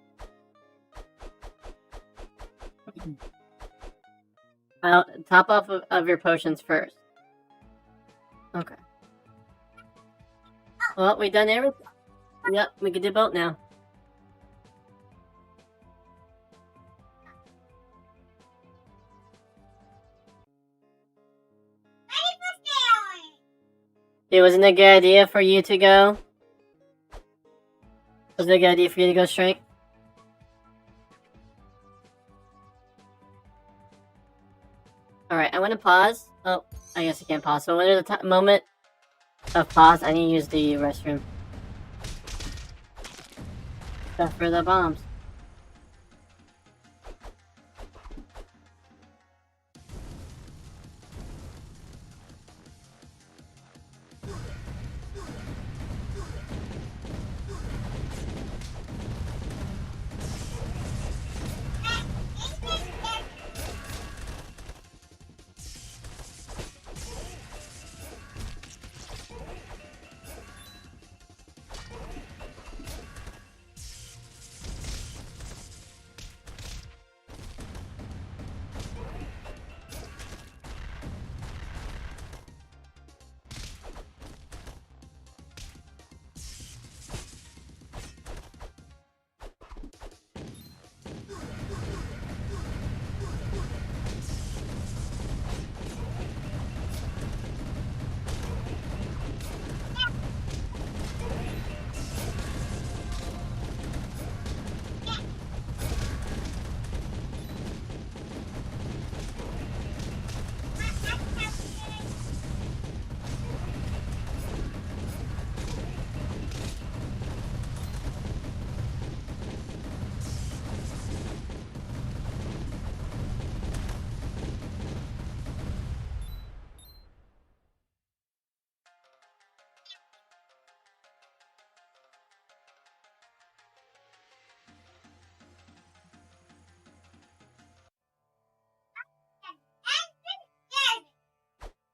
Top off of your potions first. Okay. Well, we done everything. Yep, we can do both now. It wasn't a good idea for you to go? Was it a good idea for you to go straight? Alright, I'm gonna pause. Oh, I guess I can't pause. So when there's a moment of pause, I need to use the restroom. Stuff for the bombs.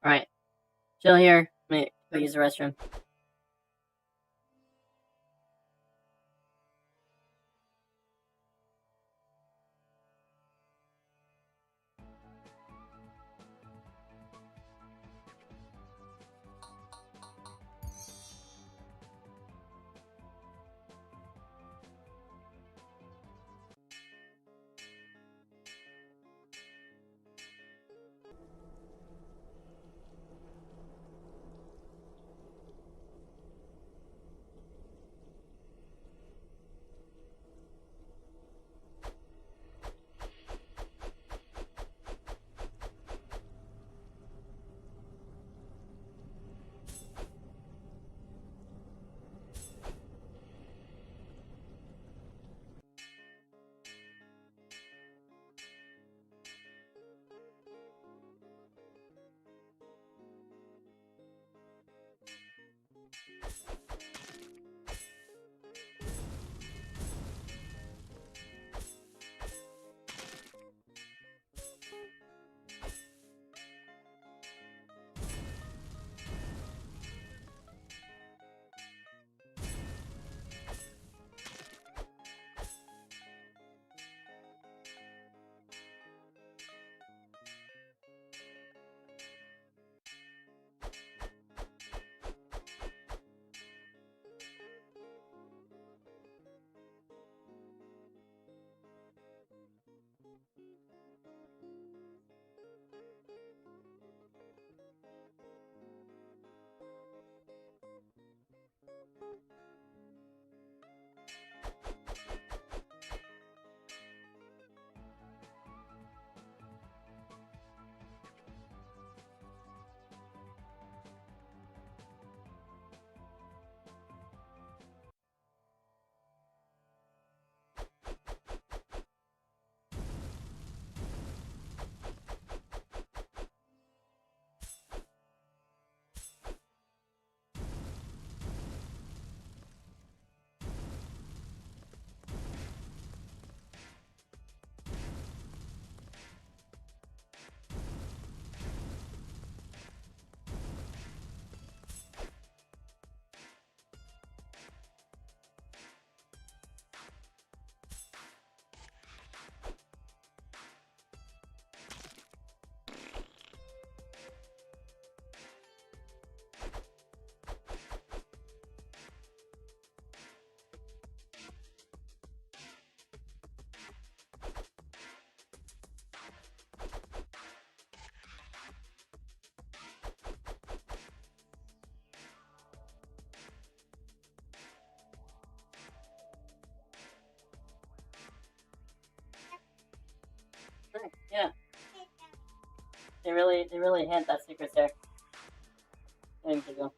Alright. Chill here. Let me go use the restroom. Yeah. They really hint that secret's there. There you go.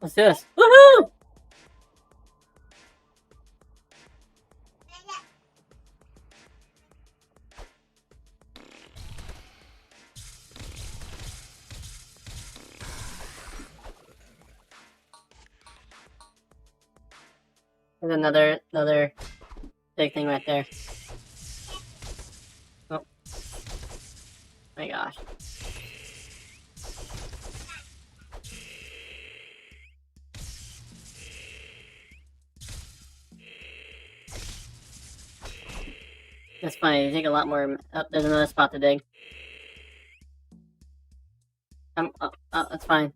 Let's do this. Woohoo! There's another big thing right there. Oh my gosh. That's funny, you take a lot more. Oh, there's another spot to dig. Oh, that's fine.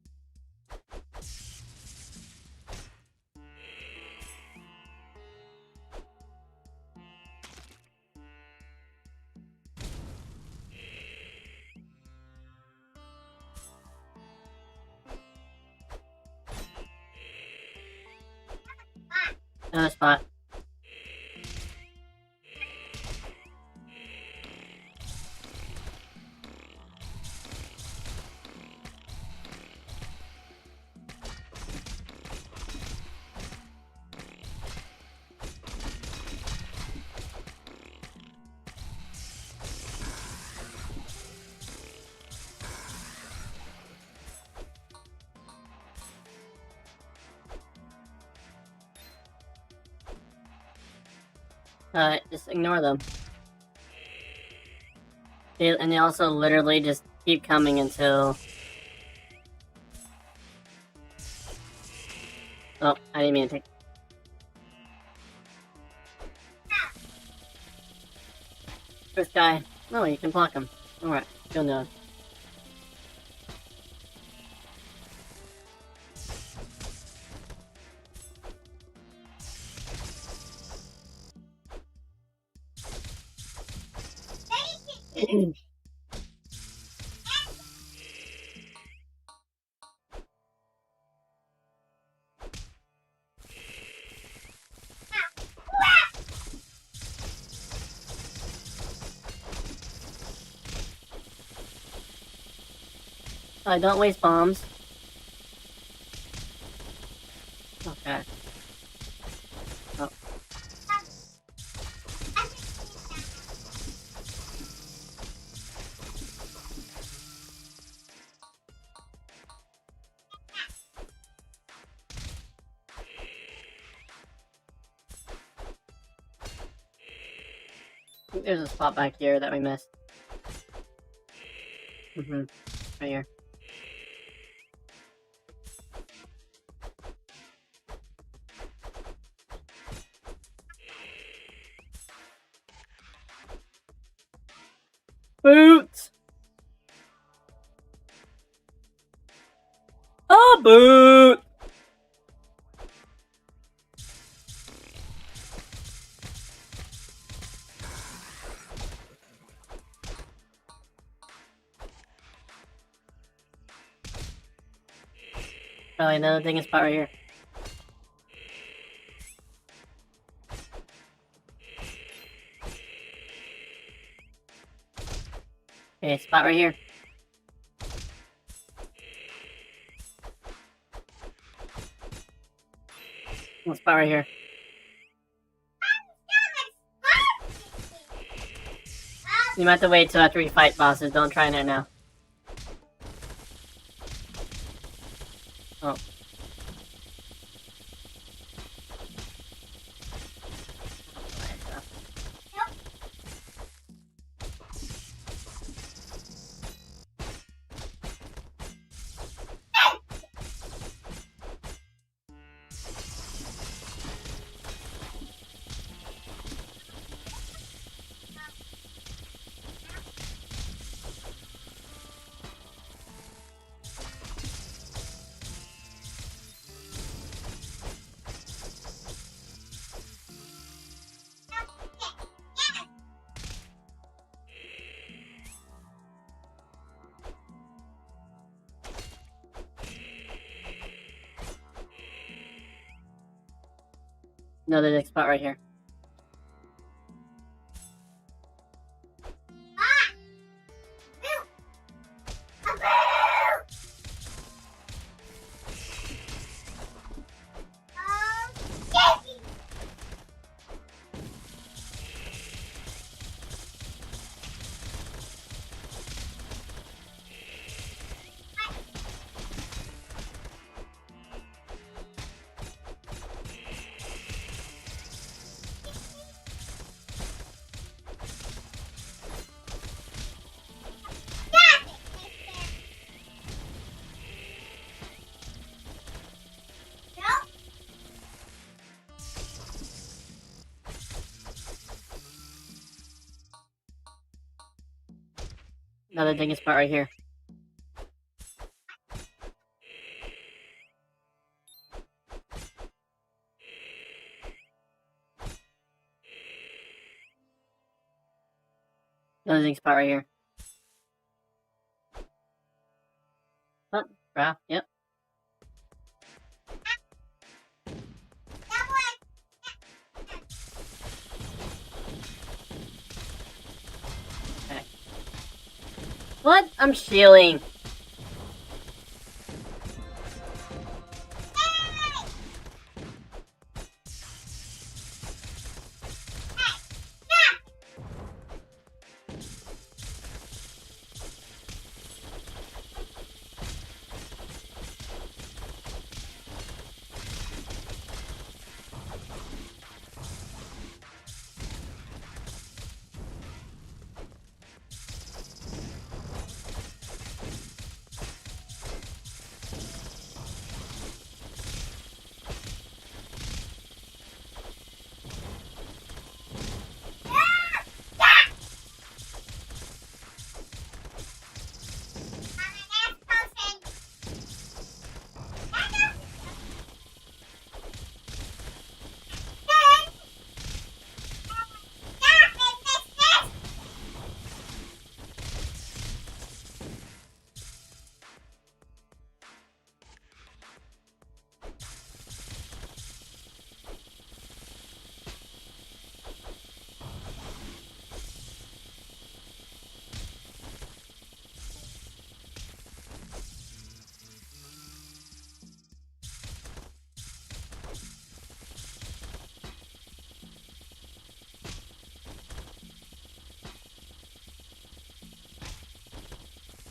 Another spot. Just ignore them. And they also literally just keep coming until... Oh, I didn't mean to take... First guy. No, you can block him. Alright, you'll know. Don't waste bombs. Okay. Oh. I think there's a spot back here that we missed. Right here. Boots! A boot! Probably another thing is spot right here. Okay, spot right here. One spot right here. You might have to wait till after we fight bosses. Don't try it now. Oh. Another next spot right here. Another thing is spot right here. Another thing spot right here. Oh, bro, yep. Okay. What? I'm shielding.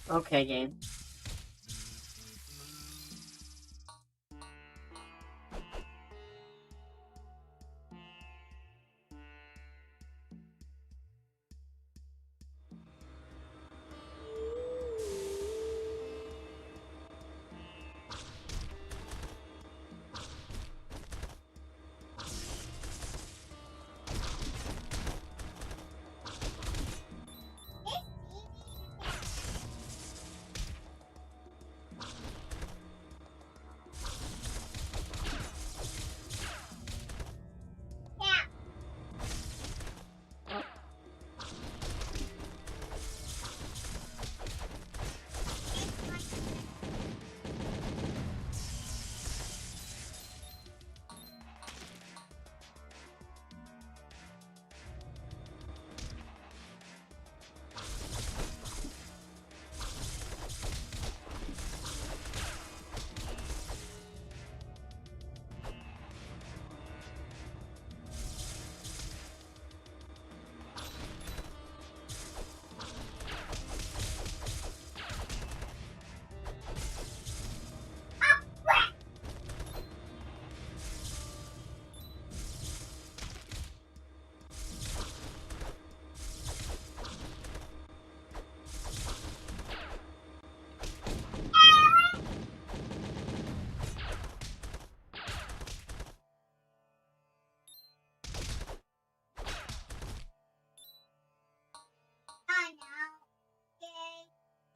Okay, game.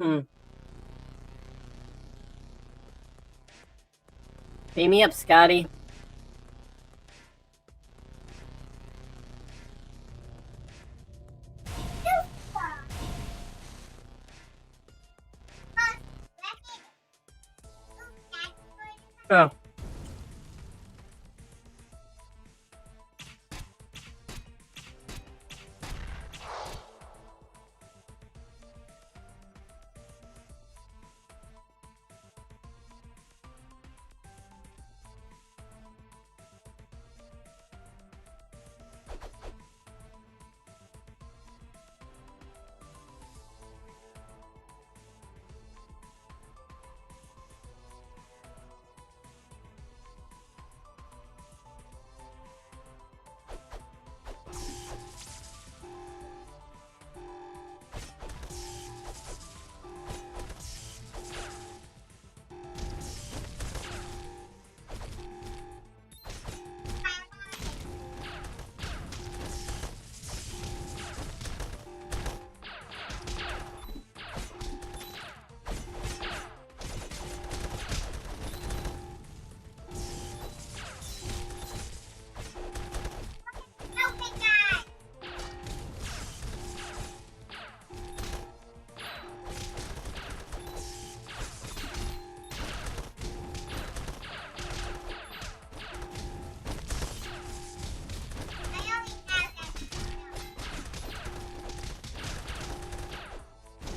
Hmm. Beam me up, Scotty. Oh.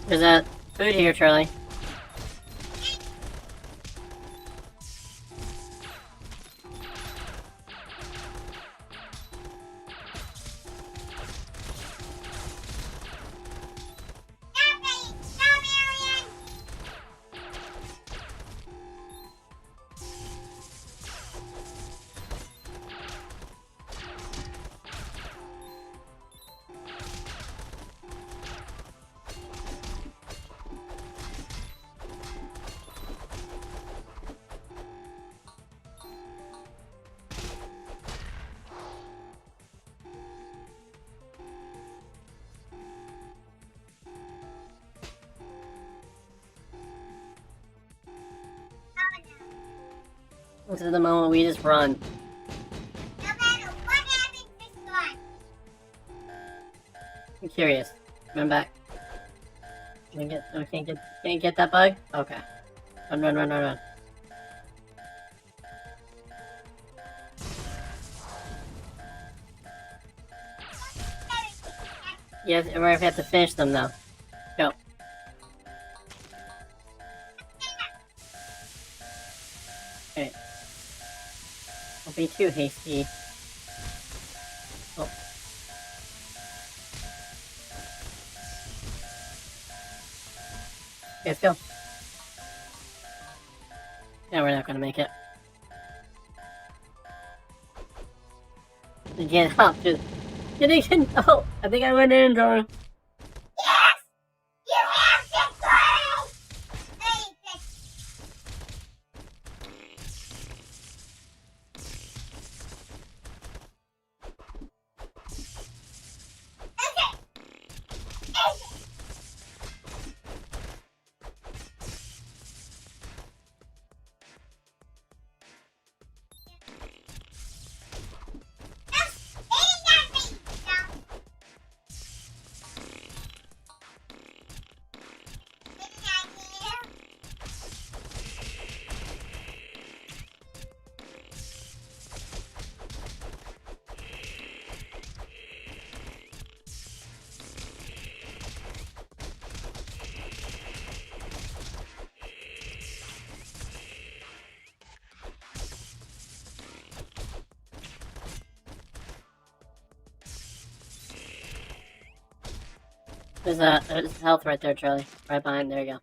There's a food here, Charlie. Stop it! Stop, Arian! Oh no. This is the moment we just run. No matter what happens this time. I'm curious. Run back. Can't get that bug? Okay. Run. Yes, we have to finish them though. Go. Okay. Don't be too hasty. Oh. Let's go. Yeah, we're not gonna make it. Get up, just... Oh, I think I went in, Dora. Yes! You have to play! Hey, okay. There's health right there, Charlie. Right behind, there you go.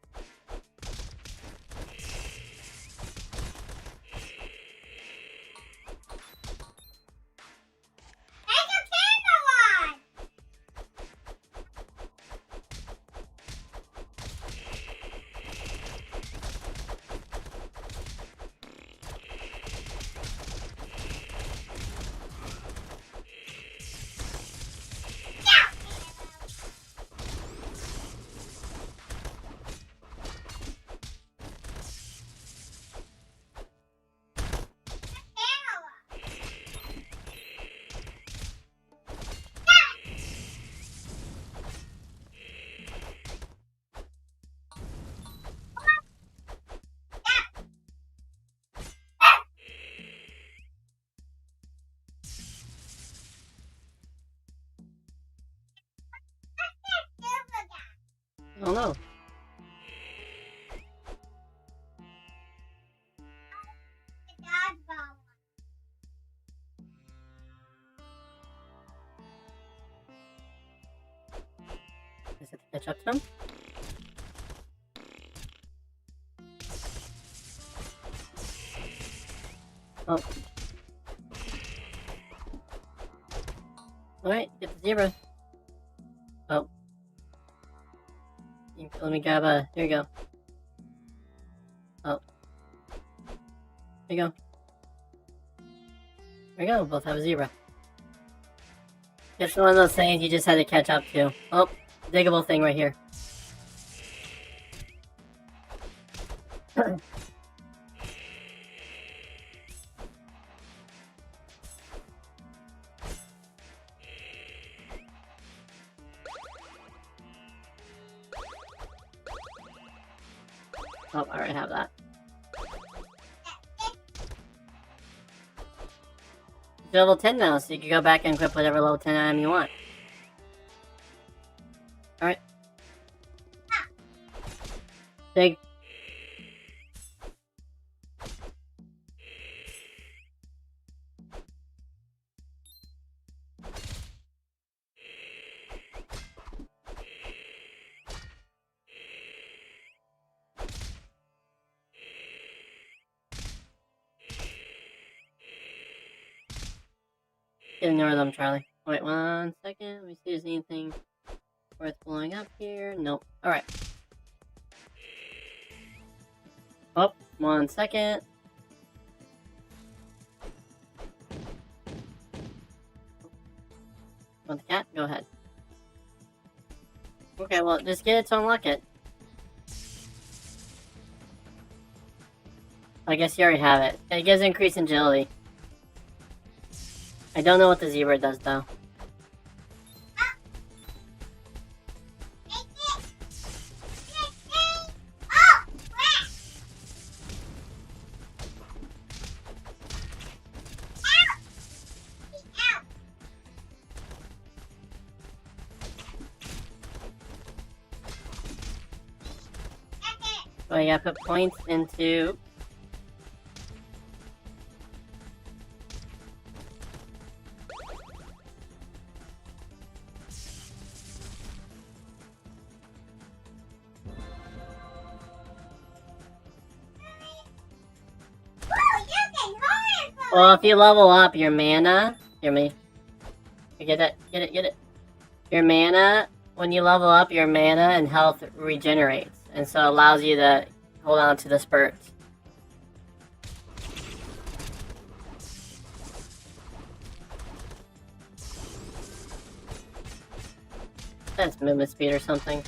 Oh no. Is it to catch up to him? Oh. Alright, get the zebra. Oh. Let me grab a... Here you go. Oh. There you go. There you go, both have a zebra. It's one of those things you just had to catch up to. Oh, diggable thing right here. Oh, I already have that. You're level 10 now, so you can go back and equip whatever level 10 item you want. Alright. Big. Ignore them, Charlie. Wait 1 second. Let me see if there's anything worth blowing up here. Nope. Alright. Oh, 1 second. Want the cat? Go ahead. Okay, well, just get it to unlock it. I guess you already have it. It gives increased agility. I don't know what the zebra does, though. So I gotta put points into... Well, if you level up your mana... Hear me. You get it, get it, get it. Your mana, when you level up, your mana and health regenerates. And so it allows you to hold on to the spurts. That's movement speed or something.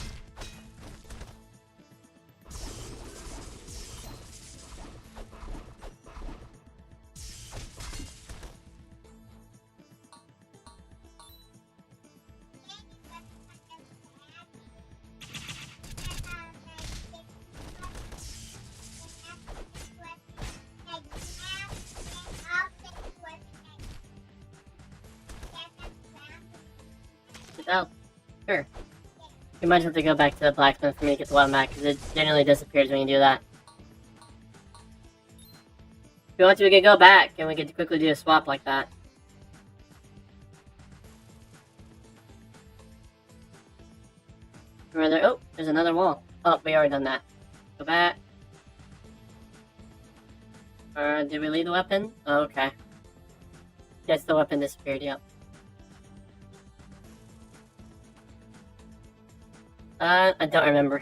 Oh, sure. You might have to go back to the blacksmith for me to get the weapon back, because it generally disappears when you do that. If you want to, we can go back, and we can quickly do a swap like that. Remember there? Oh, there's another wall. Oh, we already done that. Go back. Did we leave the weapon? Oh, okay. Yes, the weapon disappeared, yep. I don't remember.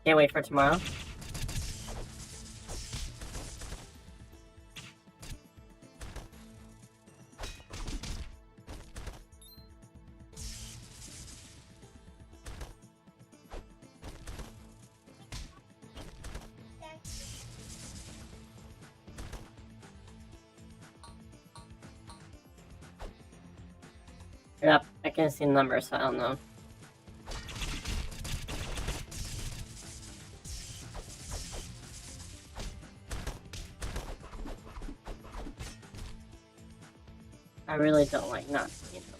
Can't wait for tomorrow. Yep, I can't see the numbers, so I don't know. I really don't like not seeing them.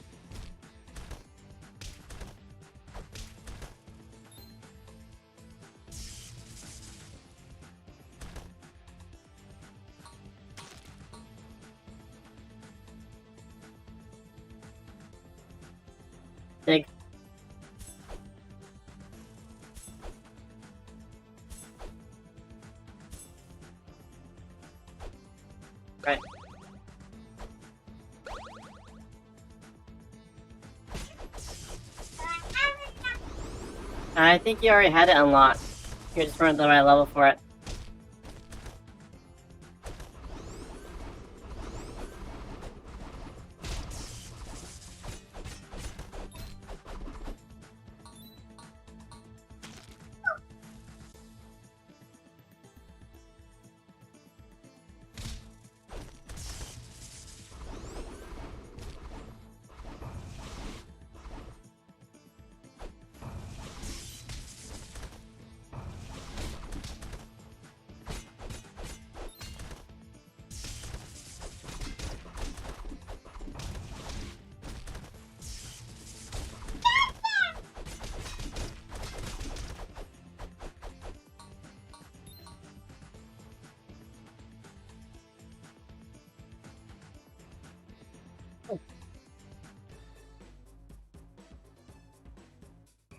Big. Right. I think you already had it unlocked. You just weren't the right level for it.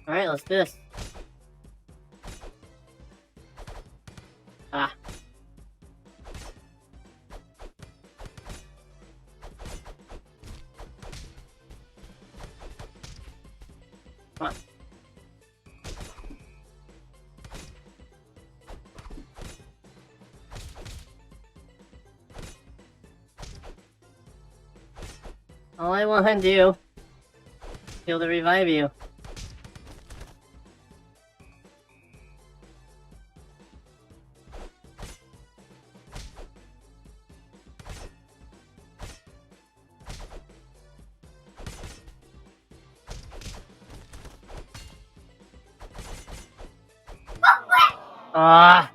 Alright, let's do this. Ah. Come on. All I want to do is be able to revive you. Ah.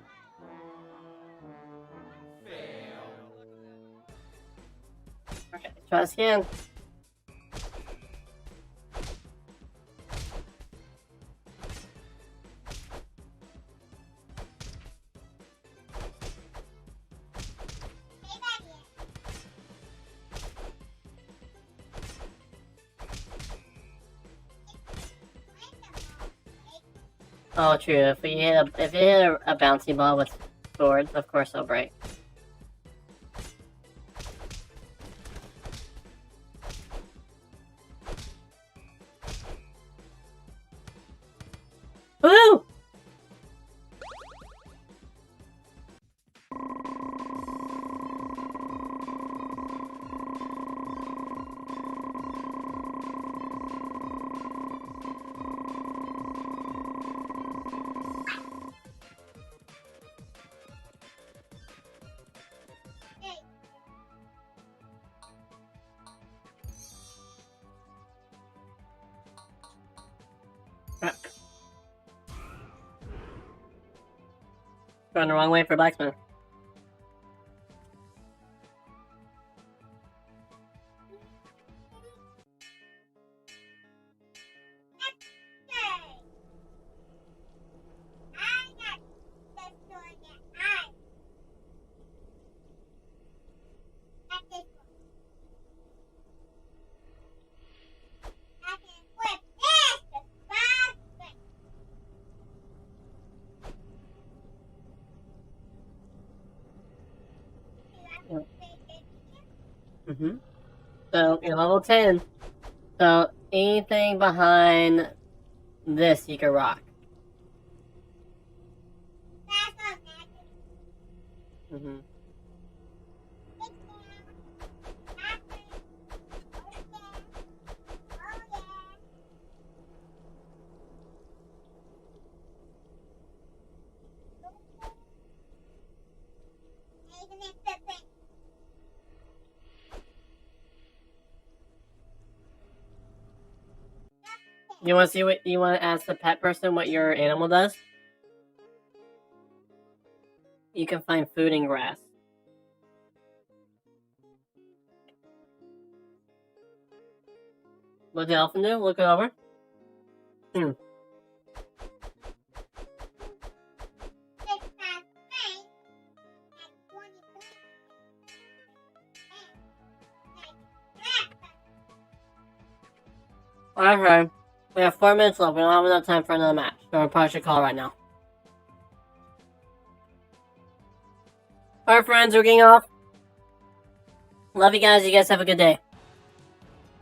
Okay, try this again. Oh, true. If you hit a bouncy ball with swords, of course they'll break. Woo! Going the wrong way for Blacksmith. Mm-hmm. So, you're level 10. So, anything behind this you can rock. Mm-hmm. You want to see what you want to ask the pet person what your animal does? You can find food and grass. What the elephant do? Look it over. Okay. We have 4 minutes left. We don't have enough time for another match. So we probably should call right now. Alright, friends, we're getting off. Love you guys. You guys have a good day.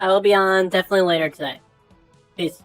I will be on definitely later today. Peace.